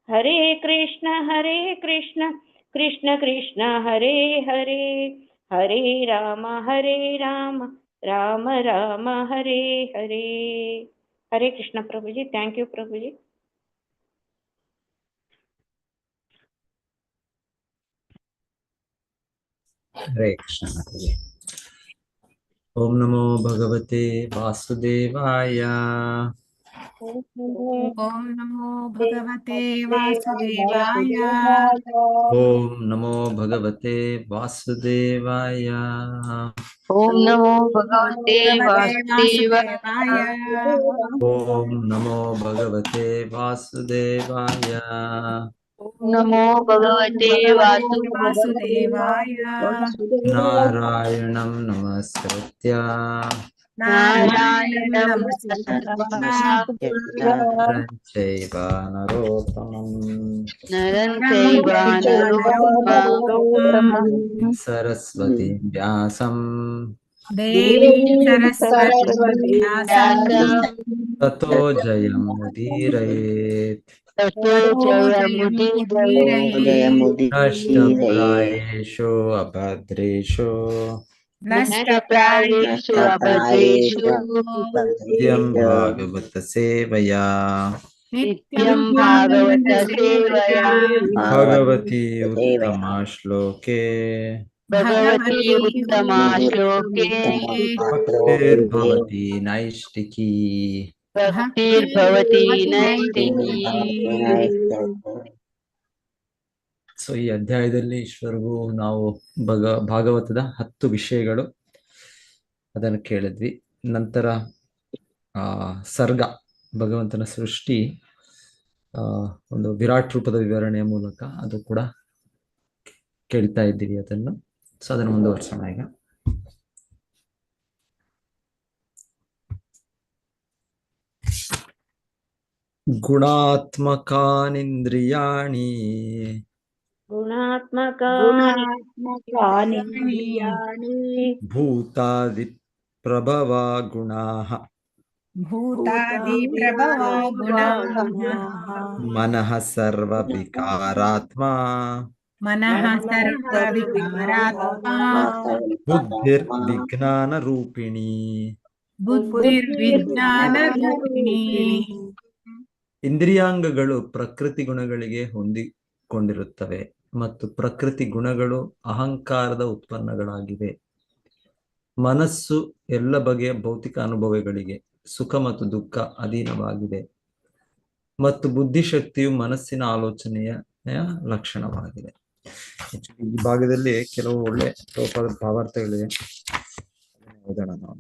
ಹರೇ ಕೃಷ್ಣ ಕೃಷ್ಣ ಕೃಷ್ಣ ಹರೇ ಹರೇ, ಹರೇ ರಾಮ ರಾಮ ರಾಮ ಹರೇ ಹರೇ. ಹರೇ ಕೃಷ್ಣ ಪ್ರಭುಜಿ. Thank you ಪ್ರಭುಜಿ. ಹರೇ ಕೃಷ್ಣ. ಓಂ ನಮೋ ಭಗವತೆ ವಾಸುದೇವಾಯ. ಓಂ ನಮೋ ಭಗವತೆ ವಾಸುದೇವಾಯ. ಓಂ ನಮೋ ಭಗವತೆ ವಾಸುದೇವಾಯ. ಓಂ ನಮೋ ಭಗವತೆ ವಾಸುದೇವಾಯ. ಓಂ ನಮೋ ಭಗವತೆ ವಾಸುದೇವಾಯ. ನಮೋ ಭಗವತೆ ವಾಸುದೇವಾಯ. ನಾರಾಯಣಂ ನಮಸ್ಕೃತ್ಯ ನಾರಾಯಣಂ ನರಂ ಚೈವ ನರೋತ್ತಮಂ ನರಂ ಚೈವ ನರೋತ್ತಮಂ ಸರಸ್ವತಿ ವ್ಯಾಸಂ ದೇವಿ ಸರಸ್ವತಿ ವ್ಯಾಸಂ ತತೋ ಜಯಂ ಮುದೀರಯೇತ್. ನಷ್ಟಪ್ರಾಯೇಷು ಅಭದ್ರೇಷು ನಷ್ಟಪ್ರಾಯೇಷು ನಿತ್ಯಂ ಭಾಗವತ ಸೇವಯಾ ನಿತ್ಯಂ ಭಾಗವತ ಸೇವಯಾ ಭಗವತಿ ಉತ್ತಮ ಶ್ಲೋಕೆ ಭಗವತಿ ಉತ್ತಮ ಶ್ಲೋಕೆ ಭಕ್ತಿರ್ಭವತಿ ನೈಷ್ಟಿಕೀ. ಭಕ್ತಿರ್ಭವತಿ ನೈಷ್ಠಿಕೀ. ಸೊ ಈ ಅಧ್ಯಾಯದಲ್ಲಿ ಈಶ್ವರಗೂ ನಾವು ಭಾಗವತದ 10 ವಿಷಯಗಳು ಅದನ್ನು ಕೇಳಿದ್ವಿ. ನಂತರ ಸರ್ಗ ಭಗವಂತನ ಸೃಷ್ಟಿ ಒಂದು ವಿರಾಟ್ ರೂಪದ ವಿವರಣೆಯ ಮೂಲಕ ಅದು ಕೂಡ ಕೇಳ್ತಾ ಇದ್ದೀವಿ ಅದನ್ನು. ಸೊ ಅದನ್ನು ಮುಂದುವರ್ಸೋಣ ಈಗ. ಗುಣಾತ್ಮಕಾನಿಂದ್ರಿಯಾಣಿ ಭೂತಾದಿ ಪ್ರಭವಾ ಗುಣಾಃ ಭೂತಾದಿ ಪ್ರಭವಾ ಗುಣಾಃ ಮನಃ ಸರ್ವ ವಿಕಾರಾತ್ಮ ಮನಃ ಸರ್ವ ವಿಕಾರಾತ್ಮ ಬುದ್ಧಿರ್ ವಿಜ್ಞಾನ ರೂಪಿಣಿ. ಬುದ್ಧಿರ್ವಿಜ್ಞಾನ ರೂಪಿಣಿ. ಇಂದ್ರಿಯಾಂಗಗಳು ಪ್ರಕೃತಿ ಗುಣಗಳಿಗೆ ಹೊಂದಿಕೊಂಡಿರುತ್ತವೆ ಮತ್ತು ಪ್ರಕೃತಿ ಗುಣಗಳು ಅಹಂಕಾರದ ಉತ್ಪನ್ನಗಳಾಗಿವೆ. ಮನಸ್ಸು ಎಲ್ಲ ಬಗೆಯ ಭೌತಿಕ ಅನುಭವಗಳಿಗೆ ಸುಖ ಮತ್ತು ದುಃಖ ಅಧೀನವಾಗಿದೆ ಮತ್ತು ಬುದ್ಧಿಶಕ್ತಿಯು ಮನಸ್ಸಿನ ಆಲೋಚನೆಯ ಲಕ್ಷಣವಾಗಿದೆ. ಈ ಭಾಗದಲ್ಲಿ ಕೆಲವು ಒಳ್ಳೆ ಭಾವಾರ್ಥಗಳಿವೆ. ಓದೋಣ ನಾವು.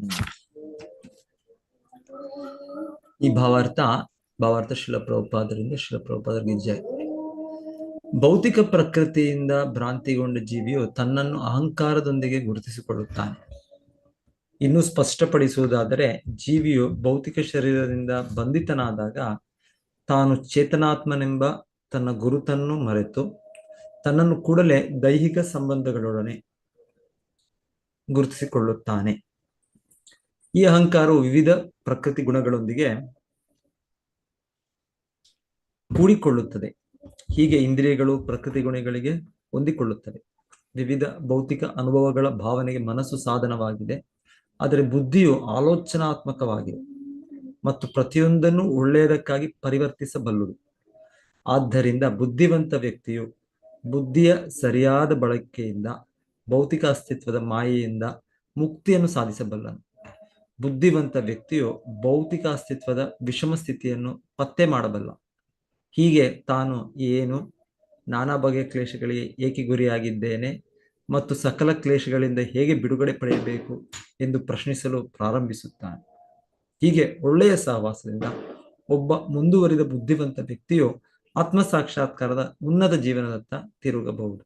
ಈ ಭಾವಾರ್ಥ ಶಿಲ ಪ್ರಭುಪಾದರಿಂದ ಜಯ. ಭೌತಿಕ ಪ್ರಕೃತಿಯಿಂದ ಭ್ರಾಂತಿಗೊಂಡ ಜೀವಿಯು ತನ್ನನ್ನು ಅಹಂಕಾರದೊಂದಿಗೆ ಗುರುತಿಸಿಕೊಳ್ಳುತ್ತಾನೆ. ಇನ್ನು ಸ್ಪಷ್ಟಪಡಿಸುವುದಾದರೆ, ಜೀವಿಯು ಭೌತಿಕ ಶರೀರದಿಂದ ಬಂಧಿತನಾದಾಗ ತಾನು ಚೇತನಾತ್ಮನೆಂಬ ತನ್ನ ಗುರುತನ್ನು ಮರೆತು ತನ್ನನ್ನು ಕೂಡಲೇ ದೈಹಿಕ ಸಂಬಂಧಗಳೊಡನೆ ಗುರುತಿಸಿಕೊಳ್ಳುತ್ತಾನೆ. ಈ ಅಹಂಕಾರವು ವಿವಿಧ ಪ್ರಕೃತಿ ಗುಣಗಳೊಂದಿಗೆ ಕೂಡಿಕೊಳ್ಳುತ್ತದೆ. ಹೀಗೆ ಇಂದ್ರಿಯಗಳು ಪ್ರಕೃತಿ ಗುಣಗಳಿಗೆ ಹೊಂದಿಕೊಳ್ಳುತ್ತವೆ. ವಿವಿಧ ಭೌತಿಕ ಅನುಭವಗಳ ಭಾವನೆಗೆ ಮನಸ್ಸು ಸಾಧನವಾಗಿದೆ. ಆದರೆ ಬುದ್ಧಿಯು ಆಲೋಚನಾತ್ಮಕವಾಗಿದೆ ಮತ್ತು ಪ್ರತಿಯೊಂದನ್ನು ಒಳ್ಳೆಯದಕ್ಕಾಗಿ ಪರಿವರ್ತಿಸಬಲ್ಲುದು. ಆದ್ದರಿಂದ ಬುದ್ಧಿವಂತ ವ್ಯಕ್ತಿಯು ಬುದ್ಧಿಯ ಸರಿಯಾದ ಬಳಕೆಯಿಂದ ಭೌತಿಕ ಅಸ್ತಿತ್ವದ ಮಾಯೆಯಿಂದ ಮುಕ್ತಿಯನ್ನು ಸಾಧಿಸಬಲ್ಲನು. ಬುದ್ಧಿವಂತ ವ್ಯಕ್ತಿಯು ಭೌತಿಕ ಅಸ್ತಿತ್ವದ ವಿಷಮ ಸ್ಥಿತಿಯನ್ನು ಪತ್ತೆ ಮಾಡಬಲ್ಲ. ಹೀಗೆ ತಾನು ಏನು, ನಾನಾ ಬಗೆಯ ಕ್ಲೇಶಗಳಿಗೆ ಏಕೆ ಗುರಿಯಾಗಿದ್ದೇನೆ ಮತ್ತು ಸಕಲ ಕ್ಲೇಶಗಳಿಂದ ಹೇಗೆ ಬಿಡುಗಡೆ ಪಡೆಯಬೇಕು ಎಂದು ಪ್ರಶ್ನಿಸಲು ಪ್ರಾರಂಭಿಸುತ್ತಾನೆ. ಹೀಗೆ ಒಳ್ಳೆಯ ಸಹವಾಸದಿಂದ ಒಬ್ಬ ಮುಂದುವರಿದ ಬುದ್ಧಿವಂತ ವ್ಯಕ್ತಿಯು ಆತ್ಮ ಸಾಕ್ಷಾತ್ಕಾರದ ಉನ್ನತ ಜೀವನದತ್ತ ತಿರುಗಬಹುದು.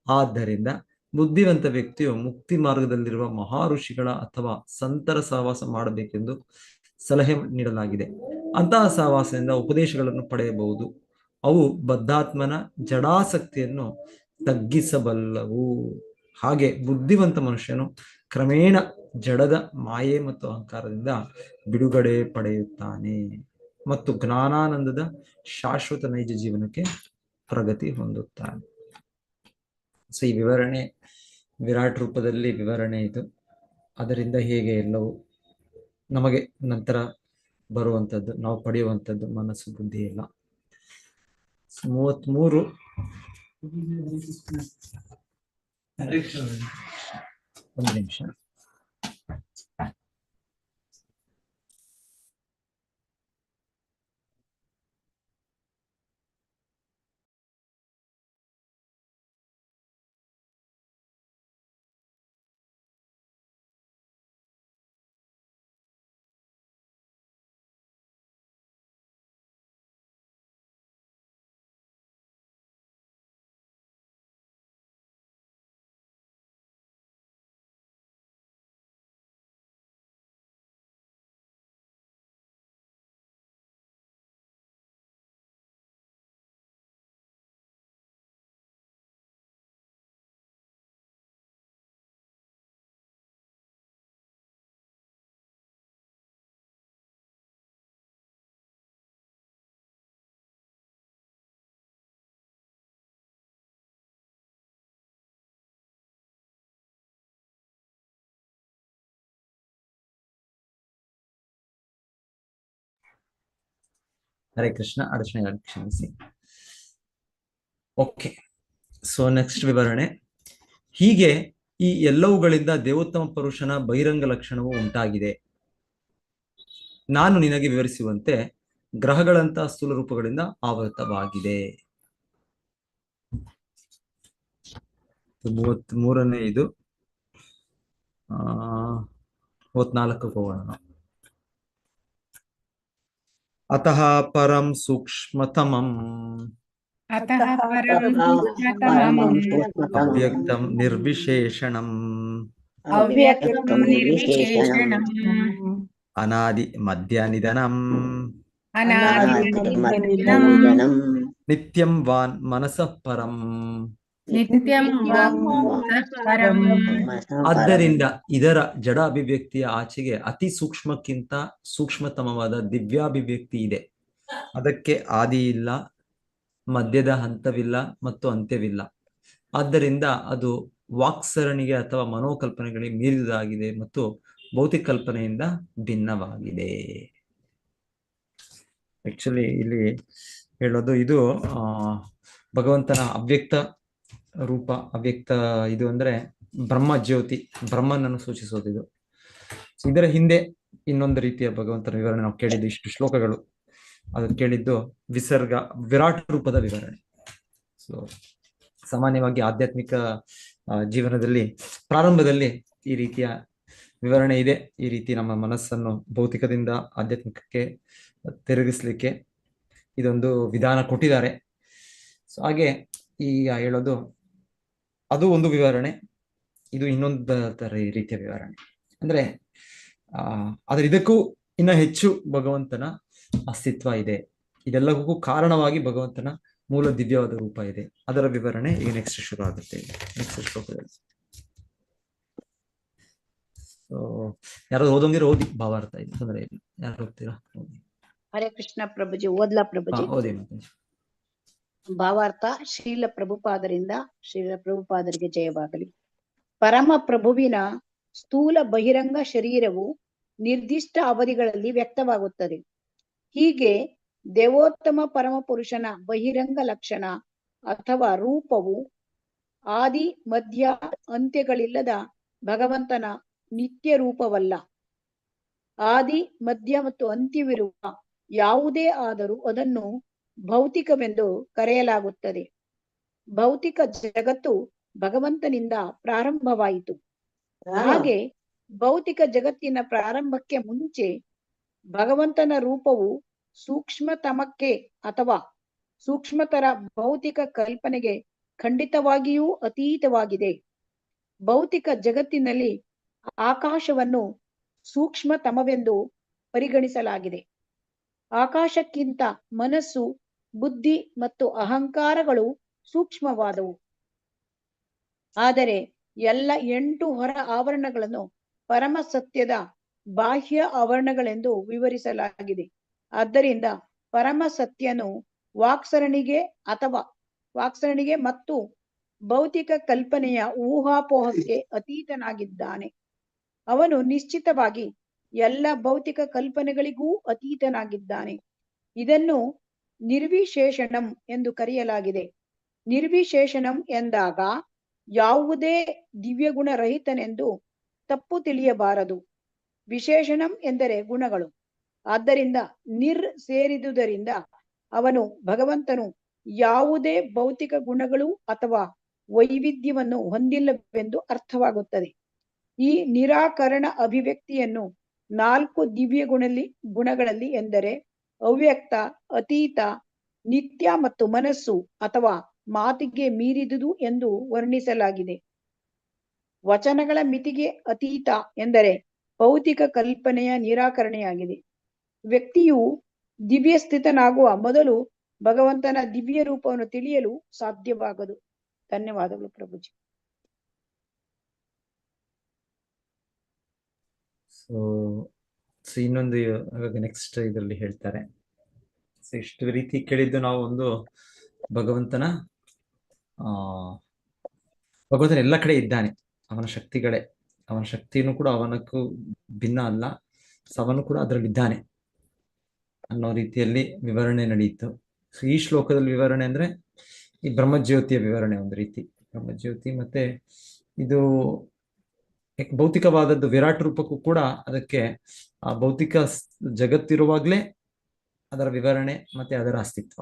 ಆದ್ದರಿಂದ ಬುದ್ಧಿವಂತ ವ್ಯಕ್ತಿಯು ಮುಕ್ತಿ ಮಾರ್ಗದಲ್ಲಿರುವ ಮಹಾಋಷಿಗಳ ಅಥವಾ ಸಂತರ ಸಹವಾಸ ಮಾಡಬೇಕೆಂದು ಸಲಹೆ ನೀಡಲಾಗಿದೆ. ಅಂತಹ ಸಹವಾಸದಿಂದ ಉಪದೇಶಗಳನ್ನು ಪಡೆಯಬಹುದು. ಅವು ಬದ್ಧಾತ್ಮನ ಜಡಾಸಕ್ತಿಯನ್ನು ತಗ್ಗಿಸಬಲ್ಲವು. ಹಾಗೆ ಬುದ್ಧಿವಂತ ಮನುಷ್ಯನು ಕ್ರಮೇಣ ಜಡದ ಮಾಯೆ ಮತ್ತು ಅಹಂಕಾರದಿಂದ ಬಿಡುಗಡೆ ಪಡೆಯುತ್ತಾನೆ. ಮತ್ತು ಜ್ಞಾನಾನಂದದ ಶಾಶ್ವತ ನೈಜ ಜೀವನಕ್ಕೆ ಪ್ರಗತಿ ಹೊಂದುತ್ತಾನೆ. ಸೊ ಈ ವಿವರಣೆ ವಿರಾಟ್ ರೂಪದಲ್ಲಿ ವಿವರಣೆ ಇದು. ಅದರಿಂದ ಹೇಗೆ ಎಲ್ಲವೂ ನಮಗೆ ನಂತರ ಬರುವಂಥದ್ದು, ನಾವು ಪಡೆಯುವಂಥದ್ದು ಮನಸ್ಸು ಬುದ್ಧಿ ಎಲ್ಲ. 33 ಒಂದು ನಿಮಿಷ. ಹರೇ ಕೃಷ್ಣ. ಅಡಚಣೆಗಾಗಿ ಕ್ಷಮಿಸಿ. ಓಕೆ, ಸೊ ನೆಕ್ಸ್ಟ್ ವಿವರಣೆ. ಹೀಗೆ ಈ ಎಲ್ಲವುಗಳಿಂದ ದೇವೋತ್ತಮ ಪುರುಷನ ಬಹಿರಂಗ ಲಕ್ಷಣವು ಉಂಟಾಗಿದೆ. ನಾನು ನಿನಗೆ ವಿವರಿಸುವಂತೆ ಗ್ರಹಗಳಂತಹ ಸ್ಥೂಲ ರೂಪಗಳಿಂದ ಆವೃತವಾಗಿದೆ. 33ನೇ ಇದು 34 ಹೋಗೋಣ. ಅತಃ ಪರಂ ಸೂಕ್ಷ್ಮತಮಂ ಅತಃ ಪರಂ ಸೂಕ್ಷ್ಮತಮಂ ಅವ್ಯಕ್ತಂ ನಿರ್ವಿಶೇಷಣಂ ಅವ್ಯಕ್ತಂ ನಿರ್ವಿಶೇಷಣಂ ಅನಾದಿ ಮಧ್ಯ ನಿಧನಂ ಅನಾದಿಮಧ್ಯಂ ನಿತ್ಯಂ ವಾನ್ ಮನಸಃ ಪರಂ. ನಿತ್ಯಂ ಪರಂ. ಆದ್ದರಿಂದ ಇದರ ಜಡ ಅಭಿವ್ಯಕ್ತಿಯ ಆಚೆಗೆ ಅತಿ ಸೂಕ್ಷ್ಮಕ್ಕಿಂತ ಸೂಕ್ಷ್ಮತಮವಾದ ದಿವ್ಯಾಭಿವ್ಯಕ್ತಿ ಇದೆ. ಅದಕ್ಕೆ ಆದಿ ಇಲ್ಲ, ಮಧ್ಯದ ಹಂತವಿಲ್ಲ ಮತ್ತು ಅಂತ್ಯವಿಲ್ಲ. ಆದ್ದರಿಂದ ಅದು ವಾಕ್ಸರಣಿಗೆ ಅಥವಾ ಮನೋಕಲ್ಪನೆಗಳಿಗೆ ಮೀರಿದಾಗಿದೆ ಮತ್ತು ಭೌತಿಕ ಕಲ್ಪನೆಯಿಂದ ಭಿನ್ನವಾಗಿದೆ. ಆಕ್ಚುಲಿ ಇಲ್ಲಿ ಹೇಳೋದು ಇದು ಭಗವಂತನ ಅವ್ಯಕ್ತ ರೂಪ. ಅವ್ಯಕ್ತ ಇದು ಅಂದ್ರೆ ಬ್ರಹ್ಮ ಜ್ಯೋತಿ, ಬ್ರಹ್ಮನನ್ನು ಸೂಚಿಸೋದು ಇದು. ಇದರ ಹಿಂದೆ ಇನ್ನೊಂದು ರೀತಿಯ ಭಗವಂತನ ವಿವರಣೆ ನಾವು ಕೇಳಿದ್ದು, ಇಷ್ಟು ಶ್ಲೋಕಗಳು ಅದು ಕೇಳಿದ್ದು ವಿಸರ್ಗ ವಿರಾಟ್ ರೂಪದ ವಿವರಣೆ. ಸೊ ಸಾಮಾನ್ಯವಾಗಿ ಆಧ್ಯಾತ್ಮಿಕ ಜೀವನದಲ್ಲಿ ಪ್ರಾರಂಭದಲ್ಲಿ ಈ ರೀತಿಯ ವಿವರಣೆ ಇದೆ. ಈ ರೀತಿ ನಮ್ಮ ಮನಸ್ಸನ್ನು ಭೌತಿಕದಿಂದ ಆಧ್ಯಾತ್ಮಿಕಕ್ಕೆ ತಿರುಗಿಸ್ಲಿಕ್ಕೆ ಇದೊಂದು ವಿಧಾನ ಕೊಟ್ಟಿದ್ದಾರೆ. ಸೊ ಹಾಗೆ ಈಗ ಹೇಳೋದು ಅದು ಒಂದು ವಿವರಣೆ, ಇದು ಇನ್ನೊಂದು ರೀತಿಯ ವಿವರಣೆ. ಅಂದ್ರೆ ಆದ್ರೆ ಇದಕ್ಕೂ ಇನ್ನ ಹೆಚ್ಚು ಭಗವಂತನ ಅಸ್ತಿತ್ವ ಇದೆ. ಇದೆಲ್ಲಕ್ಕೂ ಕಾರಣವಾಗಿ ಭಗವಂತನ ಮೂಲ ದಿವ್ಯವಾದ ರೂಪ ಇದೆ. ಅದರ ವಿವರಣೆ ಈಗ ನೆಕ್ಸ್ಟ್ ಶುರು ಆಗುತ್ತೆ. ನೆಕ್ಸ್ಟ್ ಶ್ಲೋಕದಲ್ಲಿ ಯಾರು ಓದೋಂಗಿರೋ ಓದಿ, ಭಾವಾರ್ಥ ಇದೆ, ತೊಂದರೆ ಇಲ್ಲ. ಯಾರು ಓದ್ತೀರಾ? ಹರೇ ಕೃಷ್ಣ ಪ್ರಭುಜಿ. ಓದ್ಲಾ ಪ್ರಭುಜಿ? ಓದಿ. ಭಾವಾರ್ಥ. ಶ್ರೀಲ ಪ್ರಭುಪಾದರಿಗೆ ಜಯವಾಗಲಿ. ಪರಮ ಪ್ರಭುವಿನ ಸ್ಥೂಲ ಬಹಿರಂಗ ಶರೀರವು ನಿರ್ದಿಷ್ಟ ಅವಧಿಗಳಲ್ಲಿ ವ್ಯಕ್ತವಾಗುತ್ತದೆ. ಹೀಗೆ ದೇವೋತ್ತಮ ಪರಮ ಪುರುಷನ ಬಹಿರಂಗ ಲಕ್ಷಣ ಅಥವಾ ರೂಪವು ಆದಿ ಮಧ್ಯ ಅಂತ್ಯಗಳಿಲ್ಲದ ಭಗವಂತನ ನಿತ್ಯ ರೂಪವಲ್ಲ. ಆದಿ ಮಧ್ಯ ಮತ್ತು ಅಂತ್ಯವಿರುವ ಯಾವುದೇ ಆದರೂ ಅದನ್ನು ಭೌತಿಕವೆಂದು ಕರೆಯಲಾಗುತ್ತದೆ. ಭೌತಿಕ ಜಗತ್ತು ಭಗವಂತನಿಂದ ಪ್ರಾರಂಭವಾಯಿತು. ಹಾಗೆ ಭೌತಿಕ ಜಗತ್ತಿನ ಪ್ರಾರಂಭಕ್ಕೆ ಮುಂಚೆ ಭಗವಂತನ ರೂಪವು ಸೂಕ್ಷ್ಮತಮಕ್ಕೆ ಅಥವಾ ಸೂಕ್ಷ್ಮತರ ಭೌತಿಕ ಕಲ್ಪನೆಗೆ ಖಂಡಿತವಾಗಿಯೂ ಅತೀತವಾಗಿದೆ. ಭೌತಿಕ ಜಗತ್ತಿನಲ್ಲಿ ಆಕಾಶವನ್ನು ಸೂಕ್ಷ್ಮತಮವೆಂದು ಪರಿಗಣಿಸಲಾಗಿದೆ. ಆಕಾಶಕ್ಕಿಂತ ಮನಸ್ಸು, ಬುದ್ಧಿ ಮತ್ತು ಅಹಂಕಾರಗಳು ಸೂಕ್ಷ್ಮವಾದವು. ಆದರೆ ಎಲ್ಲ 8 ಹೊರ ಆವರಣಗಳನ್ನು ಪರಮ ಸತ್ಯದ ಬಾಹ್ಯ ಆವರಣಗಳೆಂದು ವಿವರಿಸಲಾಗಿದೆ. ಆದ್ದರಿಂದ ಪರಮ ಸತ್ಯನು ವಾಕ್ಸರಣಿಗೆ ಮತ್ತು ಭೌತಿಕ ಕಲ್ಪನೆಯ ಊಹಾಪೋಹಕ್ಕೆ ಅತೀತನಾಗಿದ್ದಾನೆ. ಅವನು ನಿಶ್ಚಿತವಾಗಿ ಎಲ್ಲ ಭೌತಿಕ ಕಲ್ಪನೆಗಳಿಗೂ ಅತೀತನಾಗಿದ್ದಾನೆ. ಇದನ್ನು ನಿರ್ವಿಶೇಷಣಂ ಎಂದು ಕರೆಯಲಾಗಿದೆ. ನಿರ್ವಿಶೇಷಣಂ ಎಂದಾಗ ಯಾವುದೇ ದಿವ್ಯಗುಣ ರಹಿತನೆಂದು ತಪ್ಪು ತಿಳಿಯಬಾರದು. ವಿಶೇಷಣಂ ಎಂದರೆ ಗುಣಗಳು. ಆದ್ದರಿಂದ ಸೇರಿದುದರಿಂದ ಭಗವಂತನು ಯಾವುದೇ ಭೌತಿಕ ಗುಣಗಳು ಅಥವಾ ವೈವಿಧ್ಯವನ್ನು ಹೊಂದಿಲ್ಲವೆಂದು ಅರ್ಥವಾಗುತ್ತದೆ. ಈ ನಿರಾಕರಣ ಅಭಿವ್ಯಕ್ತಿಯನ್ನು 4 ದಿವ್ಯ ಗುಣಗಳಲ್ಲಿ ಎಂದರೆ ಅವ್ಯಕ್ತ, ಅತೀತ, ನಿತ್ಯ ಮತ್ತು ಮನಸ್ಸು ಅಥವಾ ಮಾತಿಗೆ ಮೀರಿದುದು ಎಂದು ವರ್ಣಿಸಲಾಗಿದೆ. ವಚನಗಳ ಮಿತಿಗೆ ಅತೀತ ಎಂದರೆ ಭೌತಿಕ ಕಲ್ಪನೆಯ ನಿರಾಕರಣೆಯಾಗಿದೆ. ವ್ಯಕ್ತಿಯು ದಿವ್ಯ ಸ್ಥಿತನಾಗುವ ಮೊದಲು ಭಗವಂತನ ದಿವ್ಯ ರೂಪವನ್ನು ತಿಳಿಯಲು ಸಾಧ್ಯವಾಗದು. ಧನ್ಯವಾದಗಳು ಪ್ರಭುಜಿ. ಸೊ ಇನ್ನೊಂದು ನೆಕ್ಸ್ಟ್ ಇದರಲ್ಲಿ ಹೇಳ್ತಾರೆ. ಸೊ ಇಷ್ಟು ರೀತಿ ಕೇಳಿದ್ದು ನಾವು ಒಂದು ಭಗವಂತನ ಎಲ್ಲ ಕಡೆ ಇದ್ದಾನೆ, ಅವನ ಶಕ್ತಿಗಳೇ, ಅವನ ಶಕ್ತಿಯನ್ನು ಕೂಡ ಅವನಕ್ಕೂ ಭಿನ್ನ ಅಲ್ಲ, ಅವನು ಕೂಡ ಅದರಲ್ಲಿದ್ದಾನೆ ಅನ್ನೋ ರೀತಿಯಲ್ಲಿ ವಿವರಣೆ ನಡೆಯಿತು. ಸೊ ಈ ಶ್ಲೋಕದಲ್ಲಿ ವಿವರಣೆ ಅಂದ್ರೆ ಈ ಬ್ರಹ್ಮಜ್ಯೋತಿಯ ವಿವರಣೆ ಒಂದು ರೀತಿ. ಬ್ರಹ್ಮಜ್ಯೋತಿ ಮತ್ತೆ ಇದು ಭೌತಿಕವಾದದ್ದು ವಿರಾಟ್ ರೂಪಕ್ಕೂ ಕೂಡ ಅದಕ್ಕೆ ಆ ಭೌತಿಕ ಜಗತ್ತಿರುವಾಗ್ಲೇ ಅದರ ವಿವರಣೆ ಮತ್ತೆ ಅದರ ಅಸ್ತಿತ್ವ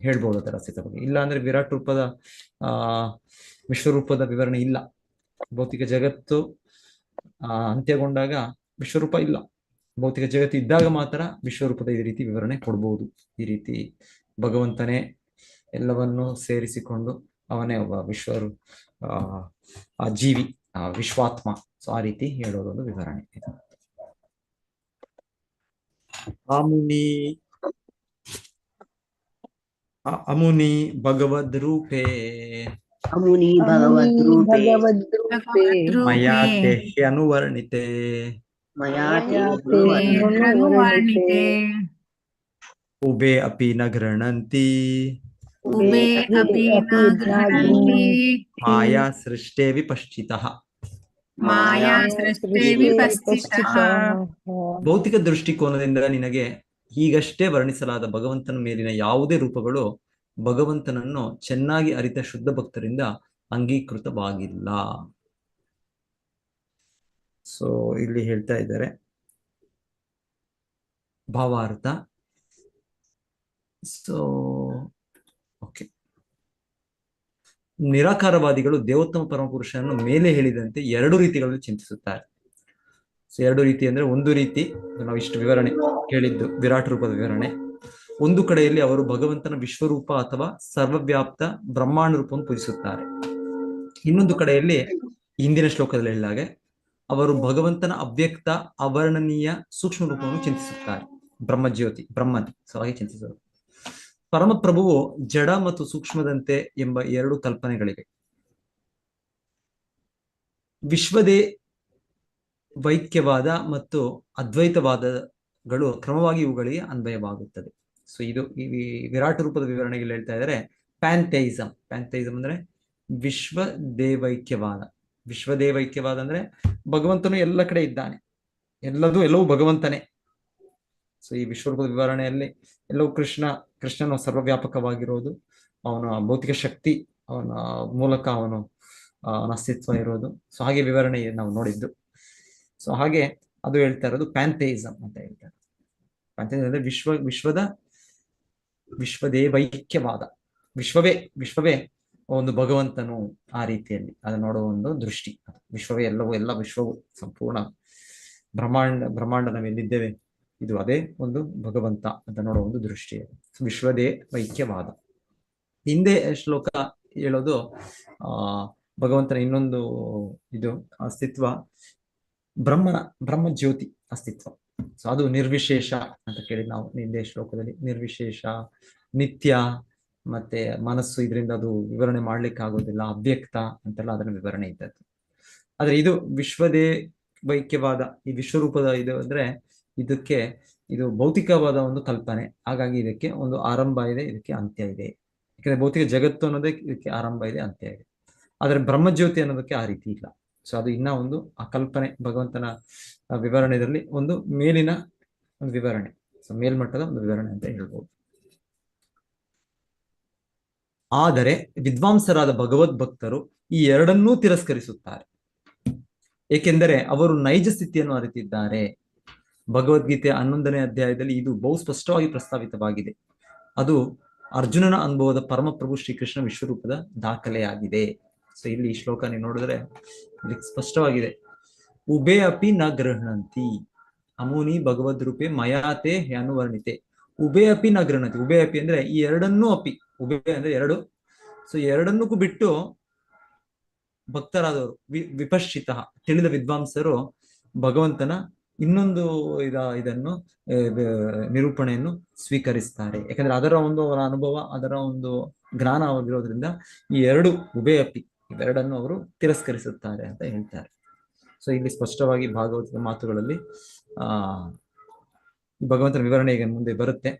ಹೇಳ್ಬೋದು. ಅದರ ಅಸ್ತಿತ್ವ ಬಗ್ಗೆ ಇಲ್ಲ ಅಂದ್ರೆ ವಿರಾಟ್ ರೂಪದ ವಿಶ್ವರೂಪದ ವಿವರಣೆ ಇಲ್ಲ. ಭೌತಿಕ ಜಗತ್ತು ಅಂತ್ಯಗೊಂಡಾಗ ವಿಶ್ವರೂಪ ಇಲ್ಲ. ಭೌತಿಕ ಜಗತ್ತು ಇದ್ದಾಗ ಮಾತ್ರ ವಿಶ್ವರೂಪದ ಈ ರೀತಿ ವಿವರಣೆ ಕೊಡ್ಬೋದು. ಈ ರೀತಿ ಭಗವಂತನೇ ಎಲ್ಲವನ್ನೂ ಸೇರಿಸಿಕೊಂಡು ಅವನೇ ಒಬ್ಬ ಆ ಜೀವಿ, ವಿಶ್ವಾತ್ಮ. ಸೊ ಆ ರೀತಿ ಹೇಳೋದೊಂದು ವಿವರಣೆ. ಅಮುನಿ ಭಗವದ್ ರೂಪೇ ಮಯಾ ಅನುವರ್ಣಿತೆ ಉಭೆ ಅಪಿ ನ ಗೃಹಣಂತಿ ಮಾಯಾ ಸೃಷ್ಟೇ ವಿಪಶ್ಚಿತಃ. ಭೌತಿಕ ದೃಷ್ಟಿಕೋನದಿಂದ ನಿನಗೆ ಈಗಷ್ಟೇ ವರ್ಣಿಸಲಾದ ಭಗವಂತನ ಮೇಲಿನ ಯಾವುದೇ ರೂಪಗಳು ಭಗವಂತನನ್ನು ಚೆನ್ನಾಗಿ ಅರಿತ ಶುದ್ಧ ಭಕ್ತರಿಂದ ಅಂಗೀಕೃತವಾಗಿಲ್ಲ. ಸೊ ಇಲ್ಲಿ ಹೇಳ್ತಾ ಇದ್ದಾರೆ ಭಾವಾರ್ಥ. ಸೊ ಓಕೆ, ನಿರಾಕಾರವಾದಿಗಳು ದೇವೋತ್ತಮ ಪರಮಪುರುಷನನ್ನು ಮೇಲೆ ಹೇಳಿದಂತೆ 2 ರೀತಿಗಳಲ್ಲಿ ಚಿಂತಿಸುತ್ತಾರೆ. ಸೊ 2 ರೀತಿ ಅಂದ್ರೆ, ಒಂದು ರೀತಿ ನಾವು ಇಷ್ಟು ವಿವರಣೆ ಕೇಳಿದ್ದು ವಿರಾಟ್ ರೂಪದ ವಿವರಣೆ. ಒಂದು ಕಡೆಯಲ್ಲಿ ಅವರು ಭಗವಂತನ ವಿಶ್ವರೂಪ ಅಥವಾ ಸರ್ವವ್ಯಾಪ್ತ ಬ್ರಹ್ಮಾಂಡ ರೂಪವನ್ನು ಪೂಜಿಸುತ್ತಾರೆ. ಇನ್ನೊಂದು ಕಡೆಯಲ್ಲಿ ಹಿಂದಿನ ಶ್ಲೋಕದಲ್ಲಿ ಹೇಳಿದಾಗೆ ಅವರು ಭಗವಂತನ ಅವ್ಯಕ್ತ ಅವರ್ಣನೀಯ ಸೂಕ್ಷ್ಮ ರೂಪವನ್ನು ಚಿಂತಿಸುತ್ತಾರೆ. ಬ್ರಹ್ಮಜ್ಯೋತಿ, ಬ್ರಹ್ಮನ್. ಸೊ ಹಾಗೆ ಚಿಂತಿಸುವರು. ಪರಮಪ್ರಭುವು ಜಡ ಮತ್ತು ಸೂಕ್ಷ್ಮದಂತೆ ಎಂಬ 2 ಕಲ್ಪನೆಗಳಿವೆ. ವಿಶ್ವದೇ ವೈಕ್ಯವಾದ ಮತ್ತು ಅದ್ವೈತವಾದಗಳು ಕ್ರಮವಾಗಿ ಇವುಗಳಿಗೆ ಅನ್ವಯವಾಗುತ್ತದೆ. ಸೊ ಇದು ಈ ವಿರಾಟ್ ರೂಪದ ವಿವರಣೆಗೆ ಹೇಳ್ತಾ ಇದ್ದಾರೆ ಪ್ಯಾಂಥೈಸಮ್. ಪ್ಯಾಂಥೈಸಮ್ ಅಂದ್ರೆ ವಿಶ್ವದೇವೈಕ್ಯವಾದ. ವಿಶ್ವದೇವೈಕ್ಯವಾದ ಅಂದ್ರೆ ಭಗವಂತನು ಎಲ್ಲ ಕಡೆ ಇದ್ದಾನೆ, ಎಲ್ಲವೂ ಭಗವಂತನೇ. ಸೊ ಈ ವಿಶ್ವರೂಪದ ವಿವರಣೆಯಲ್ಲಿ ಎಲ್ಲವೂ ಕೃಷ್ಣನು ಸರ್ವವ್ಯಾಪಕವಾಗಿರೋದು, ಅವನ ಭೌತಿಕ ಶಕ್ತಿ, ಅವನ ಮೂಲಕ ಅವನ ಅಸ್ತಿತ್ವ ಇರೋದು. ಸೊ ಹಾಗೆ ವಿವರಣೆ ನಾವು ನೋಡಿದ್ದು. ಸೊ ಹಾಗೆ ಅದು ಹೇಳ್ತಾ ಇರೋದು ಪ್ಯಾಂಥೈಸಮ್ ಅಂತ ಹೇಳ್ತಾರೆ. ಪ್ಯಾಂಥೈಸಮ್ ಅಂದ್ರೆ ವಿಶ್ವದೇವೈಕ್ಯವಾದ. ವಿಶ್ವವೇ ಒಂದು ಭಗವಂತನು ಆ ರೀತಿಯಲ್ಲಿ ಅದನ್ನ ನೋಡುವ ಒಂದು ದೃಷ್ಟಿ. ವಿಶ್ವವೇ ಎಲ್ಲ ವಿಶ್ವವು ಸಂಪೂರ್ಣ ಬ್ರಹ್ಮಾಂಡ ನಾವೆಲ್ಲಿದ್ದೇವೆ ಇದು ಅದೇ ಒಂದು ಭಗವಂತ ಅಂತ ನೋಡುವ ಒಂದು ದೃಷ್ಟಿ. ವಿಶ್ವದೇವೈಕ್ಯವಾದ. ಹಿಂದೆ ಶ್ಲೋಕ ಹೇಳೋದು ಭಗವಂತನ ಇನ್ನೊಂದು ಇದು ಅಸ್ತಿತ್ವ ಬ್ರಹ್ಮಜ್ಯೋತಿ ಅಸ್ತಿತ್ವ. ಸೊ ಅದು ನಿರ್ವಿಶೇಷ ಅಂತ ಕೇಳಿ ನಾವು ಹಿಂದೆ ಶ್ಲೋಕದಲ್ಲಿ. ನಿರ್ವಿಶೇಷ, ನಿತ್ಯ, ಮತ್ತೆ ಮನಸ್ಸು, ಇದರಿಂದ ಅದು ವಿವರಣೆ ಮಾಡ್ಲಿಕ್ಕೆ ಆಗೋದಿಲ್ಲ, ಅವ್ಯಕ್ತ ಅಂತೆಲ್ಲ ಅದನ್ನ ವಿವರಣೆ ಇದ್ದದ್ದು. ಆದ್ರೆ ಇದು ವಿಶ್ವದೇವೈಕ್ಯವಾದ ಈ ವಿಶ್ವರೂಪದ ಇದು ಅಂದ್ರೆ ಇದಕ್ಕೆ ಇದು ಭೌತಿಕವಾದ ಒಂದು ಕಲ್ಪನೆ. ಹಾಗಾಗಿ ಇದಕ್ಕೆ ಒಂದು ಆರಂಭ ಇದೆ, ಇದಕ್ಕೆ ಅಂತ್ಯ ಇದೆ. ಯಾಕಂದ್ರೆ ಭೌತಿಕ ಜಗತ್ತು ಅನ್ನೋದಕ್ಕೆ ಇದಕ್ಕೆ ಆರಂಭ ಇದೆ, ಅಂತ್ಯ ಇದೆ. ಆದರೆ ಬ್ರಹ್ಮಜ್ಯೋತಿ ಅನ್ನೋದಕ್ಕೆ ಆ ರೀತಿ ಇಲ್ಲ. ಸೊ ಅದು ಇನ್ನ ಒಂದು ಆ ಕಲ್ಪನೆ ಭಗವಂತನ ವಿವರಣೆಯಲ್ಲಿ ಒಂದು ಮೇಲಿನ ಒಂದು ವಿವರಣೆ, ಸೊ ಮೇಲ್ಮಟ್ಟದ ಒಂದು ವಿವರಣೆ ಅಂತ ಹೇಳ್ಬೋದು. ಆದರೆ ವಿದ್ವಾಂಸರಾದ ಭಗವದ್ ಭಕ್ತರು ಈ ಎರಡನ್ನೂ ತಿರಸ್ಕರಿಸುತ್ತಾರೆ, ಏಕೆಂದರೆ ಅವರು ನೈಜ ಸ್ಥಿತಿಯನ್ನು ಅರಿತಿದ್ದಾರೆ. ಭಗವದ್ಗೀತೆ 11ನೇ ಅಧ್ಯಾಯದಲ್ಲಿ ಇದು ಬಹು ಸ್ಪಷ್ಟವಾಗಿ ಪ್ರಸ್ತಾವಿತವಾಗಿದೆ. ಅದು ಅರ್ಜುನನ ಅನುಭವದ ಪರಮಪ್ರಭು ಶ್ರೀಕೃಷ್ಣ ವಿಶ್ವರೂಪದ ದಾಖಲೆಯಾಗಿದೆ. ಸೊ ಇಲ್ಲಿ ಈ ಶ್ಲೋಕ ನೀವು ನೋಡಿದ್ರೆ ಇಲ್ಲಿ ಸ್ಪಷ್ಟವಾಗಿದೆ. ಉಭೇ ಅಪಿ ನ ಗೃಹಣಂತಿ ಅಮೂನಿ ಭಗವದ್ ರೂಪೆ ಮಯಾತೆ ಅನುವರ್ಣಿತೆ. ಉಭೇ ಅಪಿ ನ ಗೃಹಣಂತಿ. ಉಭೇ ಅಪಿ ಅಂದ್ರೆ ಈ ಎರಡನ್ನೂ ಅಪಿ, ಉಭೇ ಅಂದ್ರೆ ಎರಡು, ಸೊ ಎರಡನ್ನೂ ಬಿಟ್ಟು ಭಕ್ತರಾದವರು ವಿಪಶ್ಚಿತ ತಿಳಿದ ವಿದ್ವಾಂಸರು ಭಗವಂತನ ಇನ್ನೊಂದು ಇದನ್ನು ನಿರೂಪಣೆಯನ್ನು ಸ್ವೀಕರಿಸ್ತಾರೆ. ಯಾಕಂದ್ರೆ ಅದರ ಒಂದು ಅವರ ಅನುಭವ, ಅದರ ಒಂದು ಜ್ಞಾನ ಆಗಿರೋದ್ರಿಂದ ಈ ಎರಡು ಉಭಯ ಅಪಿ ಇವೆರಡನ್ನು ಅವರು ತಿರಸ್ಕರಿಸುತ್ತಾರೆ ಅಂತ ಹೇಳ್ತಾರೆ. ಸೊ ಇಲ್ಲಿ ಸ್ಪಷ್ಟವಾಗಿ ಭಾಗವತದ ಮಾತುಗಳಲ್ಲಿ ಭಗವಂತನ ವಿವರಣೆ ಈಗ ಮುಂದೆ ಬರುತ್ತೆ.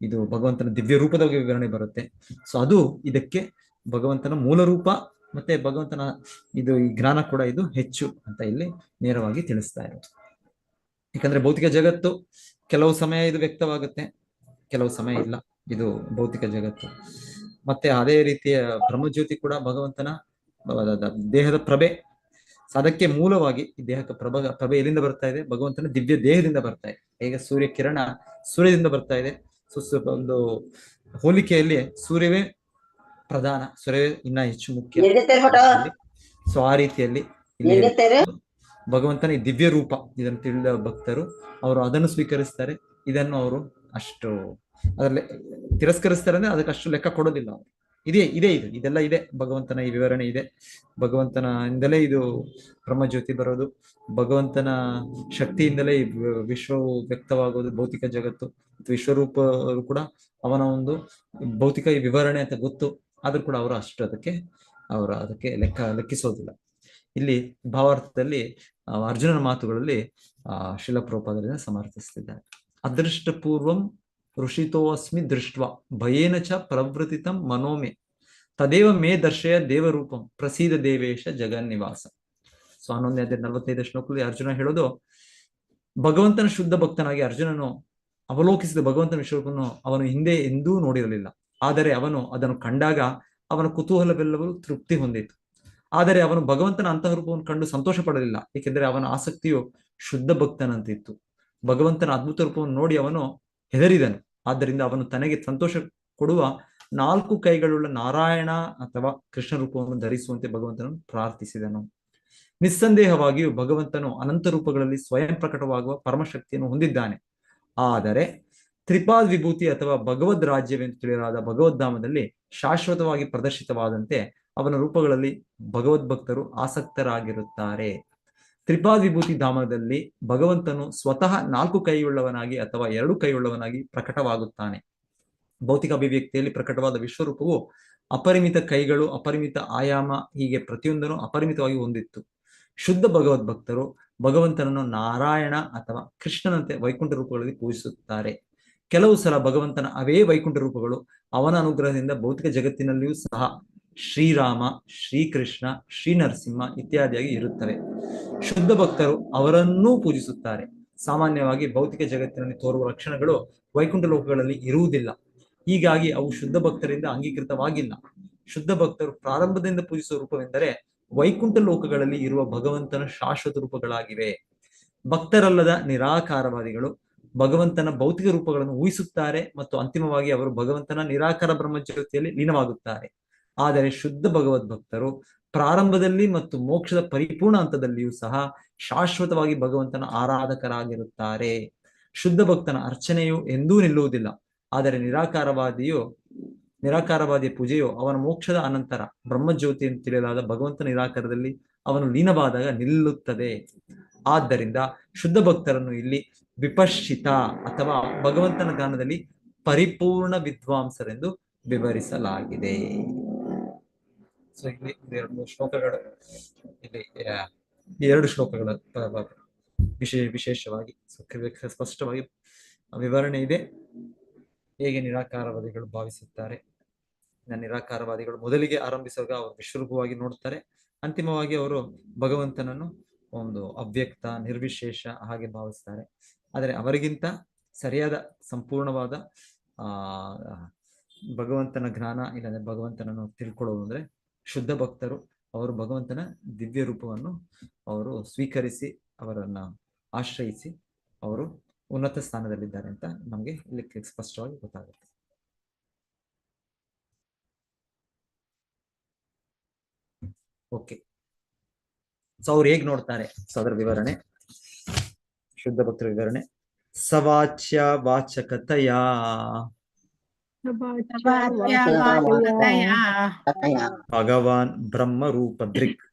ಇದು ಭಗವಂತನ ದಿವ್ಯ ರೂಪದ ವಿವರಣೆ ಬರುತ್ತೆ. ಸೊ ಅದು ಇದಕ್ಕೆ ಭಗವಂತನ ಮೂಲ ರೂಪ ಮತ್ತೆ ಭಗವಂತನ ಇದು ಈ ಜ್ಞಾನ ಕೂಡ ಇದು ಹೆಚ್ಚು ಅಂತ ಇಲ್ಲಿ ನೇರವಾಗಿ ತಿಳಿಸ್ತಾ ಇರೋದು. ಯಾಕಂದ್ರೆ ಭೌತಿಕ ಜಗತ್ತು ಕೆಲವು ಸಮಯ ಇದು ವ್ಯಕ್ತವಾಗುತ್ತೆ, ಕೆಲವು ಸಮಯ ಇಲ್ಲ, ಇದು ಭೌತಿಕ ಜಗತ್ತು. ಮತ್ತೆ ಅದೇ ರೀತಿಯ ಬ್ರಹ್ಮಜ್ಯೋತಿ ಕೂಡ ಭಗವಂತನ ದೇಹದ ಪ್ರಭೆ. ಅದಕ್ಕೆ ಮೂಲವಾಗಿ ಈ ದೇಹಕ್ಕೆ ಪ್ರಭೆ ಎಲ್ಲಿಂದ ಬರ್ತಾ ಇದೆ? ಭಗವಂತನ ದಿವ್ಯ ದೇಹದಿಂದ ಬರ್ತಾ ಇದೆ. ಈಗ ಸೂರ್ಯ ಕಿರಣ ಸೂರ್ಯದಿಂದ ಬರ್ತಾ ಇದೆ. ಒಂದು ಹೋಲಿಕೆಯಲ್ಲಿ ಸೂರ್ಯವೇ ಪ್ರಧಾನ, ಸೂರ್ಯವೇ ಇನ್ನ ಹೆಚ್ಚು ಮುಖ್ಯ. ಸೊ ಆ ರೀತಿಯಲ್ಲಿ ಭಗವಂತನ ಈ ದಿವ್ಯ ರೂಪ ಇದನ್ನು ತಿಳಿದ ಭಕ್ತರು ಅವರು ಅದನ್ನು ಸ್ವೀಕರಿಸ್ತಾರೆ. ಇದನ್ನು ಅವರು ಅಷ್ಟು ಅದರಲ್ಲಿ ತಿರಸ್ಕರಿಸ್ತಾರೆ ಅಂದ್ರೆ ಅದಕ್ಕೆ ಅಷ್ಟು ಲೆಕ್ಕ ಕೊಡೋದಿಲ್ಲ ಅವರು. ಇದೆಲ್ಲ ಇದೆ, ಭಗವಂತನ ಈ ವಿವರಣೆ ಇದೆ. ಭಗವಂತನಿಂದಲೇ ಇದು ಬ್ರಹ್ಮಜ್ಯೋತಿ ಬರೋದು, ಭಗವಂತನ ಶಕ್ತಿಯಿಂದಲೇ ಈ ವಿಶ್ವವು ವ್ಯಕ್ತವಾಗೋದು, ಭೌತಿಕ ಜಗತ್ತು. ವಿಶ್ವರೂಪರು ಕೂಡ ಅವನ ಒಂದು ಭೌತಿಕ ಈ ವಿವರಣೆ ಅಂತ ಗೊತ್ತು, ಆದ್ರೂ ಕೂಡ ಅವರು ಅಷ್ಟು ಅದಕ್ಕೆ ಲೆಕ್ಕಿಸೋದಿಲ್ಲ. ಇಲ್ಲಿ ಭಾವಾರ್ಥದಲ್ಲಿ ಅರ್ಜುನನ ಮಾತುಗಳಲ್ಲಿ ಶ್ರೀಲ ಪ್ರಭುಪಾದರಿಂದ ಸಮರ್ಥಿಸ್ತಿದ್ದಾರೆ. ಅದೃಷ್ಟಪೂರ್ವಂ ಋಷಿತೋಸ್ಮಿ ದೃಷ್ಟ್ವಾ ಭಯೇನ ಚ ಪ್ರವೃತ್ತಿತಂ ಮನೋಮೆ ತದೇವ ಮೇ ದರ್ಶಯ ದೇವರೂಪಂ ಪ್ರಸೀದ ದೇವೇಶ ಜಗನ್ನಿವಾಸ. ಸೊ 11:45 ಶ್ಲೋಕದಲ್ಲಿ ಅರ್ಜುನ ಹೇಳೋದು, ಭಗವಂತನ ಶುದ್ಧ ಭಕ್ತನಾಗಿ ಅರ್ಜುನನು ಅವಲೋಕಿಸಿದ ಭಗವಂತನ ವಿಶ್ವರೂಪವನ್ನು ಅವನು ಹಿಂದೆ ಎಂದೂ ನೋಡಿರಲಿಲ್ಲ. ಆದರೆ ಅವನು ಅದನ್ನು ಕಂಡಾಗ ಅವನ ಕುತೂಹಲವೆಲ್ಲವೂ ತೃಪ್ತಿ ಹೊಂದಿತು. ಆದರೆ ಅವನು ಭಗವಂತನ ಅಂತಃ ರೂಪವನ್ನು ಕಂಡು ಸಂತೋಷ ಪಡಲಿಲ್ಲ, ಏಕೆಂದರೆ ಅವನ ಆಸಕ್ತಿಯು ಶುದ್ಧ ಭಕ್ತನಂತಿತ್ತು. ಭಗವಂತನ ಅದ್ಭುತ ರೂಪವನ್ನು ನೋಡಿ ಅವನು ಹೆದರಿದನು. ಆದ್ದರಿಂದ ಅವನು ತನಗೆ ಸಂತೋಷ ಕೊಡುವ 4 ಕೈಗಳುಳ್ಳ ನಾರಾಯಣ ಅಥವಾ ಕೃಷ್ಣ ರೂಪವನ್ನು ಧರಿಸುವಂತೆ ಭಗವಂತನನ್ನು ಪ್ರಾರ್ಥಿಸಿದನು. ನಿಸ್ಸಂದೇಹವಾಗಿಯೂ ಭಗವಂತನು ಅನಂತ ರೂಪಗಳಲ್ಲಿ ಸ್ವಯಂ ಪ್ರಕಟವಾಗುವ ಪರಮಶಕ್ತಿಯನ್ನು ಹೊಂದಿದ್ದಾನೆ. ಆದರೆ ತ್ರಿಪಾದ್ ವಿಭೂತಿ ಅಥವಾ ಭಗವದ್ ರಾಜ್ಯವೆಂದು ತಿಳಿಯಲಾದ ಭಗವದ್ಧಾಮದಲ್ಲಿ ಶಾಶ್ವತವಾಗಿ ಪ್ರದರ್ಶಿತವಾದಂತೆ ಅವನ ರೂಪಗಳಲ್ಲಿ ಭಗವದ್ಭಕ್ತರು ಆಸಕ್ತರಾಗಿರುತ್ತಾರೆ. ತ್ರಿಪಾದ್ ವಿಭೂತಿ ಧಾಮದಲ್ಲಿ ಭಗವಂತನು ಸ್ವತಃ 4 ಕೈಯುಳ್ಳವನಾಗಿ ಅಥವಾ 2 ಕೈಯುಳ್ಳವನಾಗಿ ಪ್ರಕಟವಾಗುತ್ತಾನೆ. ಭೌತಿಕ ಅಭಿವ್ಯಕ್ತಿಯಲ್ಲಿ ಪ್ರಕಟವಾದ ವಿಶ್ವರೂಪವು ಅಪರಿಮಿತ ಕೈಗಳು, ಅಪರಿಮಿತ ಆಯಾಮ, ಹೀಗೆ ಪ್ರತಿಯೊಂದನ್ನು ಅಪರಿಮಿತವಾಗಿ ಹೊಂದಿತ್ತು. ಶುದ್ಧ ಭಗವದ್ಭಕ್ತರು ಭಗವಂತನನ್ನು ನಾರಾಯಣ ಅಥವಾ ಕೃಷ್ಣನಂತೆ ವೈಕುಂಠ ರೂಪಗಳಲ್ಲಿ ಪೂಜಿಸುತ್ತಾರೆ. ಕೆಲವು ಸಲ ಭಗವಂತನ ಅವೇ ವೈಕುಂಠ ರೂಪಗಳು ಅವನ ಅನುಗ್ರಹದಿಂದ ಭೌತಿಕ ಜಗತ್ತಿನಲ್ಲಿಯೂ ಸಹ ಶ್ರೀರಾಮ, ಶ್ರೀಕೃಷ್ಣ, ಶ್ರೀ ನರಸಿಂಹ ಇತ್ಯಾದಿಯಾಗಿ ಇರುತ್ತವೆ. ಶುದ್ಧ ಭಕ್ತರು ಅವರನ್ನೂ ಪೂಜಿಸುತ್ತಾರೆ. ಸಾಮಾನ್ಯವಾಗಿ ಭೌತಿಕ ಜಗತ್ತಿನಲ್ಲಿ ತೋರುವ ಲಕ್ಷಣಗಳು ವೈಕುಂಠ ಲೋಕಗಳಲ್ಲಿ ಇರುವುದಿಲ್ಲ, ಹೀಗಾಗಿ ಅವು ಶುದ್ಧ ಭಕ್ತರಿಂದ ಅಂಗೀಕೃತವಾಗಿಲ್ಲ. ಶುದ್ಧ ಭಕ್ತರು ಪ್ರಾರಂಭದಿಂದ ಪೂಜಿಸುವ ರೂಪವೆಂದರೆ ವೈಕುಂಠ ಲೋಕಗಳಲ್ಲಿ ಇರುವ ಭಗವಂತನ ಶಾಶ್ವತ ರೂಪಗಳಾಗಿವೆ. ಭಕ್ತರಲ್ಲದ ನಿರಾಕಾರವಾದಿಗಳು ಭಗವಂತನ ಭೌತಿಕ ರೂಪಗಳನ್ನು ಊಹಿಸುತ್ತಾರೆ ಮತ್ತು ಅಂತಿಮವಾಗಿ ಅವರು ಭಗವಂತನ ನಿರಾಕಾರ ಬ್ರಹ್ಮಜ್ಯೋತಿಯಲ್ಲಿ ಲೀನವಾಗುತ್ತಾರೆ. ಆದರೆ ಶುದ್ಧ ಭಗವದ್ಭಕ್ತರು ಪ್ರಾರಂಭದಲ್ಲಿ ಮತ್ತು ಮೋಕ್ಷದ ಪರಿಪೂರ್ಣ ಹಂತದಲ್ಲಿಯೂ ಸಹ ಶಾಶ್ವತವಾಗಿ ಭಗವಂತನ ಆರಾಧಕರಾಗಿರುತ್ತಾರೆ. ಶುದ್ಧ ಭಕ್ತನ ಅರ್ಚನೆಯು ಎಂದೂ ನಿಲ್ಲುವುದಿಲ್ಲ. ಆದರೆ ನಿರಾಕಾರವಾದಿಯ ಪೂಜೆಯು ಅವನ ಮೋಕ್ಷದ ಅನಂತರ ಬ್ರಹ್ಮಜ್ಯೋತಿ ಎಂದು ತಿಳಿಯಲಾದ ಭಗವಂತನ ನಿರಾಕಾರದಲ್ಲಿ ಅವನು ಲೀನವಾದಾಗ ನಿಲ್ಲುತ್ತದೆ. ಆದ್ದರಿಂದ ಶುದ್ಧ ಭಕ್ತರನ್ನು ಇಲ್ಲಿ ವಿಪಶ್ಚಿತ ಅಥವಾ ಭಗವಂತನ ಜ್ಞಾನದಲ್ಲಿ ಪರಿಪೂರ್ಣ ವಿದ್ವಾಂಸರೆಂದು ವಿವರಿಸಲಾಗಿದೆ. ಸೊ ಇಲ್ಲಿ 2 ಶ್ಲೋಕಗಳು, ಇಲ್ಲಿ 2 ಶ್ಲೋಕಗಳ ವಿಶೇಷವಾಗಿ ಸ್ಪಷ್ಟವಾಗಿ ವಿವರಣೆ ಇದೆ. ಹೇಗೆ ನಿರಾಕಾರವಾದಿಗಳು ಭಾವಿಸುತ್ತಾರೆ. ನಿರಾಕಾರವಾದಿಗಳು ಮೊದಲಿಗೆ ಆರಂಭಿಸುವಾಗ ಅವರು ವಿಶ್ವರೂಪವಾಗಿ ನೋಡ್ತಾರೆ, ಅಂತಿಮವಾಗಿ ಅವರು ಭಗವಂತನನ್ನು ಒಂದು ಅವ್ಯಕ್ತ, ನಿರ್ವಿಶೇಷ ಹಾಗೆ ಭಾವಿಸ್ತಾರೆ. ಆದರೆ ಅವರಿಗಿಂತ ಸರಿಯಾದ ಸಂಪೂರ್ಣವಾದ ಭಗವಂತನ ಜ್ಞಾನ ಇಲ್ಲಂದ್ರೆ ಭಗವಂತನನ್ನು ತಿಳ್ಕೊಳ್ಳೋದು ಅಂದ್ರೆ ಶುದ್ಧ ಭಕ್ತರು. ಅವರು ಭಗವಂತನ ದಿವ್ಯ ರೂಪವನ್ನು ಅವರು ಸ್ವೀಕರಿಸಿ ಅವರನ್ನ ಆಶ್ರಯಿಸಿ ಅವರು ಉನ್ನತ ಸ್ಥಾನದಲ್ಲಿದ್ದಾರೆ ಅಂತ ನಮಗೆ ಇಲ್ಲಿ ಸ್ಪಷ್ಟವಾಗಿ ಗೊತ್ತಾಗುತ್ತೆ. ಓಕೆ, ಸೊ ಅವ್ರು ಹೇಗ್ ನೋಡ್ತಾರೆ, ಸೊ ಅದರ ವಿವರಣೆ, ಶುದ್ಧ ಭಕ್ತರ ವಿವರಣೆ. ಸವಾಚ್ಯ ವಾಚಕತೆಯ ಭಗವಾನ್ ಬ್ರಹ್ಮ ರೂಪ ದೃಕ್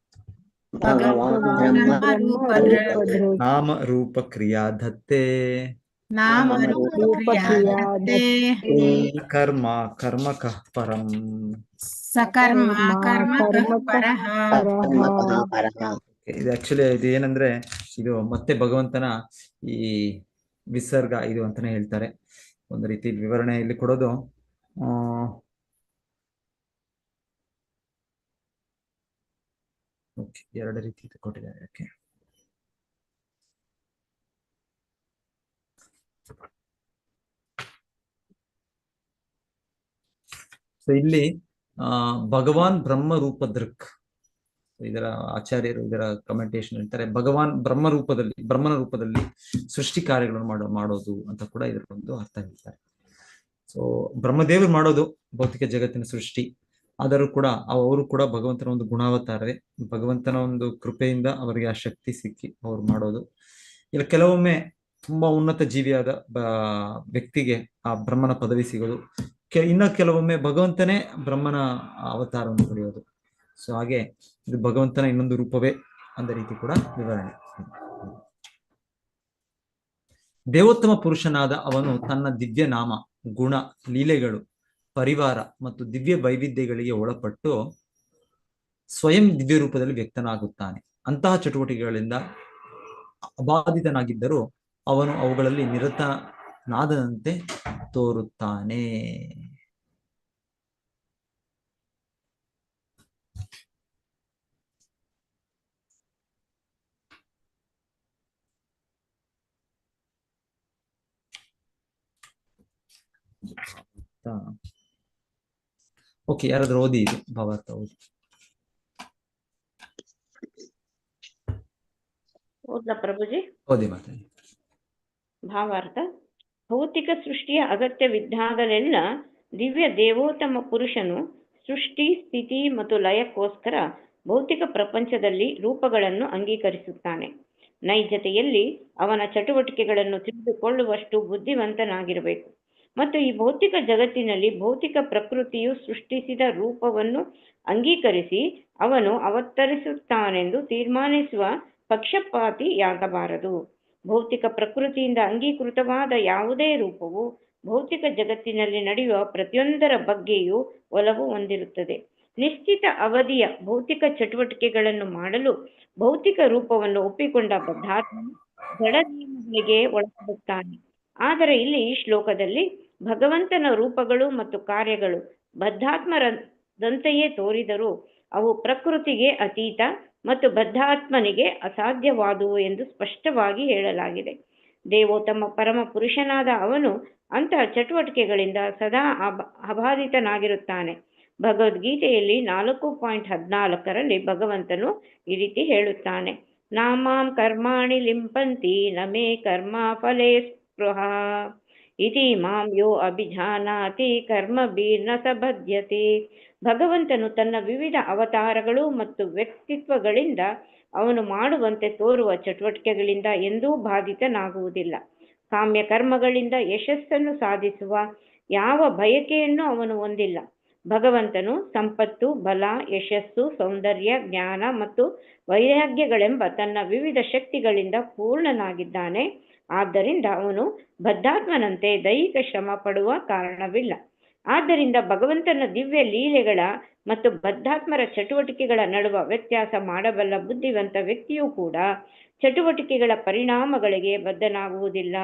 ನಾಮ ರೂಪ ಕ್ರಿಯಾ ಧತ್ತೆ ಕರ್ಮ ಕರ್ಮಕಃ ಪರಂ ಇದು ಆಕ್ಚುಲಿ ಇದು ಏನಂದ್ರೆ ಇದು ಮತ್ತೆ ಭಗವಂತನ ಈ ವಿಸರ್ಗ ಇದು ಅಂತಾನೆ ಹೇಳ್ತಾರೆ. ಒಂದು ರೀತಿ ವಿವರಣೆ ಇಲ್ಲಿ ಕೊಡೋದು ಎರಡು ರೀತಿ ಕೊಟ್ಟಿದ್ದಾರೆ. ಓಕೆ, ಸೊ ಇಲ್ಲಿ ಭಗವಾನ್ ಬ್ರಹ್ಮ ರೂಪ ದೃಕ್, ಇದರ ಆಚಾರ್ಯರು ಇದರ ಕಮೆಂಟೇಶನ್ ಹೇಳ್ತಾರೆ ಭಗವಾನ್ ಬ್ರಹ್ಮನ ರೂಪದಲ್ಲಿ ಸೃಷ್ಟಿ ಕಾರ್ಯಗಳನ್ನು ಮಾಡೋದು ಅಂತ ಕೂಡ ಇದರ ಒಂದು ಅರ್ಥ ಹೇಳ್ತಾರೆ. ಸೊ ಬ್ರಹ್ಮದೇವರು ಮಾಡೋದು ಭೌತಿಕ ಜಗತ್ತಿನ ಸೃಷ್ಟಿ, ಆದರೂ ಕೂಡ ಅವರು ಕೂಡ ಭಗವಂತನ ಒಂದು ಗುಣಾವತಾರವೇ. ಭಗವಂತನ ಒಂದು ಕೃಪೆಯಿಂದ ಅವರಿಗೆ ಆ ಶಕ್ತಿ ಸಿಕ್ಕಿ ಅವ್ರು ಮಾಡೋದು. ಇಲ್ಲ ಕೆಲವೊಮ್ಮೆ ತುಂಬಾ ಉನ್ನತ ಜೀವಿಯಾದ ವ್ಯಕ್ತಿಗೆ ಆ ಬ್ರಹ್ಮನ ಪದವಿ ಸಿಗೋದು, ಇನ್ನ ಕೆಲವೊಮ್ಮೆ ಭಗವಂತನೇ ಬ್ರಹ್ಮನ ಅವತಾರವನ್ನು ಪಡೆಯೋದು. ಸೊ ಹಾಗೆ ಇದು ಭಗವಂತನ ಇನ್ನೊಂದು ರೂಪವೇ ಅಂದ ರೀತಿ ಕೂಡ ವಿವರಣೆ. ದೇವೋತ್ತಮ ಪುರುಷನಾದ ಅವನು ತನ್ನ ದಿವ್ಯ ನಾಮ, ಗುಣ, ಲೀಲೆಗಳು, ಪರಿವಾರ ಮತ್ತು ದಿವ್ಯ ವೈವಿಧ್ಯಗಳಿಗೆ ಒಳಪಟ್ಟು ಸ್ವಯಂ ದಿವ್ಯ ರೂಪದಲ್ಲಿ ವ್ಯಕ್ತನಾಗುತ್ತಾನೆ. ಅಂತಹ ಚಟುವಟಿಕೆಗಳಿಂದ ಅಬಾಧಿತನಾಗಿದ್ದರೂ ಅವನು ಅವುಗಳಲ್ಲಿ ನಿರತನಾದಂತೆ ತೋರುತ್ತಾನೆ. ಓಕೆ, ಯಾರಾದ್ರೂ ಓದಿ ಇದು ಭಾವಾರ್ಥ ಓದಿ. ಓದ್ಲಾ ಪ್ರಭುಜಿ? ಓದಿ ಮಾತಾಡಿ. ಭಾವಾರ್ಥ. ಭೌತಿಕ ಸೃಷ್ಟಿಯ ಅಗತ್ಯವಿದ್ದಾಗಲೆಲ್ಲ ದಿವ್ಯ ದೇವೋತ್ತಮ ಪುರುಷನು ಸೃಷ್ಟಿ, ಸ್ಥಿತಿ ಮತ್ತು ಲಯಕ್ಕೋಸ್ಕರ ಭೌತಿಕ ಪ್ರಪಂಚದಲ್ಲಿ ರೂಪಗಳನ್ನು ಅಂಗೀಕರಿಸುತ್ತಾನೆ. ನೈಜತೆಯಲ್ಲಿ ಅವನ ಚಟುವಟಿಕೆಗಳನ್ನು ತಿಳಿದುಕೊಳ್ಳುವಷ್ಟು ಬುದ್ಧಿವಂತನಾಗಿರಬೇಕು ಮತ್ತು ಈ ಭೌತಿಕ ಜಗತ್ತಿನಲ್ಲಿ ಭೌತಿಕ ಪ್ರಕೃತಿಯು ಸೃಷ್ಟಿಸಿದ ರೂಪವನ್ನು ಅಂಗೀಕರಿಸಿ ಅವನು ಅವತರಿಸುತ್ತಾನೆಂದು ತೀರ್ಮಾನಿಸುವ ಪಕ್ಷಪಾತಿಯಾಗಬಾರದು. ಭೌತಿಕ ಪ್ರಕೃತಿಯಿಂದ ಅಂಗೀಕೃತವಾದ ಯಾವುದೇ ರೂಪವು ಭೌತಿಕ ಜಗತ್ತಿನಲ್ಲಿ ನಡೆಯುವ ಪ್ರತಿಯೊಂದರ ಬಗ್ಗೆಯೂ ಒಲವು ಹೊಂದಿರುತ್ತದೆ. ನಿಶ್ಚಿತ ಅವಧಿಯ ಭೌತಿಕ ಚಟುವಟಿಕೆಗಳನ್ನು ಮಾಡಲು ಭೌತಿಕ ರೂಪವನ್ನು ಒಪ್ಪಿಕೊಂಡ ಬದ್ಧಾತ್ಮ ಜಡ ನಿಯಮಗಳಿಗೆ ಒಳಪಡುತ್ತಾನೆ. ಆದರೆ ಇಲ್ಲಿ ಈ ಶ್ಲೋಕದಲ್ಲಿ ಭಗವಂತನ ರೂಪಗಳು ಮತ್ತು ಕಾರ್ಯಗಳು ಬದ್ಧಾತ್ಮರಂತೆಯೇ ತೋರಿದರೂ ಅವು ಪ್ರಕೃತಿಗೆ ಅತೀತ ಮತ್ತು ಬದ್ಧಾತ್ಮನಿಗೆ ಅಸಾಧ್ಯವಾದುವು ಎಂದು ಸ್ಪಷ್ಟವಾಗಿ ಹೇಳಲಾಗಿದೆ. ದೇವೋತ್ತಮ ಪರಮ ಪುರುಷನಾದ ಅವನು ಅಂತಹ ಚಟುವಟಿಕೆಗಳಿಂದ ಸದಾ ಅಬಾಧಿತನಾಗಿರುತ್ತಾನೆ. ಭಗವದ್ಗೀತೆಯಲ್ಲಿ 4.14 ಭಗವಂತನು ಈ ರೀತಿ ಹೇಳುತ್ತಾನೆ: ನಾಮಾಂ ಕರ್ಮಾಣಿ ಲಿಂಪಂತಿ ನಮೇ ಕರ್ಮ ಫಲೇ ಸ್ಪೃಹ ಇತಿ ಮಾಂ ಯೋ ಅಭಿಜಾನಾತಿ ಕರ್ಮಭಿರ್ನ ಸ ಬಧ್ಯತೆ. ಭಗವಂತನು ತನ್ನ ವಿವಿಧ ಅವತಾರಗಳು ಮತ್ತು ವ್ಯಕ್ತಿತ್ವಗಳಿಂದ ಅವನು ಮಾಡುವಂತೆ ತೋರುವ ಚಟುವಟಿಕೆಗಳಿಂದ ಎಂದೂ ಬಾಧಿತನಾಗುವುದಿಲ್ಲ. ಕಾಮ್ಯ ಕರ್ಮಗಳಿಂದ ಯಶಸ್ಸನ್ನು ಸಾಧಿಸುವ ಯಾವ ಬಯಕೆಯನ್ನು ಅವನು ಹೊಂದಿಲ್ಲ. ಭಗವಂತನು ಸಂಪತ್ತು, ಬಲ, ಯಶಸ್ಸು, ಸೌಂದರ್ಯ, ಜ್ಞಾನ ಮತ್ತು ವೈರಾಗ್ಯಗಳೆಂಬ ತನ್ನ ವಿವಿಧ ಶಕ್ತಿಗಳಿಂದ ಪೂರ್ಣನಾಗಿದ್ದಾನೆ. ಆದ್ದರಿಂದ ಅವನು ಬದ್ಧಾತ್ಮನಂತೆ ದೈಹಿಕ ಶ್ರಮ ಪಡುವ ಕಾರಣವಿಲ್ಲ. ಆದ್ದರಿಂದ ಭಗವಂತನ ದಿವ್ಯ ಲೀಲೆಗಳ ಮತ್ತು ಬದ್ಧಾತ್ಮರ ಚಟುವಟಿಕೆಗಳ ನಡುವ ವ್ಯತ್ಯಾಸ ಮಾಡಬಲ್ಲ ಬುದ್ಧಿವಂತ ವ್ಯಕ್ತಿಯೂ ಕೂಡ ಚಟುವಟಿಕೆಗಳ ಪರಿಣಾಮಗಳಿಗೆ ಬದ್ಧನಾಗುವುದಿಲ್ಲ.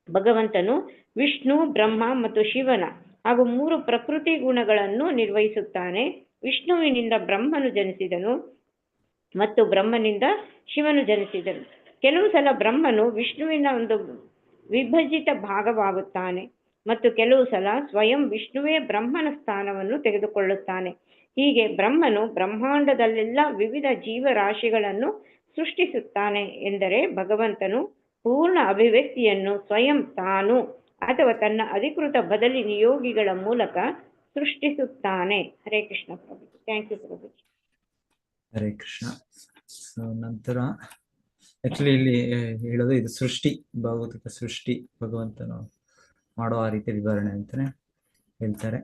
ಭಗವಂತನು ವಿಷ್ಣು, ಬ್ರಹ್ಮ ಮತ್ತು ಶಿವನ ಹಾಗೂ 3 ಪ್ರಕೃತಿ ಗುಣಗಳನ್ನು ನಿರ್ವಹಿಸುತ್ತಾನೆ. ವಿಷ್ಣುವಿನಿಂದ ಬ್ರಹ್ಮನು ಜನಿಸಿದನು ಮತ್ತು ಬ್ರಹ್ಮನಿಂದ ಶಿವನು ಜನಿಸಿದನು. ಕೆಲವು ಸಲ ಬ್ರಹ್ಮನು ವಿಷ್ಣುವಿನ ಒಂದು ವಿಭಜಿತ ಭಾಗವಾಗುತ್ತಾನೆ ಮತ್ತು ಕೆಲವು ಸಲ ಸ್ವಯಂ ವಿಷ್ಣುವೇ ಬ್ರಹ್ಮನ ಸ್ಥಾನವನ್ನು ತೆಗೆದುಕೊಳ್ಳುತ್ತಾನೆ. ಹೀಗೆ ಬ್ರಹ್ಮನು ಬ್ರಹ್ಮಾಂಡದಲ್ಲೆಲ್ಲ ವಿವಿಧ ಜೀವರಾಶಿಗಳನ್ನು ಸೃಷ್ಟಿಸುತ್ತಾನೆ. ಎಂದರೆ ಭಗವಂತನು ಪೂರ್ಣ ಅಭಿವ್ಯಕ್ತಿಯನ್ನು ಸ್ವಯಂ ತಾನು ಅಥವಾ ತನ್ನ ಅಧಿಕೃತ ಬದಲಿ ನಿಯೋಗಿಗಳ ಮೂಲಕ ಸೃಷ್ಟಿಸುತ್ತಾನೆ. ಹರೇ ಕೃಷ್ಣ ಪ್ರಭು. ಥ್ಯಾಂಕ್ ಯು ಪ್ರಭು. ಹರೇ ಕೃಷ್ಣ. ಸೊ ನಂತರ ಆಕ್ಚುಲಿ ಇಲ್ಲಿ ಹೇಳೋದು ಇದು ಸೃಷ್ಟಿ, ಭಗವತಿಕ ಸೃಷ್ಟಿ, ಭಗವಂತನು ಮಾಡೋ ಆ ರೀತಿಯ ವಿವರಣೆ ಅಂತಾನೆ ಹೇಳ್ತಾರೆ.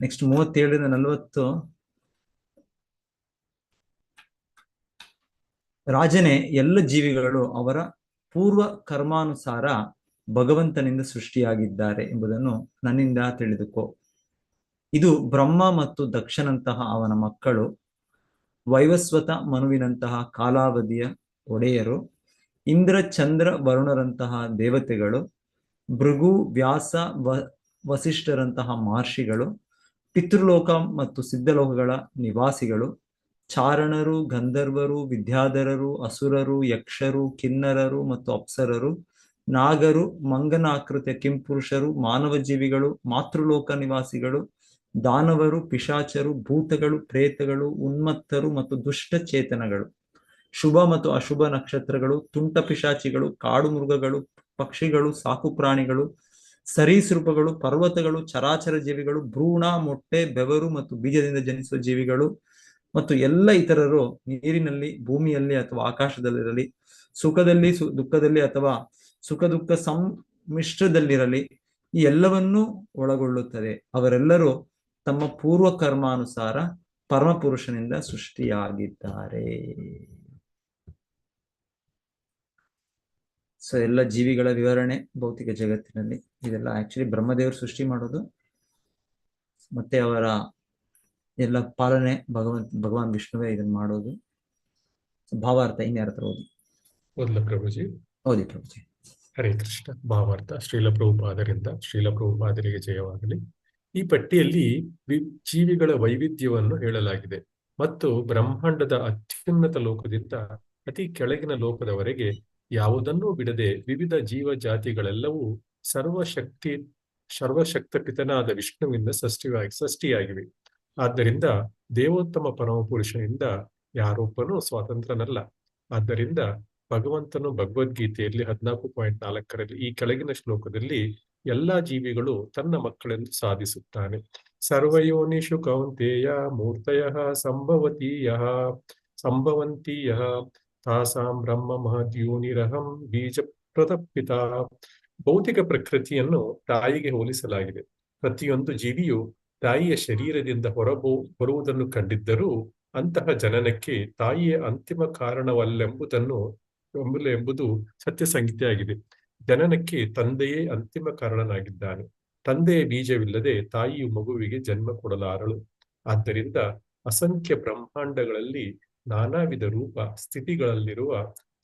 ನೆಕ್ಸ್ಟ್ 37-40 ರಾಜನೇ, ಎಲ್ಲ ಜೀವಿಗಳು ಅವರ ಪೂರ್ವ ಕರ್ಮಾನುಸಾರ ಭಗವಂತನಿಂದ ಸೃಷ್ಟಿಯಾಗಿದ್ದಾರೆ ಎಂಬುದನ್ನು ನನ್ನಿಂದ ತಿಳಿದುಕೋ. ಇದು ಬ್ರಹ್ಮ ಮತ್ತು ದಕ್ಷನಂತಹ ಅವನ ಮಕ್ಕಳು, ವೈವಸ್ವತ ಮನುವಿನಂತಹ ಕಾಲಾವಧಿಯ ಒಡೆಯರು, ಇಂದ್ರ ಚಂದ್ರ ವರುಣರಂತಹ ದೇವತೆಗಳು, ಭೃಗು ವ್ಯಾಸ ವಸಿಷ್ಠರಂತಹ ಮಹರ್ಷಿಗಳು, ಪಿತೃಲೋಕ ಮತ್ತು ಸಿದ್ಧಲೋಕಗಳ ನಿವಾಸಿಗಳು, ಚಾರಣರು, ಗಂಧರ್ವರು, ವಿದ್ಯಾಧರರು, ಅಸುರರು, ಯಕ್ಷರು, ಕಿನ್ನರರು ಮತ್ತು ಅಪ್ಸರರು, ನಾಗರು, ಮಂಗನ ಆಕೃತಿಯ ಕಿಂಪುರುಷರು, ಮಾನವ ಜೀವಿಗಳು, ಮಾತೃಲೋಕ ನಿವಾಸಿಗಳು, ದಾನವರು, ಪಿಶಾಚರು, ಭೂತಗಳು, ಪ್ರೇತಗಳು, ಉನ್ಮತ್ತರು ಮತ್ತು ದುಷ್ಟ ಚೇತನಗಳು, ಶುಭ ಮತ್ತು ಅಶುಭ ನಕ್ಷತ್ರಗಳು, ತುಂಟ ಪಿಶಾಚಿಗಳು, ಕಾಡು ಮೃಗಗಳು, ಪಕ್ಷಿಗಳು, ಸಾಕು ಪ್ರಾಣಿಗಳು, ಸರೀಸೃಪಗಳು, ಪರ್ವತಗಳು, ಚರಾಚರ ಜೀವಿಗಳು, ಭ್ರೂಣ, ಮೊಟ್ಟೆ, ಬೆವರು ಮತ್ತು ಬೀಜದಿಂದ ಜನಿಸುವ ಜೀವಿಗಳು ಮತ್ತು ಎಲ್ಲ ಇತರರು ನೀರಿನಲ್ಲಿ, ಭೂಮಿಯಲ್ಲಿ ಅಥವಾ ಆಕಾಶದಲ್ಲಿರಲಿ, ಸುಖದಲ್ಲಿ ದುಃಖದಲ್ಲಿ ಅಥವಾ ಸುಖ ದುಃಖ ಸಮ್ಮಿಶ್ರದಲ್ಲಿರಲಿ, ಈ ಎಲ್ಲವನ್ನೂ ಒಳಗೊಳ್ಳುತ್ತದೆ. ಅವರೆಲ್ಲರೂ ತಮ್ಮ ಪೂರ್ವ ಕರ್ಮಾನುಸಾರ ಪರಮಪುರುಷನಿಂದ ಸೃಷ್ಟಿಯಾಗಿದ್ದಾರೆ. ಸೊ ಎಲ್ಲ ಜೀವಿಗಳ ವಿವರಣೆ ಭೌತಿಕ ಜಗತ್ತಿನಲ್ಲಿ ಇದೆಲ್ಲ ಆಕ್ಚುಲಿ ಬ್ರಹ್ಮದೇವರು ಸೃಷ್ಟಿ ಮಾಡೋದು, ಮತ್ತೆ ಅವರ ಎಲ್ಲ ಪಾಲನೆ ಭಗವಾನ್ ವಿಷ್ಣುವೇ ಇದನ್ನ ಮಾಡೋದು. ಭಾವಾರ್ಥ ಇನ್ಯಾರ ಹತ್ರ ಓದಿ? ಓದ್ಲ ಪ್ರಭುಜಿ? ಓದಿ ಪ್ರಭುಜಿ. ಹರೇ ಕೃಷ್ಣ. ಭಾವಾರ್ಥ ಶ್ರೀಲ ಪ್ರಭುಪಾದರಿಂದ ಶ್ರೀಲ ಪ್ರಭುಪಾದರಿಗೆ ಜಯವಾಗಲಿ. ಈ ಪಟ್ಟಿಯಲ್ಲಿ ಜೀವಿಗಳ ವೈವಿಧ್ಯವನ್ನು ಹೇಳಲಾಗಿದೆ ಮತ್ತು ಬ್ರಹ್ಮಾಂಡದ ಅತ್ಯುನ್ನತ ಲೋಕದಿಂದ ಅತಿ ಕೆಳಗಿನ ಲೋಕದವರೆಗೆ ಯಾವುದನ್ನೂ ಬಿಡದೆ ವಿವಿಧ ಜೀವ ಜಾತಿಗಳೆಲ್ಲವೂ ಸರ್ವಶಕ್ತಪಿತನಾದ ವಿಷ್ಣುವಿಂದ ಸೃಷ್ಟಿಯಾಗಿವೆ. ಆದ್ದರಿಂದ ದೇವೋತ್ತಮ ಪರಮಪುರುಷನಿಂದ ಯಾರೊಬ್ಬನೂ ಸ್ವತಂತ್ರನಲ್ಲ. ಆದ್ದರಿಂದ ಭಗವಂತನು ಭಗವದ್ಗೀತೆಯಲ್ಲಿ 14.4 ಈ ಕೆಳಗಿನ ಶ್ಲೋಕದಲ್ಲಿ ಎಲ್ಲಾ ಜೀವಿಗಳು ತನ್ನ ಮಕ್ಕಳೆಂದು ಸಾಧಿಸುತ್ತಾನೆ. ಸರ್ವಯೋನಿಷು ಕೌಂತೇಯ ಮೂರ್ತಯಃ ಸಂಭವಂತೀಯಃ ತಾಸಾಂ ಬ್ರಹ್ಮ ಮಹದ್ಯೋನಿರಹಂ ಬೀಜ ಪ್ರತಪಿತ. ಭೌತಿಕ ಪ್ರಕೃತಿಯನ್ನು ತಾಯಿಗೆ ಹೋಲಿಸಲಾಗಿದೆ. ಪ್ರತಿಯೊಂದು ಜೀವಿಯು ತಾಯಿಯ ಶರೀರದಿಂದ ಬರುವುದನ್ನು ಕಂಡಿದ್ದರೂ ಅಂತಹ ಜನನಕ್ಕೆ ತಾಯಿಯ ಅಂತಿಮ ಕಾರಣವಲ್ಲೆಂಬುದು ಸತ್ಯ ಸಂಗತಿಯಾಗಿದೆ. ಜನನಕ್ಕೆ ತಂದೆಯೇ ಅಂತಿಮ ಕಾರಣನಾಗಿದ್ದಾನೆ. ತಂದೆಯ ಬೀಜವಿಲ್ಲದೆ ತಾಯಿಯು ಮಗುವಿಗೆ ಜನ್ಮ ಕೊಡಲಾರಳು. ಆದ್ದರಿಂದ ಅಸಂಖ್ಯ ಬ್ರಹ್ಮಾಂಡಗಳಲ್ಲಿ ನಾನಾ ವಿಧ ರೂಪ ಸ್ಥಿತಿಗಳಲ್ಲಿರುವ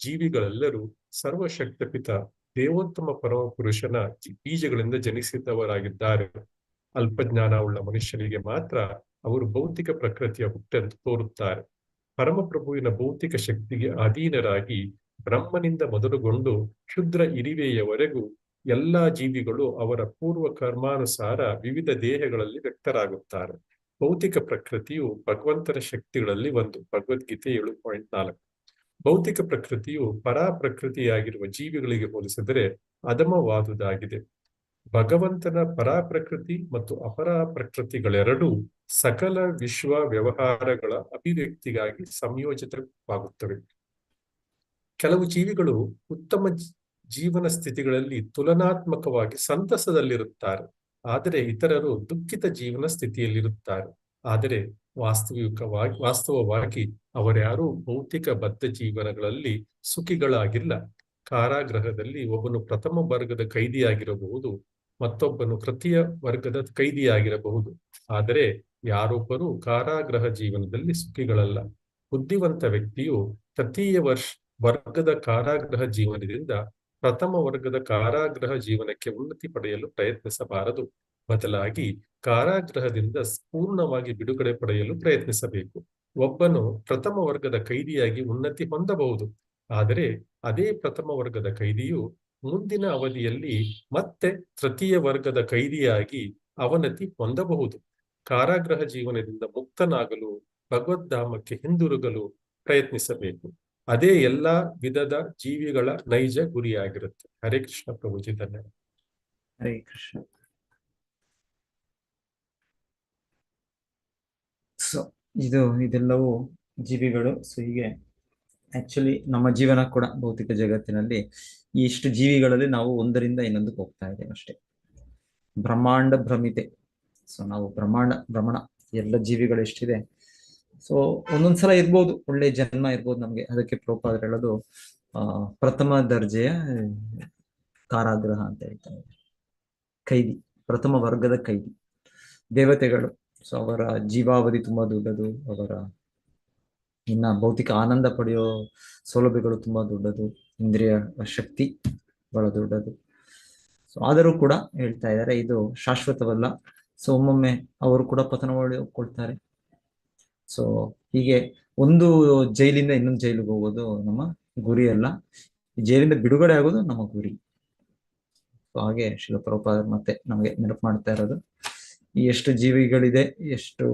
ಜೀವಿಗಳೆಲ್ಲರೂ ಸರ್ವಶಕ್ತಪಿತ ದೇವೋತ್ತಮ ಪರಮಪುರುಷನ ಬೀಜಗಳಿಂದ ಜನಿಸಿದವರಾಗಿದ್ದಾರೆ. ಅಲ್ಪಜ್ಞಾನವುಳ್ಳ ಮನುಷ್ಯನಿಗೆ ಮಾತ್ರ ಅವರು ಭೌತಿಕ ಪ್ರಕೃತಿಯ ಹುಟ್ಟೆಂದು ತೋರುತ್ತಾರೆ. ಪರಮಪ್ರಭುವಿನ ಭೌತಿಕ ಶಕ್ತಿಗೆ ಅಧೀನರಾಗಿ ಬ್ರಹ್ಮನಿಂದ ಮೊದಲುಗೊಂಡು ಕ್ಷುದ್ರ ಇರಿವೆಯವರೆಗೂ ಎಲ್ಲಾ ಜೀವಿಗಳು ಅವರ ಪೂರ್ವ ಕರ್ಮಾನುಸಾರ ವಿವಿಧ ದೇಹಗಳಲ್ಲಿ ವ್ಯಕ್ತರಾಗುತ್ತಾರೆ. ಭೌತಿಕ ಪ್ರಕೃತಿಯು ಭಗವಂತನ ಶಕ್ತಿಗಳಲ್ಲಿ ಒಂದು. ಭಗವದ್ಗೀತೆ 7.4. ಭೌತಿಕ ಪ್ರಕೃತಿಯು ಪರಾಪ್ರಕೃತಿಯಾಗಿರುವ ಜೀವಿಗಳಿಗೆ ಹೋಲಿಸಿದರೆ ಅಧಮವಾದುದಾಗಿದೆ. ಭಗವಂತನ ಪರಾಪ್ರಕೃತಿ ಮತ್ತು ಅಪರಾಪ್ರಕೃತಿಗಳೆರಡೂ ಸಕಲ ವಿಶ್ವ ವ್ಯವಹಾರಗಳ ಅಭಿವ್ಯಕ್ತಿಗಾಗಿ ಸಂಯೋಜಿತವಾಗುತ್ತವೆ. ಕೆಲವು ಜೀವಿಗಳು ಉತ್ತಮ ಜೀವನ ಸ್ಥಿತಿಗಳಲ್ಲಿ ತುಲನಾತ್ಮಕವಾಗಿ ಸಂತಸದಲ್ಲಿರುತ್ತಾರೆ, ಆದರೆ ಇತರರು ದುಃಖಿತ ಜೀವನ ಸ್ಥಿತಿಯಲ್ಲಿರುತ್ತಾರೆ. ಆದರೆ ವಾಸ್ತವವಾಗಿ ಅವರ್ಯಾರೂ ಭೌತಿಕ ಬದ್ಧ ಜೀವನಗಳಲ್ಲಿ ಸುಖಿಗಳಾಗಿಲ್ಲ. ಕಾರಾಗೃಹದಲ್ಲಿ ಒಬ್ಬನು ಪ್ರಥಮ ವರ್ಗದ ಕೈದಿಯಾಗಿರಬಹುದು, ಮತ್ತೊಬ್ಬನು ತೃತೀಯ ವರ್ಗದ ಕೈದಿಯಾಗಿರಬಹುದು. ಆದರೆ ಯಾರೊಬ್ಬರೂ ಕಾರಾಗೃಹ ಜೀವನದಲ್ಲಿ ಸುಖಿಗಳಲ್ಲ. ಬುದ್ಧಿವಂತ ವ್ಯಕ್ತಿಯು ತೃತೀಯ ವರ್ಗದ ಕಾರಾಗೃಹ ಜೀವನದಿಂದ ಪ್ರಥಮ ವರ್ಗದ ಕಾರಾಗೃಹ ಜೀವನಕ್ಕೆ ಉನ್ನತಿ ಪಡೆಯಲು ಪ್ರಯತ್ನಿಸಬಾರದು. ಬದಲಾಗಿ ಕಾರಾಗೃಹದಿಂದ ಪೂರ್ಣವಾಗಿ ಬಿಡುಗಡೆ ಪಡೆಯಲು ಪ್ರಯತ್ನಿಸಬೇಕು. ಒಬ್ಬನು ಪ್ರಥಮ ವರ್ಗದ ಕೈದಿಯಾಗಿ ಉನ್ನತಿ ಹೊಂದಬಹುದು, ಆದರೆ ಅದೇ ಪ್ರಥಮ ವರ್ಗದ ಕೈದಿಯು ಮುಂದಿನ ಅವಧಿಯಲ್ಲಿ ಮತ್ತೆ ತೃತೀಯ ವರ್ಗದ ಕೈದಿಯಾಗಿ ಅವನತಿ ಹೊಂದಬಹುದು. ಕಾರಾಗೃಹ ಜೀವನದಿಂದ ಮುಕ್ತನಾಗಲು ಭಗವದ್ಧಾಮಕ್ಕೆ ಹಿಂದಿರುಗಲು ಪ್ರಯತ್ನಿಸಬೇಕು. ಅದೇ ಎಲ್ಲಾ ವಿಧದ ಜೀವಿಗಳ ನೈಜ ಗುರಿಯಾಗಿರುತ್ತೆ. ಹರೇ ಕೃಷ್ಣ ಪ್ರಭುಜಿ, ಧನ್ಯವಾದ. ಹರೇ ಕೃಷ್ಣ. ಸೊ ಇದೆಲ್ಲವೂ ಜೀವಿಗಳು. ಸೊ ಹೀಗೆ ಆಕ್ಚುಲಿ ನಮ್ಮ ಜೀವನ ಕೂಡ ಭೌತಿಕ ಜಗತ್ತಿನಲ್ಲಿ ಇಷ್ಟು ಜೀವಿಗಳಲ್ಲಿ ನಾವು ಒಂದರಿಂದ ಇನ್ನೊಂದಕ್ಕೆ ಹೋಗ್ತಾ ಇದ್ದೇವೆ ಅಷ್ಟೇ. ಬ್ರಹ್ಮಾಂಡ ಭ್ರಮಿತೆ. ಸೊ ನಾವು ಭ್ರಮಣ ಎಲ್ಲ ಜೀವಿಗಳು ಎಷ್ಟಿದೆ. ಸೊ ಒಂದೊಂದ್ಸಲ ಇರ್ಬೋದು, ಒಳ್ಳೆ ಜನ್ಮ ಇರ್ಬೋದು ನಮ್ಗೆ. ಅದಕ್ಕೆ ಪ್ರಭುಪಾದರು ಹೇಳೋದು ಪ್ರಥಮ ದರ್ಜೆಯ ಕಾರಾಗೃಹ ಅಂತ ಹೇಳ್ತಾರೆ. ಕೈದಿ, ಪ್ರಥಮ ವರ್ಗದ ಕೈದಿ ದೇವತೆಗಳು. ಸೊ ಅವರ ಜೀವಾವಧಿ ತುಂಬಾ ದೊಡ್ಡದು, ಅವರ ಇನ್ನ ಭೌತಿಕ ಆನಂದ ಪಡೆಯೋ ಸೌಲಭ್ಯಗಳು ತುಂಬಾ ದೊಡ್ಡದು, ಇಂದ್ರಿಯ ಶಕ್ತಿ ಬಹಳ ದೊಡ್ಡದು. ಸೊ ಆದರೂ ಕೂಡ ಹೇಳ್ತಾ ಇದ್ದಾರೆ ಇದು ಶಾಶ್ವತವಲ್ಲ. ಸೊ ಒಮ್ಮೊಮ್ಮೆ ಅವರು ಕೂಡ ಪತನಗೊಳ್ತಾರೆ. ಸೊ ಹೀಗೆ ಒಂದು ಜೈಲಿಂದ ಇನ್ನೊಂದು ಜೈಲಿಗೆ ಹೋಗೋದು ನಮ್ಮ ಗುರಿ ಅಲ್ಲ, ಜೈಲಿಂದ ಬಿಡುಗಡೆ ಆಗೋದು ನಮ್ಮ ಗುರಿ. ಸೊ ಹಾಗೆ ಶ್ರೀಲ ಪ್ರಭುಪಾದರು ಮತ್ತೆ ನಮಗೆ ನೆನಪು ಮಾಡ್ತಾ ಇರೋದು, ಎಷ್ಟು ಜೀವಿಗಳಿದೆ, ಎಷ್ಟು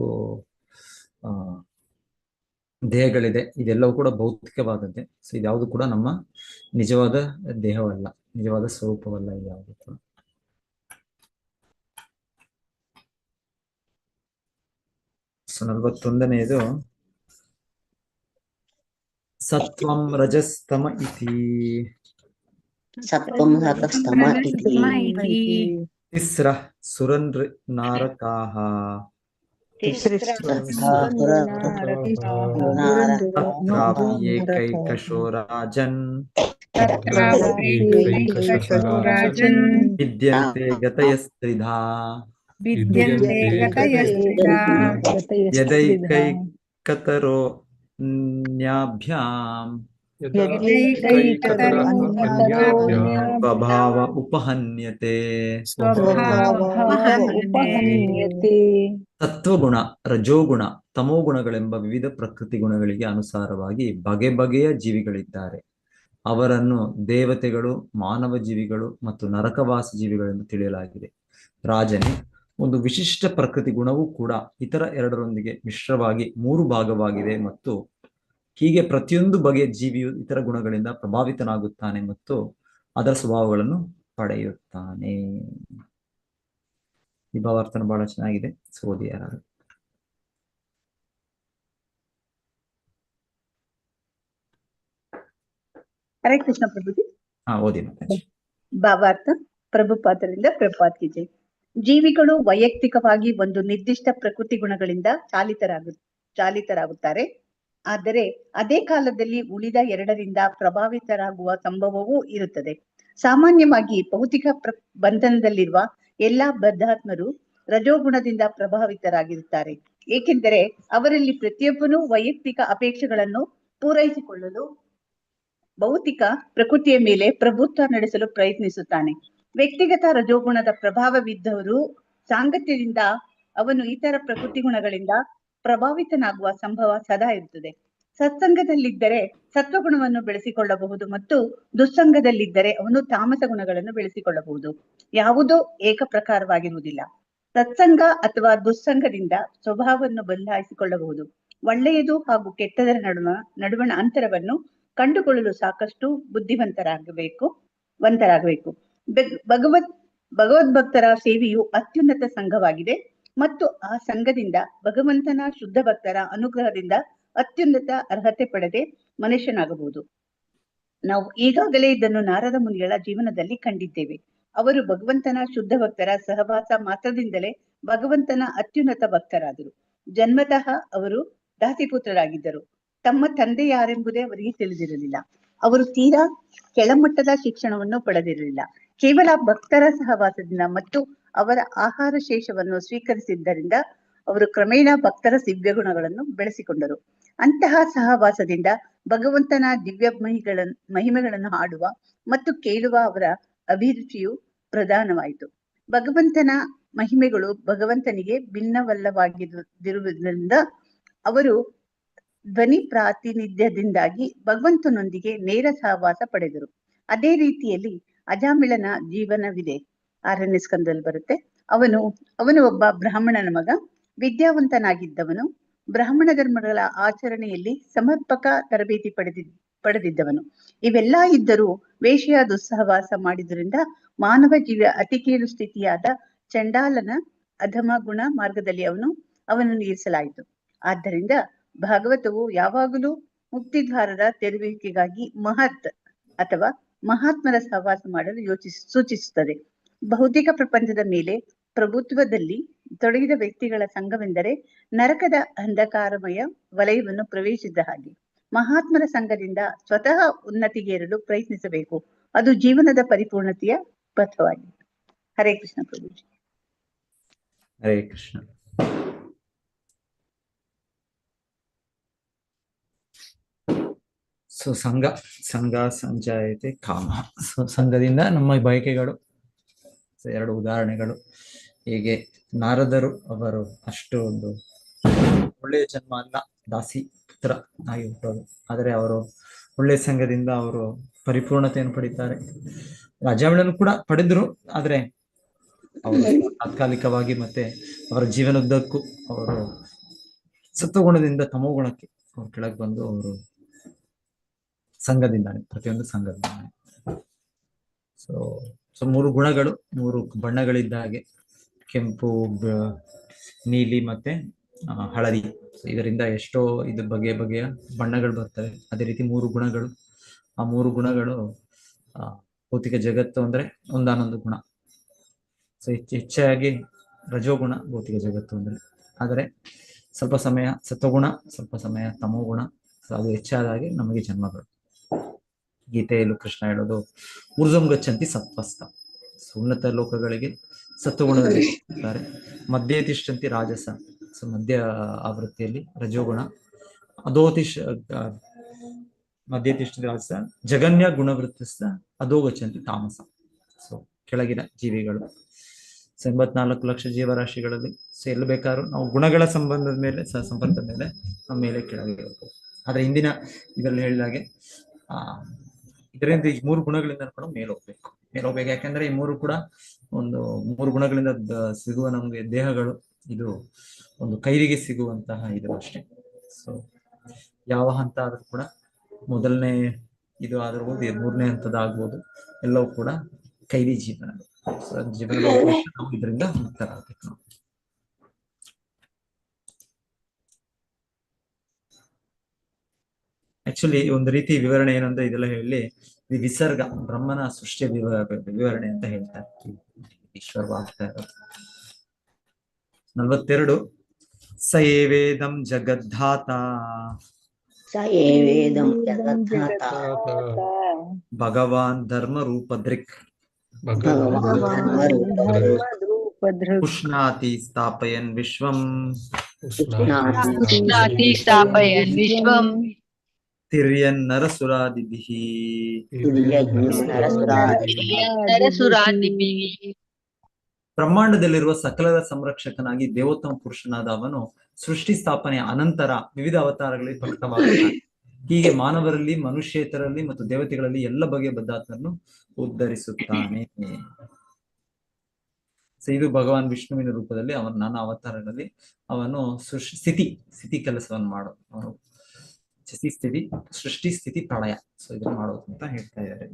ದೇಹಗಳಿದೆ, ಇದೆಲ್ಲವೂ ಕೂಡ ಭೌತಿಕವಾದದ್ದೇ. ಸೊ ಇದ್ಯಾವುದು ಕೂಡ ನಮ್ಮ ನಿಜವಾದ ದೇಹವಲ್ಲ, ನಿಜವಾದ ಸ್ವರೂಪವಲ್ಲ ಇದ್ಯಾವುದು ಕೂಡ. ಸೊ 41ನೇದು ಸತ್ವಂ ರಜಸ್ತಮ ಇತಿ. ಸತ್ವಂ ರಜಸ್ತಮ ಇತಿ ತಿಸ್ರ ಸುರನ್ ನಾರಕಾಹ ಏಕೈಕಶೋರಾಜನ್ ವಿದ್ಯಂತೆ ಗತಯಸ್ತ್ರಿಧಾ ಯದೈಕೈಕತರೋ ನ್ಯಾಭ್ಯಾಂ ಸ್ವಭಾವ ಉಪಹನ್ಯತೆ. ಸತ್ವಗುಣ, ರಜೋಗುಣ, ತಮೋಗುಣಗಳೆಂಬ ವಿವಿಧ ಪ್ರಕೃತಿ ಗುಣಗಳಿಗೆ ಅನುಸಾರವಾಗಿ ಬಗೆ ಬಗೆಯ ಜೀವಿಗಳಿದ್ದಾರೆ. ಅವರನ್ನು ದೇವತೆಗಳು, ಮಾನವ ಜೀವಿಗಳು ಮತ್ತು ನರಕವಾಸ ಜೀವಿಗಳೆಂದು ತಿಳಿಯಲಾಗಿದೆ. ರಾಜನೇ, ಒಂದು ವಿಶಿಷ್ಟ ಪ್ರಕೃತಿ ಗುಣವೂ ಕೂಡ ಇತರ ಎರಡರೊಂದಿಗೆ ಮಿಶ್ರವಾಗಿ 3 ಭಾಗವಾಗಿದೆ ಮತ್ತು ಹೀಗೆ ಪ್ರತಿಯೊಂದು ಬಗೆಯ ಜೀವಿಯು ಇತರ ಗುಣಗಳಿಂದ ಪ್ರಭಾವಿತನಾಗುತ್ತಾನೆ ಮತ್ತು ಅದರ ಸ್ವಭಾವಗಳನ್ನು ಪಡೆಯುತ್ತಾನೆ. ಈ ಭಾವಾರ್ಥನ ಬಹಳ ಚೆನ್ನಾಗಿದೆ. ಓದಿ ಯಾರು. ಹರೇ ಕೃಷ್ಣ ಪ್ರಭುಜಿ. ಓದಿ. ಭಾವಾರ್ಥ ಪ್ರಭುಪಾದರಿಂದ ಪ್ರಭುಪಾದ್ ಕಿ ಜೈ. ಜೀವಿಗಳು ವೈಯಕ್ತಿಕವಾಗಿ ಒಂದು ನಿರ್ದಿಷ್ಟ ಪ್ರಕೃತಿ ಗುಣಗಳಿಂದ ಚಾಲಿತರಾಗುತ್ತಾರೆ. ಆದರೆ ಅದೇ ಕಾಲದಲ್ಲಿ ಉಳಿದ 2ರಿಂದ ಪ್ರಭಾವಿತರಾಗುವ ಸಂಭವವೂ ಇರುತ್ತದೆ. ಸಾಮಾನ್ಯವಾಗಿ ಭೌತಿಕ ಬಂಧನದಲ್ಲಿರುವ ಎಲ್ಲಾ ಬದ್ಧಾತ್ಮರು ರಜೋಗುಣದಿಂದ ಪ್ರಭಾವಿತರಾಗಿರುತ್ತಾರೆ, ಏಕೆಂದರೆ ಅವರಲ್ಲಿ ಪ್ರತಿಯೊಬ್ಬನೂ ವೈಯಕ್ತಿಕ ಅಪೇಕ್ಷೆಗಳನ್ನು ಪೂರೈಸಿಕೊಳ್ಳಲು ಭೌತಿಕ ಪ್ರಕೃತಿಯ ಮೇಲೆ ಪ್ರಭುತ್ವ ನಡೆಸಲು ಪ್ರಯತ್ನಿಸುತ್ತಾನೆ. ವ್ಯಕ್ತಿಗತ ರಜೋಗುಣದ ಪ್ರಭಾವವಿದ್ದವರು ಸಾಂಗತ್ಯದಿಂದ ಅವನು ಇತರ ಪ್ರಕೃತಿ ಗುಣಗಳಿಂದ ಪ್ರಭಾವಿತನಾಗುವ ಸಂಭವ ಸದಾ ಇರುತ್ತದೆ. ಸತ್ಸಂಗದಲ್ಲಿದ್ದರೆ ಸತ್ವಗುಣವನ್ನು ಬೆಳೆಸಿಕೊಳ್ಳಬಹುದು ಮತ್ತು ದುಸ್ಸಂಗದಲ್ಲಿದ್ದರೆ ಅವನು ತಾಮಸ ಗುಣಗಳನ್ನು ಬೆಳೆಸಿಕೊಳ್ಳಬಹುದು. ಯಾವುದೂ ಏಕಪ್ರಕಾರವಾಗಿರುವುದಿಲ್ಲ. ಸತ್ಸಂಗ ಅಥವಾ ದುಸ್ಸಂಗದಿಂದ ಸ್ವಭಾವವನ್ನು ಬದಲಾಯಿಸಿಕೊಳ್ಳಬಹುದು. ಒಳ್ಳೆಯದು ಹಾಗೂ ಕೆಟ್ಟದರ ನಡುವಣ ಅಂತರವನ್ನು ಕಂಡುಕೊಳ್ಳಲು ಸಾಕಷ್ಟು ಬುದ್ಧಿವಂತರಾಗಬೇಕು. ಭಗವದ್ಭಕ್ತರ ಸೇವೆಯು ಅತ್ಯುನ್ನತ ಸಂಘವಾಗಿದೆ ಮತ್ತು ಆ ಸಂಘದಿಂದ ಭಗವಂತನ ಶುದ್ಧ ಭಕ್ತರ ಅನುಗ್ರಹದಿಂದ ಅತ್ಯುನ್ನತ ಅರ್ಹತೆ ಪಡೆದೇ ಮನುಷ್ಯನಾಗಬಹುದು. ನಾವು ಈಗಾಗಲೇ ಇದನ್ನು ನಾರದ ಮುನಿಗಳ ಜೀವನದಲ್ಲಿ ಕಂಡಿದ್ದೇವೆ. ಅವರು ಭಗವಂತನ ಶುದ್ಧ ಭಕ್ತರ ಸಹವಾಸ ಮಾತ್ರದಿಂದಲೇ ಭಗವಂತನ ಅತ್ಯುನ್ನತ ಭಕ್ತರಾದರು. ಜನ್ಮತಃ ಅವರು ದಾಸಿಪುತ್ರರಾಗಿದ್ದರು. ತಮ್ಮ ತಂದೆ ಯಾರೆಂಬುದೇ ಅವರಿಗೆ ತಿಳಿದಿರಲಿಲ್ಲ. ಅವರು ತೀರಾ ಕೆಳಮಟ್ಟದ ಶಿಕ್ಷಣವನ್ನು ಪಡೆದಿರಲಿಲ್ಲ. ಕೇವಲ ಭಕ್ತರ ಸಹವಾಸದಿಂದ ಮತ್ತು ಅವರ ಆಹಾರ ಶೇಷವನ್ನು ಸ್ವೀಕರಿಸಿದ್ದರಿಂದ ಅವರು ಕ್ರಮೇಣ ಭಕ್ತರ ದಿವ್ಯ ಗುಣಗಳನ್ನು ಬೆಳೆಸಿಕೊಂಡರು. ಅಂತಹ ಸಹವಾಸದಿಂದ ಭಗವಂತನ ದಿವ್ಯ ಮಹಿಮೆಗಳನ್ನು ಹಾಡುವ ಮತ್ತು ಕೇಳುವ ಅವರ ಅಭಿರುಚಿಯು ಪ್ರಧಾನವಾಯಿತು. ಭಗವಂತನ ಮಹಿಮೆಗಳು ಭಗವಂತನಿಗೆ ಭಿನ್ನವಲ್ಲವಾಗಿರುವುದರಿಂದ ಅವರು ಧ್ವನಿ ಪ್ರಾತಿನಿಧ್ಯದಿಂದಾಗಿ ಭಗವಂತನೊಂದಿಗೆ ನೇರ ಸಹವಾಸ ಪಡೆದರು. ಅದೇ ರೀತಿಯಲ್ಲಿ ಅಜಾಮಿಳನ ಜೀವನವಿದೆ. 6ನೇ ಸ್ಕಂದದಲ್ಲಿ ಬರುತ್ತೆ. ಅವನು ಒಬ್ಬ ಬ್ರಾಹ್ಮಣನ ಮಗ, ವಿದ್ಯಾವಂತನಾಗಿದ್ದವನು, ಬ್ರಾಹ್ಮಣ ಧರ್ಮಗಳ ಆಚರಣೆಯಲ್ಲಿ ಸಮರ್ಪಕ ತರಬೇತಿ ಪಡೆದಿದ್ದವನು. ಇವೆಲ್ಲ ಇದ್ದರೂ ವೇಶ್ಯ ದುಸ್ಸಹವಾಸ ಮಾಡಿದ್ರಿಂದ ಮಾನವ ಜೀವಿಯ ಅತಿ ಕೀಳು ಸ್ಥಿತಿಯಾದ ಚಂಡಾಲನ ಅಧಮ ಗುಣ ಮಾರ್ಗದಲ್ಲಿ ಅವನನ್ನು ಇರಿಸಲಾಯಿತು. ಆದ್ದರಿಂದ ಭಾಗವತವು ಯಾವಾಗಲೂ ಮುಕ್ತಿದ್ವಾರದ ತೆರೆಯುವಿಕೆಗಾಗಿ ಮಹತ್ ಅಥವಾ ಮಹಾತ್ಮರ ಸಹವಾಸ ಮಾಡಲು ಸೂಚಿಸುತ್ತದೆ. ಭೌತಿಕ ಪ್ರಪಂಚದ ಮೇಲೆ ಪ್ರಭುತ್ವದಲ್ಲಿ ತೊಡಗಿದ ವ್ಯಕ್ತಿಗಳ ಸಂಘವೆಂದರೆ ನರಕದ ಅಂಧಕಾರಮಯ ವಲಯವನ್ನು ಪ್ರವೇಶಿಸಿದ ಹಾಗೆ. ಮಹಾತ್ಮರ ಸಂಘದಿಂದ ಸ್ವತಃ ಉನ್ನತಿಗೇರಲು ಪ್ರಯತ್ನಿಸಬೇಕು. ಅದು ಜೀವನದ ಪರಿಪೂರ್ಣತೆಯ ಪಥವಾಗಿದೆ. ಹರೇ ಕೃಷ್ಣ ಪ್ರಭುಜಿ. ಹರೇ ಕೃಷ್ಣ. ಸೊ ಸಂಘ ಸಂಜಾಯತೆ ಕಾಮ. ಸೊ ಸಂಘದಿಂದ ನಮ್ಮ ಬಯಕೆಗಳು. ಎರಡು ಉದಾಹರಣೆಗಳು. ಹೇಗೆ ನಾರದರು ಅವರು ಅಷ್ಟು ಒಂದು ಒಳ್ಳೆಯ ಜನ್ಮ ಅಲ್ಲ, ದಾಸಿ ಪುತ್ರ ಆಗಿ ಹುಟ್ಟೋದು, ಆದರೆ ಅವರು ಒಳ್ಳೆಯ ಸಂಘದಿಂದ ಅವರು ಪರಿಪೂರ್ಣತೆಯನ್ನು ಪಡಿತಾರೆ. ಅಜಾಮಿಳನು ಕೂಡ ಪಡೆದ್ರು, ಆದರೆ ಅವರು ತಾತ್ಕಾಲಿಕವಾಗಿ ಮತ್ತೆ ಅವರ ಜೀವನದ್ದಕ್ಕೂ ಅವರು ಸತ್ವಗುಣದಿಂದ ತಮೋಗುಣಕ್ಕೆ ಅವ್ರು ಕೆಳಗೆ ಬಂದು ಅವರು ಸಂಘದಿಂದಾನೆ, ಪ್ರತಿಯೊಂದು ಸಂಘದಿಂದಾನೆ. ಸೊ 3 ಗುಣಗಳು, 3 ಬಣ್ಣಗಳಿದ್ದ ಹಾಗೆ, ಕೆಂಪು, ನೀಲಿ ಮತ್ತೆ ಹಳದಿ. ಇದರಿಂದ ಎಷ್ಟೋ ಇದು ಬಗೆಯ ಬಣ್ಣಗಳು ಬರ್ತವೆ. ಅದೇ ರೀತಿ 3 ಗುಣಗಳು. ಆ 3 ಗುಣಗಳು ಭೌತಿಕ ಜಗತ್ತು ಅಂದ್ರೆ ಒಂದಾನೊಂದು ಗುಣ. ಸೊ ಹೆಚ್ಚಾಗಿ ರಜೋಗುಣ ಭೌತಿಕ ಜಗತ್ತು ಅಂದ್ರೆ. ಆದರೆ ಸ್ವಲ್ಪ ಸಮಯ ಸತ್ವಗುಣ, ಸ್ವಲ್ಪ ಸಮಯ ತಮೋಗುಣ. ಸೊ ಅದು ಹೆಚ್ಚಾದ ಹಾಗೆ ನಮಗೆ ಜನ್ಮಗಳು. ಗೀತೆಯಲ್ಲೂ ಕೃಷ್ಣ ಹೇಳೋದು ಊರ್ಜಂ ಗಚ್ಚಂತಿ ಸತ್ವಸ್ಥ. ಉನ್ನತ ಲೋಕಗಳಿಗೆ ಸತ್ವಗುಣದಲ್ಲಿ ಇರ್ತಾರೆ. ಮಧ್ಯೆ ತಿಷ್ಠಂತಿ ರಾಜಸ. ಸೊ ಮಧ್ಯ ಆವೃತ್ತಿಯಲ್ಲಿ ರಜೋಗುಣ. ಮಧ್ಯೆ ತಿಷ್ಠಂತಿ ರಾಜಸ. ಜಗನ್ಯ ಗುಣವೃತ್ತಿಸ್ಥ ಅಧೋ ಗಚ್ಚಂತಿ ತಾಮಸ. ಸೊ ಕೆಳಗಿನ ಜೀವಿಗಳು. 84 ಲಕ್ಷ ಜೀವರಾಶಿಗಳಲ್ಲಿ ಎಲ್ಲಿ ಬೇಕಾದ್ರೂ ನಾವು ಗುಣಗಳ ಸಂಬಂಧದ ಮೇಲೆ ಸಂಪರ್ಕದ ಮೇಲೆ ನಮ್ಮ ಮೇಲೆ ಕೆಳಗೆ ಹೋಗ್ಬೋದು. ಆದ್ರೆ ಇಂದಿನ ಇದರಲ್ಲಿ ಹೇಳಿದಾಗೆ ಇದರಿಂದ ಈ 3 ಗುಣಗಳಿಂದ ಕೂಡ ಮೇಲೆ ಹೋಗ್ಬೇಕು. ಯಾಕಂದ್ರೆ ಈ 3 ಕೂಡ ಒಂದು 3 ಗುಣಗಳಿಂದ ಸಿಗುವ ನಮ್ಗೆ ದೇಹಗಳು ಇದು ಒಂದು ಕೈರಿಗೆ ಸಿಗುವಂತಹ ಇದು ಅಷ್ಟೇ. ಸೊ ಯಾವ ಹಂತ ಆದ್ರೂ ಕೂಡ ಮೊದಲನೇ ಇದು ಆಗಿರ್ಬೋದು, 3ನೇ ಹಂತದ ಆಗ್ಬೋದು, ಎಲ್ಲವೂ ಕೂಡ ಕೈದಿ ಜೀವನ. ನಾವು ಇದರಿಂದ ಮುಕ್ತರಾಗಬೇಕು. ನಾವು ಆಕ್ಚುಲಿ ಒಂದು ರೀತಿ ವಿವರಣೆ ಏನಂದ್ರೆ ಇದೆಲ್ಲ ಹೇಳಿ ವಿಸರ್ಗ ಬ್ರಹ್ಮನ ಸೃಷ್ಟಿಯ ವಿವರಣೆ ಅಂತ ಹೇಳ್ತಾರೆ. ಈಶ್ವರವಾಗ್ತಾ ಇರೋದು 42. ಸ ಏವೇದಂ ಜಗದ್ಧಾತ ಭಗವಾನ್ ಧರ್ಮ ರೂಪ ದೃಕ್ ಉಷ್ಣಾತಿ ಸ್ಥಾಪಯನ್ ವಿಶ್ವಂ ತಿರ್ಯನ್ ನರಸುರಾದಿಭಿಃ. ಬ್ರಹ್ಮಾಂಡದಲ್ಲಿರುವ ಸಕಲರ ಸಂರಕ್ಷಕನಾಗಿ ದೇವೋತ್ತಮ ಪುರುಷನಾದ ಅವನು ಸೃಷ್ಟಿ ಸ್ಥಾಪನೆಯ ಅನಂತರ ವಿವಿಧ ಅವತಾರಗಳಲ್ಲಿ ಪ್ರಕಟವಾಗುತ್ತಾನೆ. ಹೀಗೆ ಮಾನವರಲ್ಲಿ, ಮನುಷ್ಯೇತರಲ್ಲಿ ಮತ್ತು ದೇವತೆಗಳಲ್ಲಿ ಎಲ್ಲ ಬಗೆಯ ಬದ್ಧಾತ್ಮರನ್ನು ಉದ್ಧರಿಸುತ್ತಾನೆ. ಇದು ಭಗವಾನ್ ವಿಷ್ಣುವಿನ ರೂಪದಲ್ಲಿ ಅವನ ನಾನಾ ಅವತಾರಗಳಲ್ಲಿ ಅವನು ಸ್ಥಿತಿ ಕೆಲಸವನ್ನು ಮಾಡೋದು. ಅವನು ಸೃಷ್ಟಿ ಸ್ಥಿತಿ ಪ್ರಳಯ ಇದನ್ನು ಮಾಡೋದು ಅಂತ ಹೇಳ್ತಾ ಇದ್ದಾರೆ.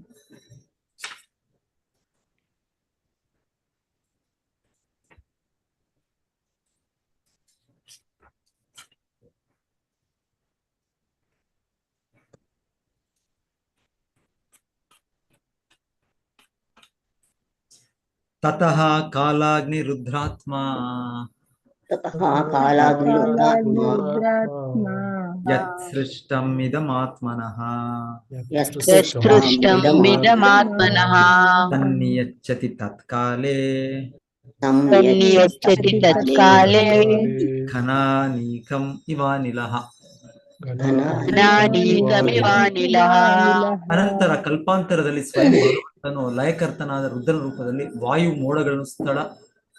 ತತಃ ಕಾಲಾಗ್ನಿ ರುದ್ರಾತ್ಮ ಯತ್ ಸೃಷ್ಟಂ ಇದಮಾತ್ಮನಃ ತನ್ನಿಯಚ್ಚತಿ ತತ್ಕಾಲೇ ಸಂನಿಯಚ್ಚತಿ ತತ್ಕಾಲೇ ಘನಾನೀಕಂ ಇವಾನಿಲಃ. ಘನಾನೀಕಮಿವಾನಿಲಃ. ಅನಂತರ ಕಲ್ಪಾಂತರದಲ್ಲಿ ಸ್ವಯಂ ಭಗವಂತನು ಲಯಕರ್ತನಾದ ರುದ್ರನ ರೂಪದಲ್ಲಿ ವಾಯು ಮೋಡಗಳನ್ನು ಸ್ಥಳ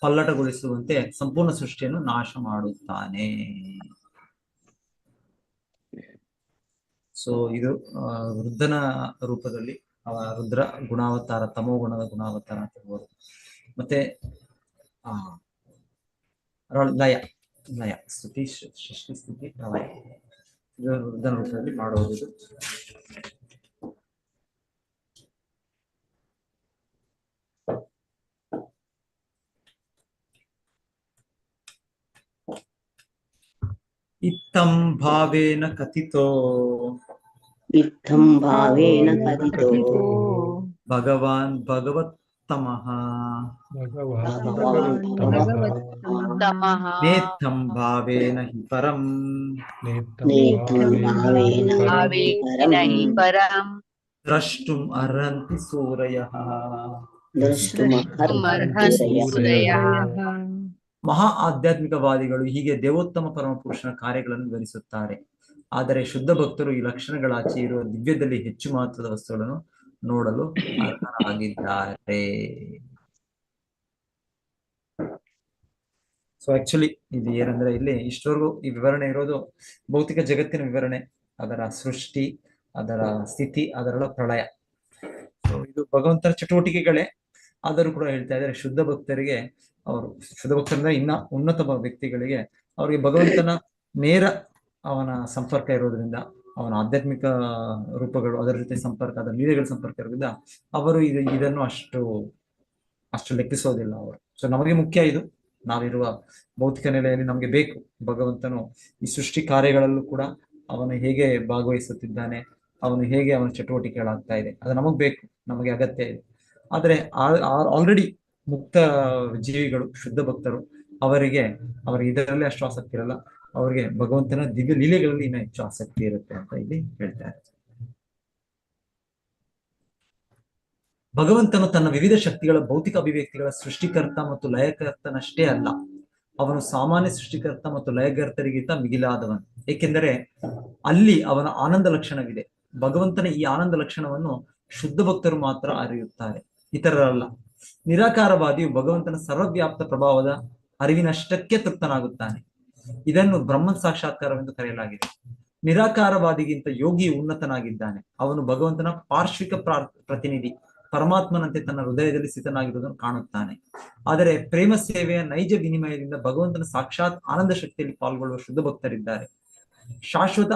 ಪಲ್ಲಟಗೊಳಿಸುವಂತೆ ಸಂಪೂರ್ಣ ಸೃಷ್ಟಿಯನ್ನು ನಾಶ ಮಾಡುತ್ತಾನೆ. ಸೊ ಇದು ರುದ್ರನ ರೂಪದಲ್ಲಿ ರುದ್ರ ಗುಣಾವತಾರ, ತಮೋ ಗುಣದ ಗುಣಾವತಾರ ಅಂತ ಹೇಳ್ಬೋದು. ಮತ್ತೆ ಲಯ ಲಯ ಸ್ತುತಿ, ಸೃಷ್ಟಿ, ಸ್ಥಿತಿ, ಪ್ರಳಯ, ಇದು ರುದ್ರನ ರೂಪದಲ್ಲಿ ಮಾಡುವುದು. ಇತ್ತಂ ಭಾವೇನ ಕಥಿತೋ ಭಗವಾನ್ ಭಗವತ್ತಮಃ ತಮಃ ನೇತ್ತಂ ಭಾವೇನ ಹಿ ಪರಂ ಭಾವೇನ ಹಿ ಪರಂ ದ್ರಷ್ಟುಂ ಅರ್ಹಂತಿ ಸೂರಯಃ. ಸೂರಯಃ. ಮಹಾ ಆಧ್ಯಾತ್ಮಿಕವಾದಿಗಳು ಹೀಗೆ ದೇವೋತ್ತಮ ಪರಮ ಪುರುಷನ ಕಾರ್ಯಗಳನ್ನು ವಿವರಿಸುತ್ತಾರೆ. ಆದರೆ ಶುದ್ಧ ಭಕ್ತರು ಈ ಲಕ್ಷಣಗಳಾಚೆ ಇರುವ ದಿವ್ಯದಲ್ಲಿ ಹೆಚ್ಚು ಮಹತ್ವದ ವಸ್ತುಗಳನ್ನು ನೋಡಲು ಅರ್ಹರಾಗಿದ್ದಾರೆ. ಸೊ ಆಕ್ಚುಲಿ ಇದು ಏನಂದ್ರೆ ಇಲ್ಲಿ ಇಷ್ಟವರೆಗೂ ಈ ವಿವರಣೆ ಇರೋದು ಭೌತಿಕ ಜಗತ್ತಿನ ವಿವರಣೆ, ಅದರ ಸೃಷ್ಟಿ, ಅದರ ಸ್ಥಿತಿ, ಅದರ ಪ್ರಳಯ. ಸೊ ಇದು ಭಗವಂತನ ಚಟುವಟಿಕೆಗಳೇ. ಆದರೂ ಕೂಡ ಹೇಳ್ತಾ ಇದ್ದಾರೆ ಶುದ್ಧ ಭಕ್ತರಿಗೆ, ಅವರು ಶುದ್ಧ ಭಕ್ತರಿಂದ ಇನ್ನ ಉನ್ನತ ವ್ಯಕ್ತಿಗಳಿಗೆ ಅವರಿಗೆ ಭಗವಂತನ ನೇರ ಅವನ ಸಂಪರ್ಕ ಇರೋದ್ರಿಂದ, ಅವನ ಆಧ್ಯಾತ್ಮಿಕ ರೂಪಗಳು ಅದರ ಜೊತೆ ಸಂಪರ್ಕ, ಅದರ ಲೀಲೆಗಳ ಸಂಪರ್ಕ ಇರೋದ್ರಿಂದ ಅವರು ಇದನ್ನು ಅಷ್ಟು ಲೆಕ್ಕಿಸೋದಿಲ್ಲ ಅವರು. ಸೊ ನಮಗೆ ಮುಖ್ಯ ಇದು, ನಾವಿರುವ ಭೌತಿಕ ನೆಲೆಯಲ್ಲಿ ನಮಗೆ ಬೇಕು ಭಗವಂತನು ಈ ಸೃಷ್ಟಿ ಕಾರ್ಯಗಳಲ್ಲೂ ಕೂಡ ಅವನು ಹೇಗೆ ಭಾಗವಹಿಸುತ್ತಿದ್ದಾನೆ, ಅವನು ಹೇಗೆ ಅವನ ಚಟುವಟಿಕೆಗಳಾಗ್ತಾ ಇದೆ, ಅದು ನಮಗ್ ಬೇಕು, ನಮಗೆ ಅಗತ್ಯ ಇದೆ. ಆದ್ರೆ ಆಲ್ರೆಡಿ ಮುಕ್ತ ಜೀವಿಗಳು, ಶುದ್ಧ ಭಕ್ತರು, ಅವರಿಗೆ ಇದರಲ್ಲಿ ಅಷ್ಟು ಆಸಕ್ತಿ ಇರಲ್ಲ, ಅವರಿಗೆ ಭಗವಂತನ ದಿವ್ಯ ಲೀಲೆಗಳಲ್ಲಿ ಇನ್ನೂ ಹೆಚ್ಚು ಆಸಕ್ತಿ ಇರುತ್ತೆ ಅಂತ ಇಲ್ಲಿ ಹೇಳ್ತಾರೆ. ಭಗವಂತನು ತನ್ನ ವಿವಿಧ ಶಕ್ತಿಗಳ ಭೌತಿಕ ಅಭಿವ್ಯಕ್ತಿಗಳ ಸೃಷ್ಟಿಕರ್ತ ಮತ್ತು ಲಯಕರ್ತನಷ್ಟೇ ಅಲ್ಲ, ಅವನು ಸಾಮಾನ್ಯ ಸೃಷ್ಟಿಕರ್ತ ಮತ್ತು ಲಯಕರ್ತರಿಗಿಂತ ಮಿಗಿಲಾದವನು. ಏಕೆಂದರೆ ಅಲ್ಲಿ ಅವನ ಆನಂದ ಲಕ್ಷಣವಿದೆ. ಭಗವಂತನ ಈ ಆನಂದ ಲಕ್ಷಣವನ್ನು ಶುದ್ಧ ಭಕ್ತರು ಮಾತ್ರ ಅರಿಯುತ್ತಾರೆ, ಇತರರಲ್ಲ. ನಿರಾಕಾರವಾದಿಯು ಭಗವಂತನ ಸರ್ವವ್ಯಾಪ್ತ ಪ್ರಭಾವದ ಅರಿವಿನಷ್ಟಕ್ಕೆ ತೃಪ್ತನಾಗುತ್ತಾನೆ. ಇದನ್ನು ಬ್ರಹ್ಮ ಸಾಕ್ಷಾತ್ಕಾರವೆಂದು ಕರೆಯಲಾಗಿದೆ. ನಿರಾಕಾರವಾದಿಗಿಂತ ಯೋಗಿಯು ಉನ್ನತನಾಗಿದ್ದಾನೆ. ಅವನು ಭಗವಂತನ ಪಾರ್ಶ್ವಿಕ ಪ್ರತಿನಿಧಿ, ಪರಮಾತ್ಮನಂತೆ ತನ್ನ ಹೃದಯದಲ್ಲಿ ಸ್ಥಿತನಾಗಿರುವುದನ್ನು ಕಾಣುತ್ತಾನೆ. ಆದರೆ ಪ್ರೇಮ ಸೇವೆಯ ನೈಜ ವಿನಿಮಯದಿಂದ ಭಗವಂತನ ಸಾಕ್ಷಾತ್ ಆನಂದ ಶಕ್ತಿಯಲ್ಲಿ ಪಾಲ್ಗೊಳ್ಳುವ ಶುದ್ಧ ಭಕ್ತರಿದ್ದಾರೆ. ಶಾಶ್ವತ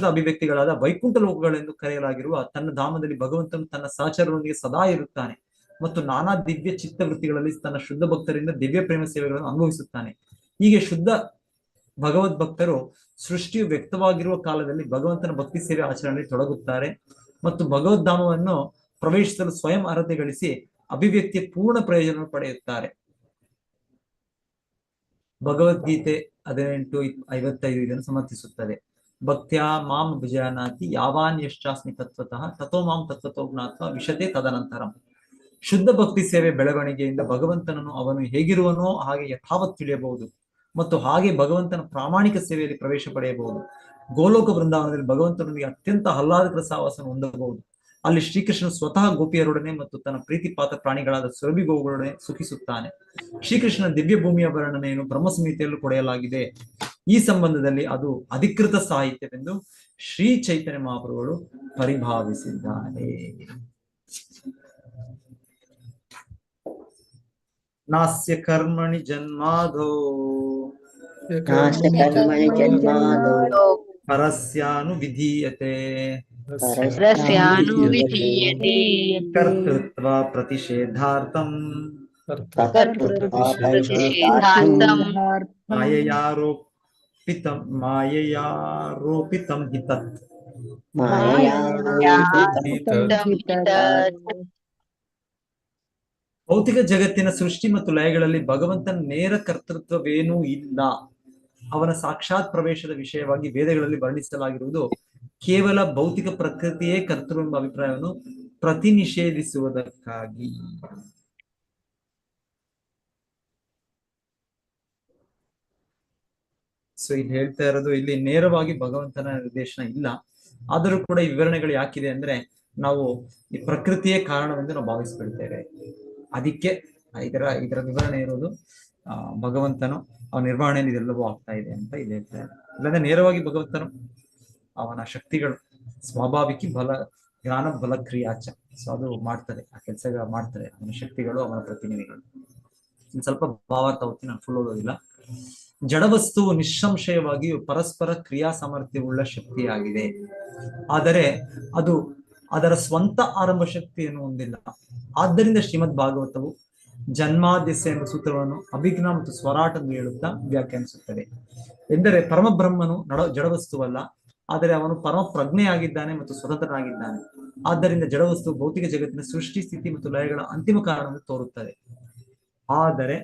ಅಭಿವ್ಯಕ್ತಿಗಳಾದ ವೈಕುಂಠ ಲೋಕಗಳೆಂದು ಕರೆಯಲಾಗಿರುವ ತನ್ನ ಧಾಮದಲ್ಲಿ ಭಗವಂತನು ತನ್ನ ಸಹಚರರೊಂದಿಗೆ ಸದಾ ಇರುತ್ತಾನೆ ಮತ್ತು ನಾನಾ ದಿವ್ಯ ಚಿತ್ತವೃತ್ತಿಗಳಲ್ಲಿ ತನ್ನ ಶುದ್ಧ ಭಕ್ತರಿಂದ ದಿವ್ಯ ಪ್ರೇಮ ಸೇವೆಗಳನ್ನು ಅನುಭವಿಸುತ್ತಾನೆ. ಹೀಗೆ ಶುದ್ಧ ಭಗವದ್ ಭಕ್ತರು ಸೃಷ್ಟಿಯು ವ್ಯಕ್ತವಾಗಿರುವ ಕಾಲದಲ್ಲಿ ಭಗವಂತನ ಭಕ್ತಿ ಸೇವೆ ಆಚರಣೆಯಲ್ಲಿ ತೊಡಗುತ್ತಾರೆ ಮತ್ತು ಭಗವದ್ಧಾಮವನ್ನು ಪ್ರವೇಶಿಸಲು ಸ್ವಯಂ ಅರ್ಹತೆ ಗಳಿಸಿ ಅಭಿವ್ಯಕ್ತಿಯ ಪೂರ್ಣ ಪ್ರಯೋಜನ ಪಡೆಯುತ್ತಾರೆ. ಭಗವದ್ಗೀತೆ 18:55 ಇದನ್ನು ಸಮರ್ಥಿಸುತ್ತದೆ. ಭಕ್ತ್ಯಾ ಮಾಂ ವಿಜಯನಾತಿ ಯಾವಾನ್ ಯಶ್ಚಾಸ್ಮಿ ತತ್ವತಃ ತಥೋ ಮಾಂ ತತ್ವತೋ ಜ್ಞಾತ್ವಾ ವಿಶತೆ ತದನಂತರಂ. ಶುದ್ಧ ಭಕ್ತಿ ಸೇವೆ ಬೆಳವಣಿಗೆಯಿಂದ ಭಗವಂತನನ್ನು ಅವನು ಹೇಗಿರುವನೋ ಹಾಗೆ ಯಥಾವತ್ ತಿಳಿಯಬಹುದು ಮತ್ತು ಹಾಗೆ ಭಗವಂತನ ಪ್ರಾಮಾಣಿಕ ಸೇವೆಯಲ್ಲಿ ಪ್ರವೇಶ ಪಡೆಯಬಹುದು. ಗೋಲೋಕ ವೃಂದಾವನದಲ್ಲಿ ಭಗವಂತನೊಂದಿಗೆ ಅತ್ಯಂತ ಆಹ್ಲಾದಕರ ಸಹವಾಸವನ್ನು ಹೊಂದಬಹುದು. ಅಲ್ಲಿ ಶ್ರೀಕೃಷ್ಣನು ಸ್ವತಃ ಗೋಪಿಯರೊಡನೆ ಮತ್ತು ತನ್ನ ಪ್ರೀತಿಪಾತ್ರ ಪ್ರಾಣಿಗಳಾದ ಸುರಭಿ ಗೋವುಗಳೊಡನೆ ಸುಖಿಸುತ್ತಾನೆ. ಶ್ರೀಕೃಷ್ಣನ ದಿವ್ಯ ಭೂಮಿಯ ವರ್ಣನೆಯನ್ನು ಬ್ರಹ್ಮ ಸಂಹಿತೆಯಲ್ಲೂ ಕೊಡೆಯಲಾಗಿದೆ. ಈ ಸಂಬಂಧದಲ್ಲಿ ಅದು ಅಧಿಕೃತ ಸಾಹಿತ್ಯವೆಂದು ಶ್ರೀ ಚೈತನ್ಯ ಮಹಾಪ್ರಭುಗಳು ಪರಿಭಾವಿಸಿದ್ದಾರೆ. ನಾಸ್ಯ ಕರ್ಮಣಿ ಜನ್ಮಾದೋ ಪರಸ್ಯಾನು ವಿಧೀಯತೆ ಕರ್ತೃತ್ವ ಪ್ರತಿಷೇಧಾರ್ಥಂ ಮಾಯಯಾರೋಪಿತಂ ಹಿ ತತ್. ಭೌತಿಕ ಜಗತ್ತಿನ ಸೃಷ್ಟಿ ಮತ್ತು ಲಯಗಳಲ್ಲಿ ಭಗವಂತನ ನೇರ ಕರ್ತೃತ್ವವೇನೂ ಇಲ್ಲ. ಅವನ ಸಾಕ್ಷಾತ್ ಪ್ರವೇಶದ ವಿಷಯವಾಗಿ ವೇದಗಳಲ್ಲಿ ವರ್ಣಿಸಲಾಗಿರುವುದು ಕೇವಲ ಭೌತಿಕ ಪ್ರಕೃತಿಯೇ ಕರ್ತೃ ಎಂಬ ಅಭಿಪ್ರಾಯವನ್ನು ಪ್ರತಿನಿಷೇಧಿಸುವುದಕ್ಕಾಗಿ. ಸೊ ಇಲ್ಲಿ ಹೇಳ್ತಾ ಇರೋದು, ಇಲ್ಲಿ ನೇರವಾಗಿ ಭಗವಂತನ ನಿರ್ದೇಶನ ಇಲ್ಲ, ಆದರೂ ಕೂಡ ಈ ವಿವರಣೆಗಳು ಯಾಕಿದೆ ಅಂದ್ರೆ ನಾವು ಈ ಪ್ರಕೃತಿಯೇ ಕಾರಣವೆಂದು ನಾವು ಭಾವಿಸ್ಬಿಡ್ತೇವೆ. ಅದಕ್ಕೆ ಇದರ ವಿವರಣೆ ಇರೋದು ಭಗವಂತನು ಅವನ ನಿರ್ವಹಣೆಯಲ್ಲಿ ಇದೆಲ್ಲವೂ ಆಗ್ತಾ ಇದೆ ಅಂತ ಇಲ್ಲಿ ಹೇಳ್ತಾರೆ. ಇಲ್ಲಾಂದ್ರೆ ನೇರವಾಗಿ ಭಗವಂತನು ಅವನ ಶಕ್ತಿಗಳು ಸ್ವಾಭಾವಿಕ ಜ್ಞಾನ ಬಲ ಕ್ರಿಯಾಚ, ಸೊ ಅದು ಮಾಡ್ತಾರೆ, ಆ ಕೆಲಸ ಮಾಡ್ತಾರೆ ಅವನ ಶಕ್ತಿಗಳು, ಅವನ ಪ್ರತಿನಿಧಿಗಳು. ಸ್ವಲ್ಪ ಭಾವಾರ್ಥ ಹೋಗ್ತೀನಿ, ನಾನು ಫುಲ್ ಓದೋದಿಲ್ಲ. ಜಡವಸ್ತುವು ನಿಸ್ಸಂಶಯವಾಗಿಯೂ ಪರಸ್ಪರ ಕ್ರಿಯಾ ಸಾಮರ್ಥ್ಯವುಳ್ಳ ಶಕ್ತಿಯಾಗಿದೆ, ಆದರೆ ಅದು ಅದರ ಸ್ವಂತ ಆರಂಭ ಶಕ್ತಿಯನ್ನು ಹೊಂದಿಲ್ಲ. ಆದ್ದರಿಂದ ಶ್ರೀಮದ್ ಭಾಗವತವು ಜನ್ಮಾದ್ಯಸ್ಯ ಎಂಬ ಸೂತ್ರವನ್ನು ಅಭಿಜ್ಞ ಮತ್ತು ಸ್ವರಾಟ್ ಎಂದು ಹೇಳುತ್ತಾ ವ್ಯಾಖ್ಯಾನಿಸುತ್ತದೆ. ಎಂದರೆ ಪರಮಬ್ರಹ್ಮನು ಜಡವಸ್ತುವಲ್ಲ, ಆದರೆ ಅವನು ಪರಮ ಪ್ರಜ್ಞೆಯಾಗಿದ್ದಾನೆ ಮತ್ತು ಸ್ವತಂತ್ರನಾಗಿದ್ದಾನೆ. ಆದ್ದರಿಂದ ಜಡವಸ್ತು ಭೌತಿಕ ಜಗತ್ತಿನ ಸೃಷ್ಟಿ, ಸ್ಥಿತಿ ಮತ್ತು ಲಯಗಳ ಅಂತಿಮ ಕಾರಣವನ್ನು ತೋರುತ್ತದೆ. ಆದರೆ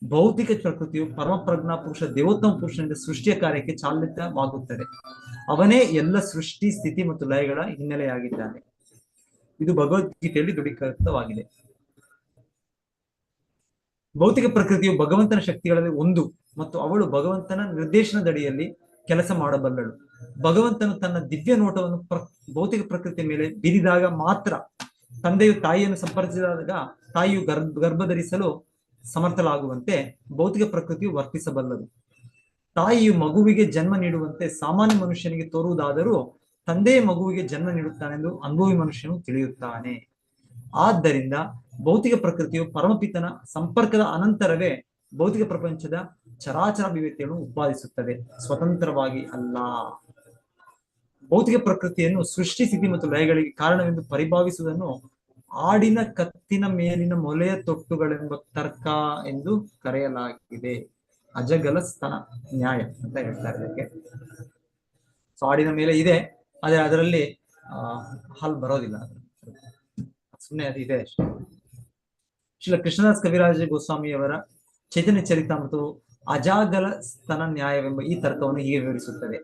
ಭೌತಿಕ ಪ್ರಕೃತಿಯು ಪರಮಪ್ರಜ್ಞಾ ಪುರುಷ ದೇವೋತ್ತಮ ಪುರುಷನಿಂದ ಸೃಷ್ಟಿಯ ಕಾರ್ಯಕ್ಕೆ ಚಾಲಿತವಾಗುತ್ತದೆ. ಅವನೇ ಎಲ್ಲ ಸೃಷ್ಟಿ, ಸ್ಥಿತಿ ಮತ್ತು ಲಯಗಳ ಹಿನ್ನೆಲೆಯಾಗಿದ್ದಾನೆ. ಇದು ಭಗವದ್ಗೀತೆಯಲ್ಲಿ ದೃಢೀಕೃತವಾಗಿದೆ. ಭೌತಿಕ ಪ್ರಕೃತಿಯು ಭಗವಂತನ ಶಕ್ತಿಗಳಲ್ಲಿ ಒಂದು ಮತ್ತು ಅವಳು ಭಗವಂತನ ನಿರ್ದೇಶನದಡಿಯಲ್ಲಿ ಕೆಲಸ ಮಾಡಬಲ್ಲಳು. ಭಗವಂತನು ತನ್ನ ದಿವ್ಯ ನೋಟವನ್ನು ಭೌತಿಕ ಪ್ರಕೃತಿಯ ಮೇಲೆ ಬೀರಿದಾಗ ಮಾತ್ರ ತಂದೆಯು ತಾಯಿಯನ್ನು ಸಂಪರ್ಕಿಸಿದಾಗ ತಾಯಿಯು ಗರ್ಭಧರಿಸಲು ಸಮರ್ಥಲಾಗುವಂತೆ ಭೌತಿಕ ಪ್ರಕೃತಿಯು ವರ್ತಿಸಬಲ್ಲದು. ತಾಯಿಯು ಮಗುವಿಗೆ ಜನ್ಮ ನೀಡುವಂತೆ ಸಾಮಾನ್ಯ ಮನುಷ್ಯನಿಗೆ ತೋರುವುದಾದರೂ ತಂದೆಯ ಮಗುವಿಗೆ ಜನ್ಮ ನೀಡುತ್ತಾನೆಂದು ಅನುಭವಿ ಮನುಷ್ಯನು ತಿಳಿಯುತ್ತಾನೆ. ಆದ್ದರಿಂದ ಭೌತಿಕ ಪ್ರಕೃತಿಯು ಪರಮಪಿತನ ಸಂಪರ್ಕದ ಅನಂತರವೇ ಭೌತಿಕ ಪ್ರಪಂಚದ ಚರಾಚರಾಭಿವ್ಯಕ್ತಿಯನ್ನು ಉತ್ಪಾದಿಸುತ್ತದೆ, ಸ್ವತಂತ್ರವಾಗಿ ಅಲ್ಲ. ಭೌತಿಕ ಪ್ರಕೃತಿಯನ್ನು ಸೃಷ್ಟಿ, ಸ್ಥಿತಿ ಮತ್ತು ಲಯಗಳಿಗೆ ಕಾರಣವೆಂದು ಪರಿಭಾವಿಸುವುದನ್ನು ಆಡಿನ ಕತ್ತಿನ ಮೇಲಿನ ಮೊಲೆಯ ತೊಟ್ಟುಗಳೆಂಬ ತರ್ಕ ಎಂದು ಕರೆಯಲಾಗಿದೆ. ಅಜಗಲ ಸ್ತನ ನ್ಯಾಯ ಅಂತ ಹೇಳ್ತಾರೆ ಇದಕ್ಕೆ. ಸೊ ಆಡಿನ ಮೇಲೆ ಇದೆ, ಆದ್ರೆ ಅದರಲ್ಲಿ ಹಾಲು ಬರೋದಿಲ್ಲ, ಸುಮ್ಮನೆ ಅದು ಇದೆ ಅಷ್ಟೇ. ಶ್ರೀಲ ಕೃಷ್ಣದಾಸ್ ಕವಿರಾಜ ಗೋಸ್ವಾಮಿಯವರ ಚೈತನ್ಯ ಚರಿತಾಮೃತವು ಅಜಾಗಲ ಸ್ತನ ನ್ಯಾಯವೆಂಬ ಈ ತರ್ಕವನ್ನು ಹೀಗೆ ವಿವರಿಸುತ್ತದೆ.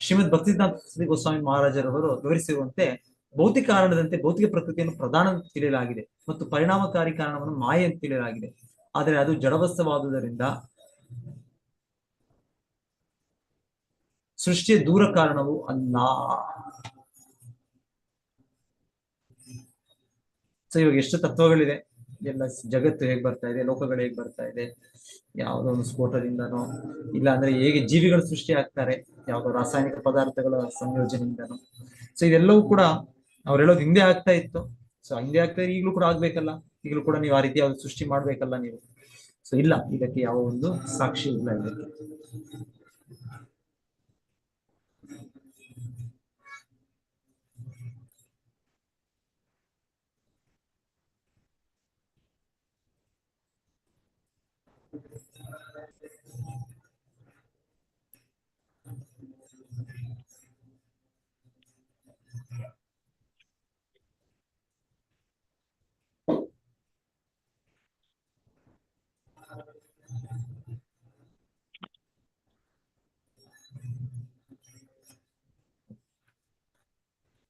ಶ್ರೀಮದ್ ಭಕ್ತಿಸಿದ್ಧಾಂತ ಗೋಸ್ವಾಮಿ ಮಹಾರಾಜರವರು ವಿವರಿಸಿರುವಂತೆ ಭೌತಿಕ ಕಾರಣದಂತೆ ಭೌತಿಕ ಪ್ರಕೃತಿಯನ್ನು ಪ್ರಧಾನ ತಿಳಿಯಲಾಗಿದೆ ಮತ್ತು ಪರಿಣಾಮಕಾರಿ ಕಾರಣವನ್ನು ಮಾಯೆ ಅಂತ ತಿಳಿಯಲಾಗಿದೆ. ಆದರೆ ಅದು ಜಡವಸ್ತವಾದುದರಿಂದ ಸೃಷ್ಟಿಯ ದೂರ ಕಾರಣವು ಅಲ್ಲ. ಸೊ ಇವಾಗ ಎಷ್ಟು ತತ್ವಗಳಿದೆ, ಎಲ್ಲ ಜಗತ್ತು ಹೇಗ್ ಬರ್ತಾ ಇದೆ, ಲೋಕಗಳು ಹೇಗ್ ಬರ್ತಾ ಇದೆ, ಯಾವುದೋ ಒಂದು ಸ್ಫೋಟದಿಂದನೋ ಇಲ್ಲ ಅಂದ್ರೆ ಹೇಗೆ ಜೀವಿಗಳು ಸೃಷ್ಟಿ ಆಗ್ತಾರೆ, ಯಾವುದೋ ರಾಸಾಯನಿಕ ಪದಾರ್ಥಗಳ ಸಂಯೋಜನೆಯಿಂದನೋ. ಸೊ ಇದೆಲ್ಲವೂ ಕೂಡ ಅವ್ರು ಹೇಳೋದು ಹಿಂದೆ ಆಗ್ತಾ ಇತ್ತು. ಸೊ ಹಿಂದೆ ಆಗ್ತಾ ಈಗಲೂ ಕೂಡ ಆಗ್ಬೇಕಲ್ಲ, ಈಗಲೂ ಕೂಡ ನೀವು ಆ ರೀತಿ ಯಾವ್ದು ಸೃಷ್ಟಿ ಮಾಡ್ಬೇಕಲ್ಲ ನೀವು. ಸೊ ಇಲ್ಲ, ಇದಕ್ಕೆ ಯಾವ ಒಂದು ಸಾಕ್ಷಿ ಇಲ್ಲ ಇದಕ್ಕೆ.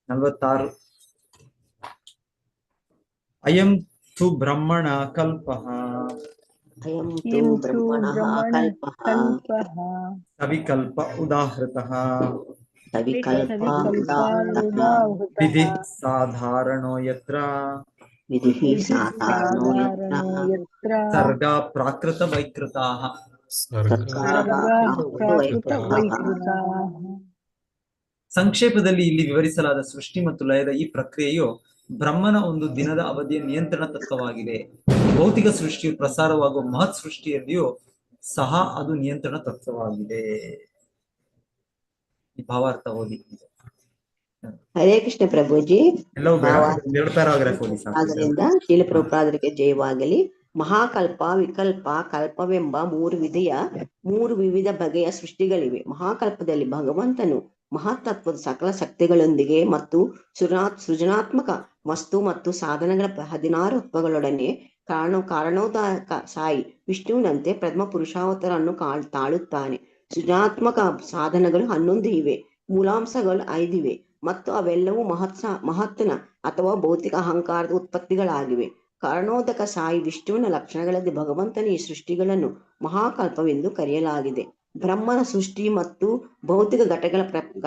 ನಲವತ್ತಾರು. ಅಯಂ ತು ಬ್ರಹ್ಮಣ ಕಲ್ಪಃ ಸವಿಕಲ್ಪ ಉದಾಹೃತಃ ವಿಧಿ ಸಾಧಾರಣೋ ಯತ್ರ ಸರ್ಗ ಪ್ರಾಕೃತ ವೈಕೃತಾಃ. ಸಂಕ್ಷೇಪದಲ್ಲಿ ಇಲ್ಲಿ ವಿವರಿಸಲಾದ ಸೃಷ್ಟಿ ಮತ್ತು ಲಯದ ಈ ಪ್ರಕ್ರಿಯೆಯು ಬ್ರಹ್ಮನ ಒಂದು ದಿನದ ಅವಧಿಯ ನಿಯಂತ್ರಣ ತತ್ವವಾಗಿದೆ. ಭೌತಿಕ ಸೃಷ್ಟಿಯು ಪ್ರಸಾರವಾಗುವ ಮಹತ್ ಸೃಷ್ಟಿಯಲ್ಲಿಯೂ ಸಹ ಅದು ನಿಯಂತ್ರಣ ತತ್ವವಾಗಿದೆ. ಈ ಭಾವಾರ್ಥ ಓದಿ. ಹರೇ ಕೃಷ್ಣ ಪ್ರಭುಜಿ. ಎಲ್ಲವೂ ಪ್ಯಾರಾಗ್ರಾಫ್ ಓದಿ. ಆದ್ದರಿಂದ ಶೀಲ ಪ್ರಭುಪಾದರಿಗೆ ಜಯವಾಗಲಿ. ಮಹಾಕಲ್ಪ, ವಿಕಲ್ಪ, ಕಲ್ಪವೆಂಬ ಮೂರು ವಿವಿಧ ಬಗೆಯ ಸೃಷ್ಟಿಗಳಿವೆ. ಮಹಾಕಲ್ಪದಲ್ಲಿ ಭಗವಂತನು ಮಹತ್ತತ್ವದ ಸಕಲ ಶಕ್ತಿಗಳೊಂದಿಗೆ ಮತ್ತು ಸೃಜನಾತ್ಮಕ ವಸ್ತು ಮತ್ತು ಸಾಧನಗಳ 16 ತತ್ವಗಳೊಡನೆ ಕಾರಣೋದಾಯಕ ಸಾಯಿ ವಿಷ್ಣುವಿನಂತೆ ಪ್ರಥಮ ಪುರುಷಾವತಾರವನ್ನು ತಾಳುತ್ತಾನೆ. ಸೃಜನಾತ್ಮಕ ಸಾಧನಗಳು 11 ಇವೆ, ಮೂಲಾಂಶಗಳು 5 ಇವೆ ಮತ್ತು ಅವೆಲ್ಲವೂ ಮಹತ್ನ ಅಥವಾ ಭೌತಿಕ ಅಹಂಕಾರದ ಉತ್ಪತ್ತಿಗಳಾಗಿವೆ. ಕಾರಣೋದಕ ಸಾಯಿ ವಿಷ್ಣುವಿನ ಲಕ್ಷಣಗಳಲ್ಲಿ ಭಗವಂತನ ಈ ಸೃಷ್ಟಿಗಳನ್ನು ಮಹಾಕಲ್ಪವೆಂದು ಕರೆಯಲಾಗಿದೆ. ಬ್ರಹ್ಮನ ಸೃಷ್ಟಿ ಮತ್ತು ಭೌತಿಕ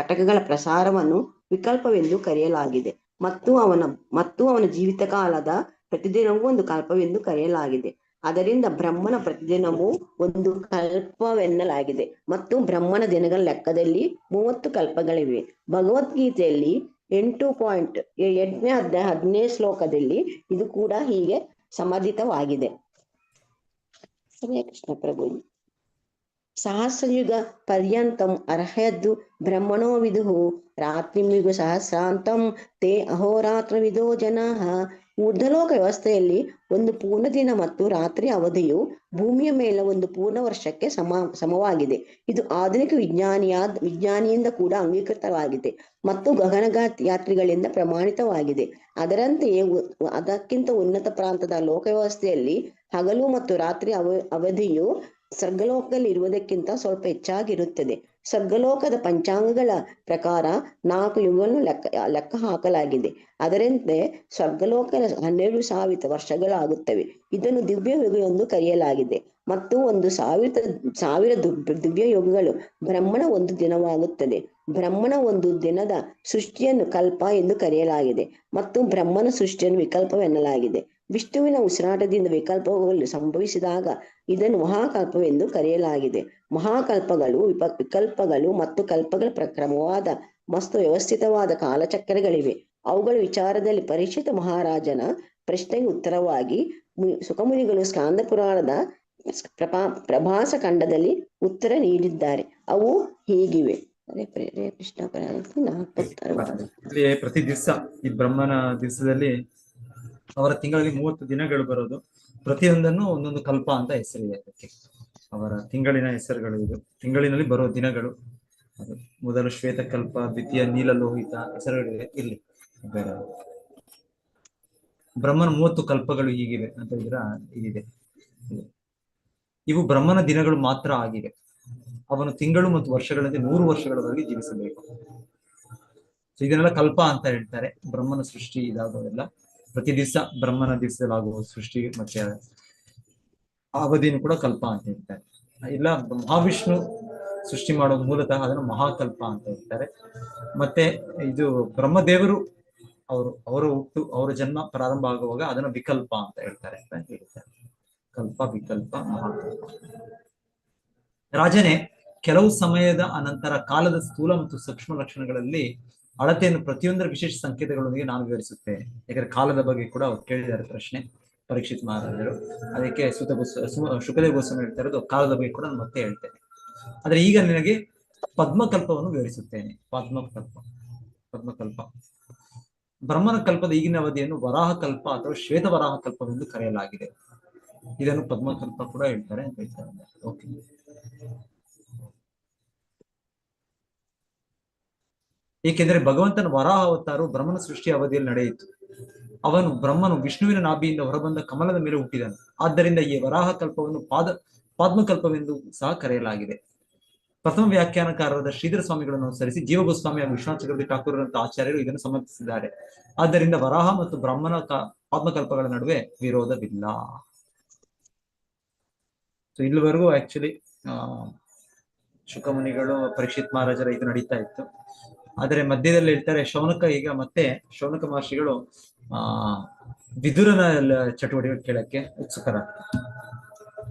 ಘಟಕಗಳ ಪ್ರಸಾರವನ್ನು ವಿಕಲ್ಪವೆಂದು ಕರೆಯಲಾಗಿದೆ. ಮತ್ತು ಅವನ ಜೀವಿತ ಕಾಲದ ಪ್ರತಿದಿನವೂ ಒಂದು ಕಲ್ಪವೆಂದು ಕರೆಯಲಾಗಿದೆ. ಅದರಿಂದ ಬ್ರಹ್ಮನ ಪ್ರತಿದಿನವೂ ಒಂದು ಕಲ್ಪವೆನ್ನಲಾಗಿದೆ. ಮತ್ತು ಬ್ರಹ್ಮನ ದಿನಗಳ ಲೆಕ್ಕದಲ್ಲಿ 30 ಕಲ್ಪಗಳಿವೆ. ಭಗವದ್ಗೀತೆಯಲ್ಲಿ 8.15 ಶ್ಲೋಕದಲ್ಲಿ ಇದು ಕೂಡ ಹೀಗೆ ಸಮರ್ಥಿತವಾಗಿದೆ. ಹರೇ ಕೃಷ್ಣ ಪ್ರಭು. ಸಹಸ್ರಯುಗ ಪರ್ಯಂತಂ ಅರ್ಹದ್ದು ಬ್ರಹ್ಮಣೋ ವಿದುಹು ರಾತ್ರಿಯುಗ ಸಹಸ್ರಾಂತಂ ತೇ ಅಹೋರಾತ್ರ ವಿದೋ ಜನಃ. ಊರ್ಧ್ವಲೋಕ ವ್ಯವಸ್ಥೆಯಲ್ಲಿ ಒಂದು ಪೂರ್ಣ ದಿನ ಮತ್ತು ರಾತ್ರಿ ಅವಧಿಯು ಭೂಮಿಯ ಮೇಲೆ ಒಂದು ಪೂರ್ಣ ವರ್ಷಕ್ಕೆ ಸಮವಾಗಿದೆ. ಇದು ಆಧುನಿಕ ವಿಜ್ಞಾನಿಯಿಂದ ಕೂಡ ಅಂಗೀಕೃತವಾಗಿದೆ ಮತ್ತು ಗಗನಗಾತ್ ಯಾತ್ರಿಗಳಿಂದ ಪ್ರಮಾಣಿತವಾಗಿದೆ. ಅದರಂತೆಯೇ ಅದಕ್ಕಿಂತ ಉನ್ನತ ಪ್ರಾಂತದ ಲೋಕ ವ್ಯವಸ್ಥೆಯಲ್ಲಿ ಹಗಲು ಮತ್ತು ರಾತ್ರಿ ಅವಧಿಯು ಸ್ವರ್ಗಲೋಕದಲ್ಲಿ ಇರುವುದಕ್ಕಿಂತ ಸ್ವಲ್ಪ ಹೆಚ್ಚಾಗಿರುತ್ತದೆ. ಸ್ವರ್ಗಲೋಕದ ಪಂಚಾಂಗಗಳ ಪ್ರಕಾರ 4 ಯುಗಗಳನ್ನು ಲೆಕ್ಕ ಹಾಕಲಾಗಿದೆ. ಅದರಂತೆ ಸ್ವರ್ಗಲೋಕದ 12,000 ವರ್ಷಗಳಾಗುತ್ತವೆ. ಇದನ್ನು ದಿವ್ಯ ಯುಗ ಎಂದು ಕರೆಯಲಾಗಿದೆ. ಮತ್ತು 1,000 ದಿವ್ಯ ಯುಗಗಳು ಬ್ರಹ್ಮಣ ಒಂದು ದಿನವಾಗುತ್ತದೆ. ಬ್ರಹ್ಮಣ ಒಂದು ದಿನದ ಸೃಷ್ಟಿಯನ್ನು ಕಲ್ಪ ಎಂದು ಕರೆಯಲಾಗಿದೆ ಮತ್ತು ಬ್ರಹ್ಮನ ಸೃಷ್ಟಿಯನ್ನು ವಿಕಲ್ಪವೆನ್ನಲಾಗಿದೆ. ವಿಷ್ಣುವಿನ ಉಸಿರಾಟದಿಂದ ವಿಕಲ್ಪಗಳು ಸಂಭವಿಸಿದಾಗ ಇದನ್ನು ಮಹಾಕಲ್ಪವೆಂದು ಕರೆಯಲಾಗಿದೆ. ಮಹಾಕಲ್ಪಗಳು, ವಿಕಲ್ಪಗಳು ಮತ್ತು ಕಲ್ಪಗಳ ಕ್ರಮವಾದ ಮಸ್ತು ವ್ಯವಸ್ಥಿತವಾದ ಕಾಲಚಕ್ರಗಳಿವೆ. ಅವುಗಳ ವಿಚಾರದಲ್ಲಿ ಪರೀಕ್ಷಿತ ಮಹಾರಾಜನ ಪ್ರಶ್ನೆಗೆ ಉತ್ತರವಾಗಿ ಸುಖಮುನಿಗಳು ಸ್ಕಾಂದ ಪುರಾಣದ ಪ್ರಭಾಸ ಖಂಡದಲ್ಲಿ ಉತ್ತರ ನೀಡಿದ್ದಾರೆ. ಅವು ಹೀಗಿವೆ. ಕೃಷ್ಣ. ಪ್ರತಿ ದಿವಸ ಈ ಬ್ರಹ್ಮನ ದಿವಸದಲ್ಲಿ ಅವರ ತಿಂಗಳಲ್ಲಿ 30 ದಿನಗಳು ಬರೋದು. ಪ್ರತಿಯೊಂದನ್ನು ಒಂದೊಂದು ಕಲ್ಪ ಅಂತ ಹೆಸರಿದೆ ಅದಕ್ಕೆ. ಅವರ ತಿಂಗಳಿನ ಹೆಸರುಗಳು ಇದು. ತಿಂಗಳಿನಲ್ಲಿ ಬರೋ ದಿನಗಳು ಅದು ಮೊದಲು ಶ್ವೇತಕಲ್ಪ, ದ್ವಿತೀಯ ನೀಲಲೋಹಿತ ಹೆಸರುಗಳಿವೆ. ಇಲ್ಲಿ ಬೇರೆ ಬ್ರಹ್ಮನ 30 ಕಲ್ಪಗಳು ಹೀಗಿವೆ ಅಂತ ಇದಿದೆ. ಇವು ಬ್ರಹ್ಮನ ದಿನಗಳು ಮಾತ್ರ ಆಗಿವೆ. ಅವನು ತಿಂಗಳು ಮತ್ತು ವರ್ಷಗಳಂತೆ 100 ವರ್ಷಗಳವರೆಗೆ ಜೀವಿಸಬೇಕು. ಇದನ್ನೆಲ್ಲ ಕಲ್ಪ ಅಂತ ಹೇಳ್ತಾರೆ. ಬ್ರಹ್ಮನ ಸೃಷ್ಟಿ ಇದಾಗೋದೆಲ್ಲ ಪ್ರತಿ ದಿವಸ ಬ್ರಹ್ಮನ ದಿವಸದಲ್ಲಾಗುವ ಸೃಷ್ಟಿ ಮತ್ತೆ ಅವಧಿಯನ್ನು ಕೂಡ ಕಲ್ಪ ಅಂತ ಹೇಳ್ತಾರೆ. ಇಲ್ಲ, ಮಹಾವಿಷ್ಣು ಸೃಷ್ಟಿ ಮಾಡೋದು ಮೂಲತಃ ಅದನ್ನು ಮಹಾಕಲ್ಪ ಅಂತ ಹೇಳ್ತಾರೆ. ಮತ್ತೆ ಇದು ಬ್ರಹ್ಮದೇವರು ಅವರ ಹುಟ್ಟು, ಅವರ ಜನ್ಮ ಪ್ರಾರಂಭ ಆಗುವಾಗ ಅದನ್ನು ವಿಕಲ್ಪ ಅಂತ ಹೇಳ್ತಾರೆ. ಕಲ್ಪ, ವಿಕಲ್ಪ, ಮಹಾಕಲ್ಪ. ರಾಜನೇ, ಕೆಲವು ಸಮಯದ ಅನಂತರ ಕಾಲದ ಸ್ಥೂಲ ಮತ್ತು ಸೂಕ್ಷ್ಮ ಲಕ್ಷಣಗಳಲ್ಲಿ ಅಳತೆಯನ್ನು ಪ್ರತಿಯೊಂದರ ವಿಶೇಷ ಸಂಕೇತಗಳೊಂದಿಗೆ ನಾನು ವಿವರಿಸುತ್ತೇನೆ. ಯಾಕಂದ್ರೆ ಕಾಲದ ಬಗ್ಗೆ ಕೂಡ ಅವ್ರು ಕೇಳಿದ್ದಾರೆ ಪ್ರಶ್ನೆ, ಪರೀಕ್ಷಿತ್ ಮಹಾರಾಜರು. ಅದಕ್ಕೆ ಶುಕದೇವ ಗೋಸ್ವಾಮಿ ಹೇಳ್ತಾ ಇರೋದು ಕಾಲದ ಬಗ್ಗೆ ಕೂಡ ನಾನು ಮತ್ತೆ ಹೇಳ್ತೇನೆ. ಆದ್ರೆ ಈಗ ನಿನಗೆ ಪದ್ಮಕಲ್ಪವನ್ನು ವಿವರಿಸುತ್ತೇನೆ. ಪದ್ಮಕಲ್ಪ ಬ್ರಹ್ಮನ ಕಲ್ಪದ ಈಗಿನ ಅವಧಿಯನ್ನು ವರಾಹ ಕಲ್ಪ ಅಥವಾ ಶ್ವೇತ ವರಾಹ ಕಲ್ಪವೆಂದು ಕರೆಯಲಾಗಿದೆ. ಇದನ್ನು ಪದ್ಮಕಲ್ಪ ಕೂಡ ಹೇಳ್ತಾರೆ ಅಂತ ಹೇಳ್ತಾರೆ. ಓಕೆ. ಏಕೆಂದರೆ ಭಗವಂತನ ವರಾಹ ಅವತಾರವು ಬ್ರಹ್ಮನ ಸೃಷ್ಟಿಯ ಅವಧಿಯಲ್ಲಿ ನಡೆಯಿತು. ಬ್ರಹ್ಮನು ವಿಷ್ಣುವಿನ ನಾಭಿಯಿಂದ ಹೊರಬಂದ ಕಮಲದ ಮೇಲೆ ಹುಟ್ಟಿದನು. ಆದ್ದರಿಂದ ಈ ವರಾಹ ಕಲ್ಪವನ್ನು ಪದ್ಮಕಲ್ಪವೆಂದು ಸಹ ಕರೆಯಲಾಗಿದೆ. ಪ್ರಥಮ ವ್ಯಾಖ್ಯಾನಕಾರರಾದ ಶ್ರೀಧರ ಸ್ವಾಮಿಗಳನ್ನು ಅನುಸರಿಸಿ ಜೀವ ಗೋಸ್ವಾಮಿ ಹಾಗೂ ವಿಶ್ವನಾಥ ಚಕ್ರವರ್ತಿ ಠಾಕೂರರಂತಹ ಆಚಾರ್ಯರು ಇದನ್ನು ಸಮರ್ಥಿಸಿದ್ದಾರೆ. ಆದ್ದರಿಂದ ವರಾಹ ಮತ್ತು ಬ್ರಹ್ಮನ ಪದ್ಮಕಲ್ಪಗಳ ನಡುವೆ ವಿರೋಧವಿಲ್ಲ. ಸೊ ಇಲ್ಲಿವರೆಗೂ ಆಕ್ಚುಲಿ ಶುಕಮುನಿಗಳು, ಪರೀಕ್ಷಿತ್ ಮಹಾರಾಜರ ಇದು ನಡೀತಾ ಇತ್ತು. ಆದರೆ ಮಧ್ಯದಲ್ಲಿ ಹೇಳ್ತಾರೆ ಶೌನಕ ಮಹರ್ಷಿಗಳು ವಿದುರನ ಚಟುವಟಿಕೆ ಕೇಳಕ್ಕೆ ಉತ್ಸುಕರಾಗ್ತಾರೆ.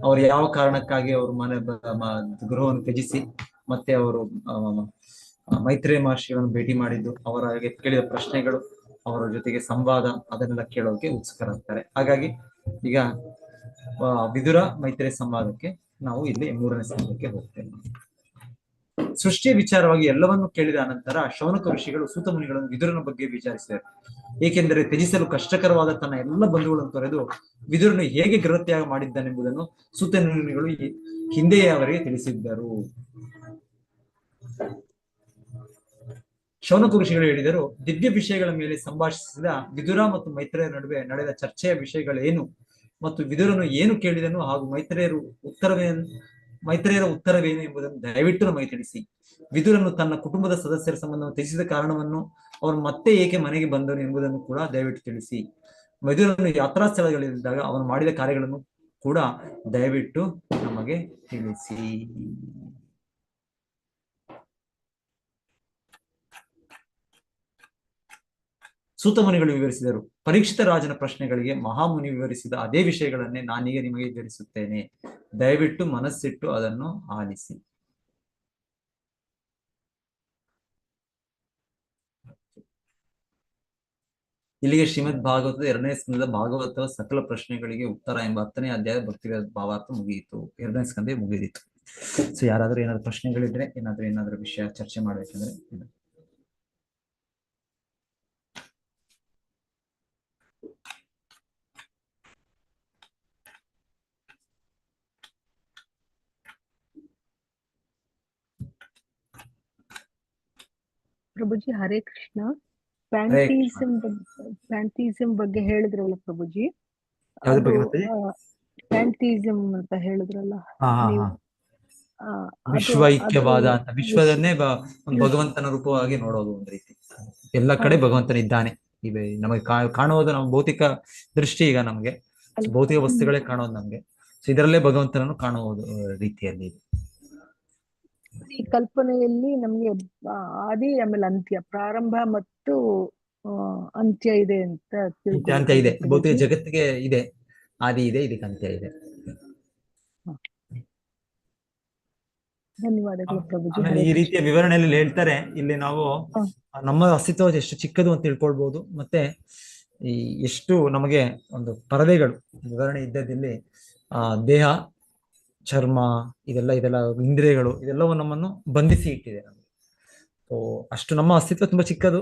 ಅವ್ರು ಯಾವ ಕಾರಣಕ್ಕಾಗಿ ಅವರು ಗೃಹವನ್ನು ತ್ಯಜಿಸಿ ಮತ್ತೆ ಅವರು ಮೈತ್ರೇಯ ಮಹರ್ಷಿಗಳನ್ನು ಭೇಟಿ ಮಾಡಿದ್ದು, ಅವರ ಕೇಳಿದ ಪ್ರಶ್ನೆಗಳು, ಅವರ ಜೊತೆಗೆ ಸಂವಾದ, ಅದನ್ನೆಲ್ಲ ಕೇಳೋಕೆ ಉತ್ಸುಕರಾಗ್ತಾರೆ. ಹಾಗಾಗಿ ಈಗ ವಿದುರ ಮೈತ್ರೇಯ ಸಂವಾದಕ್ಕೆ ನಾವು ಇಲ್ಲಿ 3ನೇ ಸಂವಾದಕ್ಕೆ ಹೋಗ್ತೇವೆ. ಸೃಷ್ಟಿಯ ವಿಚಾರವಾಗಿ ಎಲ್ಲವನ್ನೂ ಕೇಳಿದ ಅನಂತರ ಶೌನಕ ಋಷಿಗಳು ಸೂತ ಮುನಿಗಳನ್ನು ವಿದುರನ ಬಗ್ಗೆ ವಿಚಾರಿಸಿದರು. ಏಕೆಂದರೆ ತ್ಯಜಿಸಲು ಕಷ್ಟಕರವಾದ ತನ್ನ ಎಲ್ಲ ಬಂಧುಗಳನ್ನು ತೊರೆದು ವಿದುರನು ಹೇಗೆ ಗೃಹತ್ಯಾಗ ಮಾಡಿದ್ದಾನೆಂಬುದನ್ನು ಸೂತ ಮುನಿಗಳು ಹಿಂದೆಯೇ ಅವರಿಗೆ ತಿಳಿಸಿದ್ದರು. ಶೌನಕ ಋಷಿಗಳು ಹೇಳಿದರು, ದಿವ್ಯ ವಿಷಯಗಳ ಮೇಲೆ ಸಂಭಾಷಿಸಿದ ವಿದುರ ಮತ್ತು ಮೈತ್ರೇಯರ ನಡುವೆ ನಡೆದ ಚರ್ಚೆಯ ವಿಷಯಗಳೇನು ಮತ್ತು ವಿದುರನು ಏನು ಕೇಳಿದನು ಹಾಗೂ ಮೈತ್ರೇಯರು ಮೈತ್ರೇಯರ ಉತ್ತರವೇನು ಎಂಬುದನ್ನು ದಯವಿಟ್ಟು ನಮಗೆ ತಿಳಿಸಿ. ವಿದುರನು ತನ್ನ ಕುಟುಂಬದ ಸದಸ್ಯರ ಸಂಬಂಧವನ್ನು ತ್ಯಜಿಸಿದ ಕಾರಣವನ್ನು, ಅವನು ಮತ್ತೆ ಏಕೆ ಮನೆಗೆ ಬಂದನು ಎಂಬುದನ್ನು ಕೂಡ ದಯವಿಟ್ಟು ತಿಳಿಸಿ. ವಿದುರನು ಯಾತ್ರಾ ಸ್ಥಳಗಳಲ್ಲಿದ್ದಾಗ ಅವನು ಮಾಡಿದ ಕಾರ್ಯಗಳನ್ನು ಕೂಡ ದಯವಿಟ್ಟು ನಮಗೆ ತಿಳಿಸಿ. ಸೂತಮುನಿಗಳು ವಿವರಿಸಿದರು. ಪರೀಕ್ಷಿತ ರಾಜನ ಪ್ರಶ್ನೆಗಳಿಗೆ ಮಹಾಮುನಿ ವಿವರಿಸಿದ ಅದೇ ವಿಷಯಗಳನ್ನೇ ನಾನೀಗ ನಿಮಗೆ ವಿವರಿಸುತ್ತೇನೆ. ದಯವಿಟ್ಟು ಮನಸ್ಸಿಟ್ಟು ಅದನ್ನು ಆಲಿಸಿ. ಇಲ್ಲಿಗೆ ಶ್ರೀಮದ್ ಭಾಗವತದ 2ನೇ ಸ್ಕಂದದ ಭಾಗವತ ಸಕಲ ಪ್ರಶ್ನೆಗಳಿಗೆ ಉತ್ತರ ಎಂಬ 10ನೇ ಅಧ್ಯಾಯದ ಭಕ್ತಿವೇದ ಭಾವಾರ್ಥ ಮುಗಿಯಿತು. 2ನೇ ಸ್ಕಂದ ಮುಗಿಯಿತು. ಸೊ ಯಾರಾದ್ರೂ ಏನಾದ್ರು ಪ್ರಶ್ನೆಗಳಿದ್ರೆ, ಏನಾದ್ರೂ ವಿಷಯ ಚರ್ಚೆ ಮಾಡ್ಬೇಕಂದ್ರೆ ಪ್ರಭುಜಿ ಹರೇ ಕೃಷ್ಣ. ಪ್ಯಾಂಥಿಸಂ ಬಗ್ಗೆ ಹೇಳಿದ್ರಲ್ಲ ಪ್ರಭುಜಿ, ಪ್ಯಾಂಥಿಸಂ ಅಂತ ಹೇಳಿದ್ರಲ್ಲ ನೀವು, ವಿಶ್ವ ಐಕ್ಯವಾದ ಅಂತ, ವಿಶ್ವದನ್ನೇ ಒಂದು ಭಗವಂತನ ರೂಪವಾಗಿ ನೋಡೋದು. ಒಂದು ರೀತಿ ಎಲ್ಲ ಕಡೆ ಭಗವಂತನಿದ್ದಾನೆ. ಇವೆ ನಮಗೆ ಕಾಣುವುದು ನಮ್ಮ ಭೌತಿಕ ದೃಷ್ಟಿ. ಈಗ ನಮ್ಗೆ ಭೌತಿಕ ವಸ್ತುಗಳೇ ಕಾಣೋದು ನಮ್ಗೆ. ಸೊ ಇದರಲ್ಲೇ ಭಗವಂತನನ್ನು ಕಾಣುವುದು ರೀತಿಯಲ್ಲಿ. ಈ ಕಲ್ಪನೆಯಲ್ಲಿ ನಮ್ಗೆ ಆದಿ ಆಮೇಲೆ ಅಂತ್ಯ, ಪ್ರಾರಂಭ ಮತ್ತು ಅಂತ್ಯ ಇದೆ ಅಂತ ಅಂತ್ಯ ಇದೆ. ಭೌತಿಕ ಜಗತ್ತಿಗೆ ಇದೆ ಆದಿ ಇದೆ, ಇದಕ್ಕೆ ಅಂತ್ಯ ಇದೆ. ಧನ್ಯವಾದಗಳು ಪ್ರಭುಜಿ. ಈ ರೀತಿಯ ವಿವರಣೆಯಲ್ಲಿ ಹೇಳ್ತಾರೆ, ಇಲ್ಲಿ ನಾವು ನಮ್ಮ ಅಸ್ತಿತ್ವ ಎಷ್ಟು ಚಿಕ್ಕದು ಅಂತ ತಿಳ್ಕೊಳ್ಬಹುದು. ಮತ್ತೆ ಈ ಎಷ್ಟು ನಮಗೆ ಒಂದು ಪರದೆಗಳು ವಿವರಣೆ ಇದ್ದದಿಲ್ಲಿ ದೇಹ, ಚರ್ಮ, ಇದೆಲ್ಲ ಇಂದ್ರಿಯಗಳು, ಇದೆಲ್ಲವೂ ನಮ್ಮನ್ನು ಬಂಧಿಸಿ ಇಟ್ಟಿದೆ ನಮಗೆ. ಸೊ ಅಷ್ಟು ನಮ್ಮ ಅಸ್ತಿತ್ವ ತುಂಬಾ ಚಿಕ್ಕದು.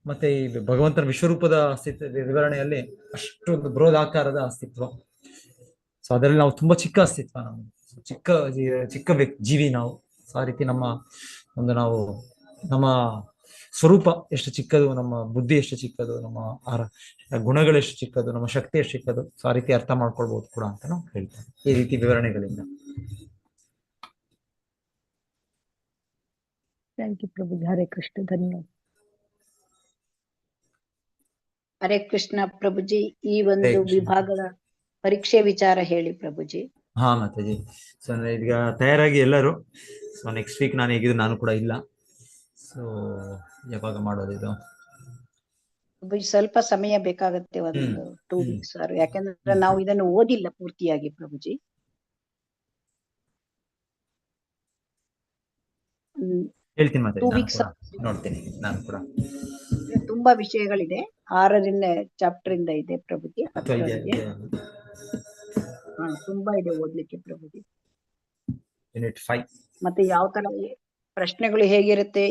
ಮತ್ತೆ ಈ ಭಗವಂತನ ವಿಶ್ವರೂಪದ ಅಸ್ತಿತ್ವ ವಿವರಣೆಯಲ್ಲಿ ಅಷ್ಟೊಂದು ಬೃಹದಾಕಾರದ ಅಸ್ತಿತ್ವ. ಸೊ ಅದರಲ್ಲಿ ನಾವು ತುಂಬಾ ಚಿಕ್ಕ ಅಸ್ತಿತ್ವ, ನಮ್ಗೆ ಚಿಕ್ಕ ಜೀವಿ ನಾವು. ಸೊ ಆ ರೀತಿ ನಮ್ಮ ಸ್ವರೂಪ ಎಷ್ಟು ಚಿಕ್ಕದು, ನಮ್ಮ ಬುದ್ಧಿ ಎಷ್ಟು ಚಿಕ್ಕದು, ನಮ್ಮ ಗುಣಗಳು ಎಷ್ಟು ಚಿಕ್ಕದು, ನಮ್ಮ ಶಕ್ತಿ ಎಷ್ಟು ಚಿಕ್ಕದು. ಸೊ ಆ ರೀತಿ ಅರ್ಥ ಮಾಡ್ಕೊಳ್ಬಹುದು ಕೂಡ ಅಂತ ನಾವು ಹೇಳ್ತೇವೆ ಈ ರೀತಿ ವಿವರಣೆಗಳಿಂದ. ಥ್ಯಾಂಕ್ ಯು ಪ್ರಭುಜಿ. ಹರೇ ಕೃಷ್ಣ. ಧನ್ಯವಾದ. ಹರೇ ಕೃಷ್ಣ ಪ್ರಭುಜಿ. ಈ ಒಂದು ವಿಭಾಗದ ಪರೀಕ್ಷೆ ವಿಚಾರ ಹೇಳಿ ಪ್ರಭುಜಿ. ಹಾ ಮಾತಾಜಿ. ಸೊ ಈಗ ತಯಾರಾಗಿ ಎಲ್ಲರೂ. ಸೊ ನೆಕ್ಸ್ಟ್ ವೀಕ್ ನಾನು ಹೇಗಿದ್ರು ನಾನು ಕೂಡ ಇಲ್ಲ. ಸೊ ಯಾವಾಗ ಮಾಡೋದು ಇದು? ಸ್ವಲ್ಪ ಸಮಯ ಬೇಕಾಗತ್ತೆ, ಒಂದು 2 weeks. ಯಾಕಂದ್ರೆ ನಾವು ಇದನ್ನು ಓದಿಲ್ಲ ಪೂರ್ತಿಯಾಗಿ ಪ್ರಭುಜಿ. ಹೇಳ್ತೀನಿ ಮಾತಾಜಿ, ನೋಡ್ತೀನಿ ನಾನು ಕೂಡ. ತುಂಬಾ ವಿಷಯಗಳಿದೆ. 6ನೇ ಚಾಪ್ಟರ್ ಇಂದ ಇದೆ ಪ್ರಭುಜಿ. ತುಂಬಾ ಇದೆ ಓದ್ಲಿಕ್ಕೆ ಪ್ರಭುಜಿ. ಯೂನಿಟ್ 5. ಮತ್ತೆ ಯಾವ ತರ ಪ್ರಶ್ನೆಗಳು ಹೇಗಿರುತ್ತೆ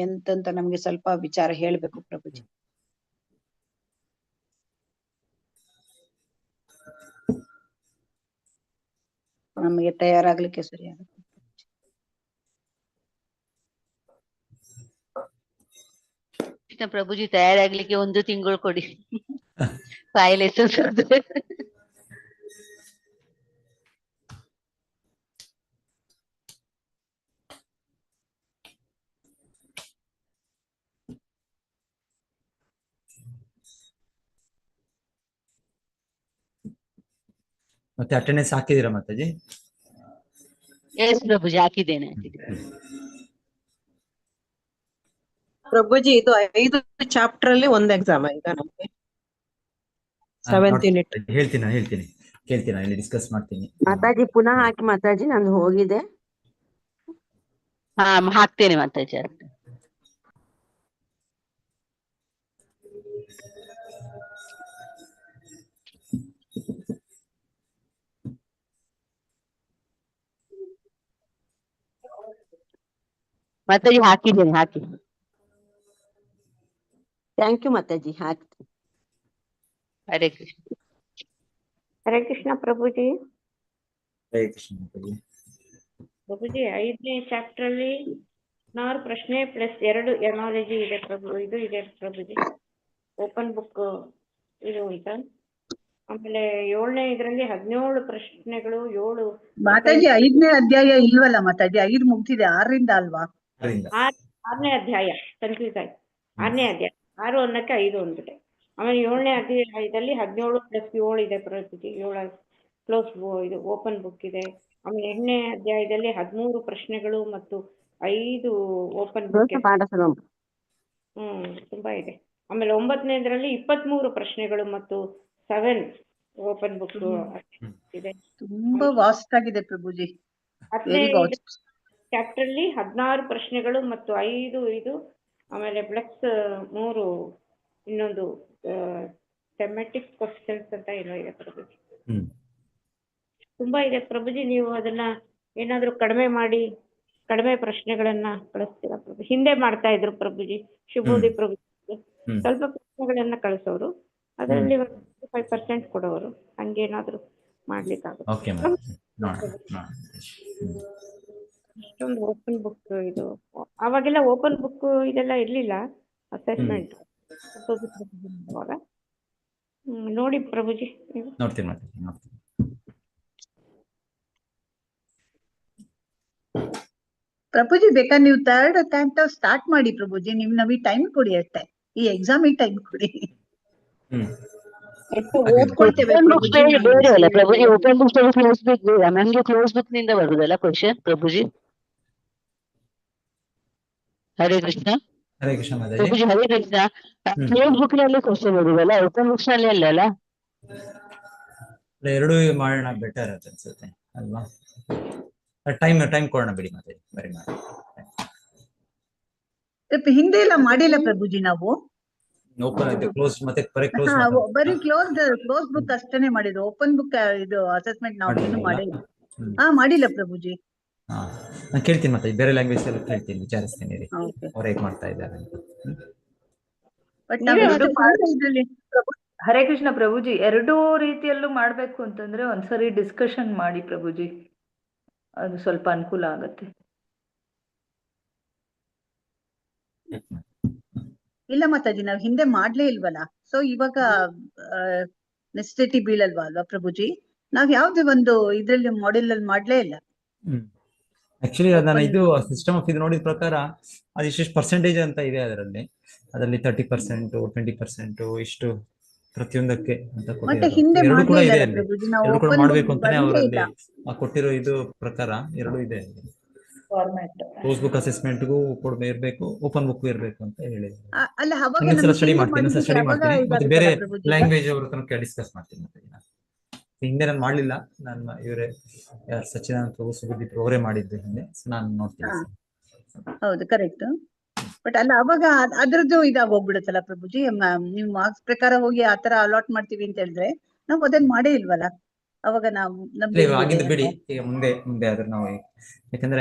ಎಂತಂತ ನಮ್ಗೆ ಸ್ವಲ್ಪ ವಿಚಾರ ಹೇಳ್ಬೇಕು ಪ್ರಭುಜಿ. ನಮಗೆ ತಯಾರಾಗ್ಲಿಕ್ಕೆ ಸರಿಯಾಗುತ್ತೆ ಪ್ರಭುಜಿ. ತಯಾರಾಗ್ಲಿಕ್ಕೆ 1 ತಿಂಗಳು ಕೊಡಿ. ಫೈಲ್ ಎಷ್ಟೊಂದು ಮತ್ತೆ ಅಟೆಂಡೆನ್ಸ್ ಹಾಕಿದೀರಾ ಮಾತಾಜಿ? ಎಸ್ ಪ್ರಭುಜಿ, ಹಾಕಿದ್ದೇನೆ. ಪ್ರಭುಜಿ, ಇದು 5 ಚಾಪ್ಟರ್ ಅಲ್ಲಿ 1 ಎಕ್ಸಾಮ್ ಈಗ ನಮ್ಗೆ. 7th unit. ಹೇಳ್ತೀನಿ ಕೇಳ್ತೀನಿ, ಇಲ್ಲಿ ಡಿಸ್ಕಸ್ ಮಾಡ್ತೀನಿ. ಮಾತಾಜಿ ಪುನಃ ಹಾಕಿ ಮಾತಾಜಿ, ನಂದು ಹೋಗಿದೆ. ಹಾ ಹಾಕ್ತೇನೆ ಮಾತಾಜಿ. ಮಾತಾಜಿ ಹಾಕಿದ್ದೇನೆ, ಹಾಕಿ. ಥ್ಯಾಂಕ್ ಯು ಮಾತಾಜಿ, ಹಾಕ್ತೀನಿ. ಹರೇ ಕೃಷ್ಣ. ಹರೇ ಕೃಷ್ಣ ಪ್ರಭುಜಿ. ಹರೇ ಕೃಷ್ಣ ಮಾತಾಜಿ. ಪ್ರಭುಜಿ 5ನೇ ಚಾಪ್ಟರ್ ಅಲ್ಲಿ 6 ಪ್ರಶ್ನೆ ಪ್ಲಸ್ 2 ಎನಾಲಜಿ ಇದೆ ಪ್ರಭು. ಇದು ಇದೆ ಪ್ರಭುಜಿ, ಓಪನ್ ಬುಕ್ ಇದು ಅಂತ. ಆಮೇಲೆ 7ನೇ ಇದರಲ್ಲಿ 17 ಪ್ರಶ್ನೆಗಳು, 7 ಮಾತಾಜಿ 5ನೇ ಅಧ್ಯಾಯ ಇಲ್ವಲ್ಲ ಮಾತಾಜಿ, 5 ಮುಗ್ದಿದೆ, 6ರಿಂದ ಅಲ್ವಾ? 6ನೇ ಅಧ್ಯಾಯ ಕನ್ಫ್ಯೂಸ್ ಆಯ್ತು. 6ನೇ ಅಧ್ಯಾಯ 6 ಅನ್ನಕ್ಕೆ 5 ಅಂದ್ಬಿಟ್ಟೆ. ಆಮೇಲೆ 7ನೇ ಅಧ್ಯಾಯದಲ್ಲಿ 17 + 7 ಇದೆ ಪ್ರಸ್ತುತಿ, 7 ಕ್ಲೋಸ್ ಇದು ಓಪನ್ ಬುಕ್ ಇದೆ. ಆಮೇಲೆ 8ನೇ ಅಧ್ಯಾಯದಲ್ಲಿ 13 ಪ್ರಶ್ನೆಗಳು ಮತ್ತು 5 ಓಪನ್ ಬುಕ್ ಇದೆ. ತುಂಬಾ ಇದೆ. ಆಮೇಲೆ 9ನೇದರಲ್ಲಿ 23 ಪ್ರಶ್ನೆಗಳು ಮತ್ತು 7 ಓಪನ್ ಬುಕ್ ಇದೆ. ತುಂಬಾ ವಾಸ್ಟ್ ಆಗಿದೆ ಪ್ರಭುಜಿ, ವೆರಿ 15 ವಾಸ್ಟ್. ಚಾಪ್ಟರ್ ಅಲ್ಲಿ 16 ಪ್ರಶ್ನೆಗಳು ಮತ್ತು 5 ಇದು, ಆಮೇಲೆ ಪ್ಲಸ್ 3 ಇನ್ನೊಂದು ಥೆಮೆಟಿಕ್ ಕ್ವಶನ್ಸ್ ಅಂತ ಏನೋ ಇದೆ ಪ್ರಭುಜಿ. ತುಂಬಾ ಇದೆ ಪ್ರಭುಜಿ. ನೀವು ಅದನ್ನ ಏನಾದ್ರೂ ಕಡಿಮೆ ಪ್ರಶ್ನೆಗಳನ್ನ ಕಳಿಸ್ತೀರಾ ಪ್ರಭು? ಹಿಂದೆ ಮಾಡ್ತಾ ಇದ್ರು ಪ್ರಭುಜಿ, ಶುಭೋದಿ ಪ್ರಭುಜಿ ಸ್ವಲ್ಪ ಪ್ರಶ್ನೆಗಳನ್ನ ಕಳಿಸೋರು, ಅದರಲ್ಲಿ 5% ಕೊಡೋರು. ಹಂಗೇನಾದ್ರು ಮಾಡ್ಲಿಕ್ಕಾಗುತ್ತೆ? ಇಷ್ಟೊಂದು ಓಪನ್ ಬುಕ್ ಇದು, ಅವಾಗೆಲ್ಲ ಓಪನ್ ಬುಕ್ ಇದೆಲ್ಲ ಇರ್ಲಿಲ್ಲ ಅಸೆಸ್ಮೆಂಟ್ ಅವಾಗ. ನೋಡಿ ಪ್ರಭುಜಿ ನೀವು. ನೋಡ್ತೀನಿ. ಪ್ರಭುಜಿ ಬೇಕಾದ್ರೆ ನೀವು 3rd ಕ್ಯಾಂಟೋ ಸ್ಟಾರ್ಟ್ ಮಾಡಿ ಪ್ರಭುಜಿ, ನಮಗೆ ಟೈಮ್ ಕೊಡಿ ಅಷ್ಟೇ, ಈ ಎಕ್ಸಾಮಿಗೆ ಟೈಮ್ ಕೊಡಿ. ಓದ್ಕೊಳ್ತೇವೆ ಪ್ರಭುಜಿ. ಬೇರೆ ಅಲ್ಲ ಪ್ರಭುಜಿ, ಓಪನ್ ಬುಕ್ ಕ್ಲೋಸ್ ಬುಕ್ ಬೇಡ, ನಮ್ಗೆ ಕ್ಲೋಸ್ ಬುಕ್ ನಿಂದ ಬರುದಲ್ಲ question ಪ್ರಭುಜಿ. Hare Krishna. Hare Krishna Mataji. ಪ್ರಭುಜಿ Hare Krishna. Close book ನಲ್ಲಿ ಕ್ವಶನ್ ಬರುದಲ್ಲ, ಓಪನ್ ಬುಕ್ಸ್ ನಲ್ಲಿ ಅಲ್ಲ? ಎರಡೂ ಮಾಡೋಣ, ಬೆಟರ್ ಅಂತ ಅನ್ಸುತ್ತೆ ಅಲ್ವಾ? ಟೈಮ್ ಕೊಡೋಣ ಬಿಡಿ ಮಾತಾಜಿ, ಬರೀ ಮಾಡಿ. ಹಿಂದೆ ಎಲ್ಲ ಮಾಡಿಲ್ಲ ಪ್ರಭುಜಿ ನಾವು. ಓಪನ್ ಇದೆ, ಕ್ಲೋಸ್ ಮತ್ತೆ ಬರೀ ಕ್ಲೋಸ್ ಬರೀ ಕ್ಲೋಸ್ ಬುಕ್ ಅಷ್ಟೇನೆ ಮಾಡಿದ್ರು. ಓಪನ್ ಬುಕ್ ಇದು ಅಸೆಸ್ಮೆಂಟ್ ನಾವು ಏನು ಮಾಡಿಲ್ಲ. ಮಾಡಿಲ್ಲ ಪ್ರಭುಜಿ. ನಾನು ಕೇಳ್ತೀನಿ ಮತ್ತೆ ಬೇರೆ ಲ್ಯಾಂಗ್ವೇಜ್ ಎಲ್ಲ ಕೇಳ್ತೀನಿ, ವಿಚಾರಿಸ್ತೀನಿ ರೀ ಅವ್ರು ಹೇಗ್ ಮಾಡ್ತಾ ಇದ್ದಾರೆ ಅಂತ. ಬಟ್ ನಾವು ಇದ್ರಲ್ಲಿ ಹರೇ ಕೃಷ್ಣ ಪ್ರಭುಜಿ, ಎರಡೂ ರೀತಿಯಲ್ಲೂ ಮಾಡ್ಬೇಕು ಅಂತಂದ್ರೆ ಒಂದ್ಸರಿ ಡಿಸ್ಕಷನ್ ಮಾಡಿ ಪ್ರಭುಜಿ, ಅದು ಸ್ವಲ್ಪ ಅನುಕೂಲ ಆಗತ್ತೆ. ಇಲ್ಲ ಮಾತಾಜಿ, ನಾವ್ ಹಿಂದೆ ಮಾಡ್ಲೇ ಇಲ್ವಲ್ಲ, ಸೊ ಇವಾಗ ನೆಸೆಸಿಟಿ ಬೀಳಲ್ವಾ ಅಲ್ವಾ ಪ್ರಭುಜಿ? ನಾವ್ ಯಾವ್ದು ಒಂದು ಇದ್ರಲ್ಲಿ ಮಾಡೆಲ್ ಅಲ್ಲಿ ಮಾಡ್ಲೇ ಇಲ್ಲ. ಆಕ್ಚುಲಿ ನಾನು ಇದು ಸಿಸ್ಟಮ್ ಆಫ್ ಇದು ನೋಡಿದ ಪ್ರಕಾರ ಅದು ಇಷ್ಟು ಪರ್ಸೆಂಟೇಜ್ ಅಂತ ಇದೆ ಅದರಲ್ಲಿ 30%, 20% ಇಷ್ಟು ಪ್ರತಿಯೊಂದಕ್ಕೆ ಅಂತ ಕೊಟ್ಟಿದ್ದಾರೆ. ಎರಡು ಕೂಡ ಇದೆ ಅಲ್ಲಿ, ಎರಡು ಕೂಡ ಮಾಡ್ಬೇಕು ಅಂತಾನೆ ಅವರಲ್ಲಿ ಕೊಟ್ಟಿರೋ ಇದು ಪ್ರಕಾರ ಎರಡು ಇದೆ. ಕ್ಲೋಸ್ ಬುಕ್ ಅಸೆಸ್ಮೆಂಟ್ಗೂ ಇರ್ಬೇಕು, ಓಪನ್ ಬುಕ್ ಇರ್ಬೇಕು ಅಂತ ಹೇಳಿ ಸ್ಟಡಿ ಮಾಡ್ತೀನಿ ಮತ್ತೆ ಬೇರೆ ಲ್ಯಾಂಗ್ವೇಜ್ ಅವ್ರ ತನಕ ಡಿಸ್ಕಸ್ ಮಾಡ್ತೀನಿ. ಹಿಂದೆ ನಾನು ಮಾಡ್ಲಿಲ್ಲ, ನಾನು ಇವರೇ ಸಚ್ಚಿದಾನಂದ ಪ್ರಭು ಸುಬುದ್ದಿ ಅವರೇ ಮಾಡಿದ್ದು ಹಿಂದೆ, ನಾನು ನೋಡ್ತೀನಿ. ಹೌದು ಕರೆಕ್ಟ್. ಬಟ್ ಅಲ್ಲ ಅವಾಗ ಅದ್ರದ್ದು ಇದಾಗ ಹೋಗ್ಬಿಡುತ್ತಲ್ಲ ಪ್ರಭುಜಿ, ನೀವು ಮಾರ್ಕ್ಸ್ ಪ್ರಕಾರ ಹೋಗಿ ಆತರ ಅಲಾಟ್ ಮಾಡ್ತೀವಿ ಅಂತ ಹೇಳಿದ್ರೆ ನಾವು ಅದನ್ನ ಮಾಡೇ ಇಲ್ವಲ್ಲ ಅವಾಗ ನಾವು ಆಗಿದ್ದು ಬಿಡಿ. ಈಗ ಮುಂದೆ ಆದ್ರೆ ನಾವು ಯಾಕಂದ್ರೆ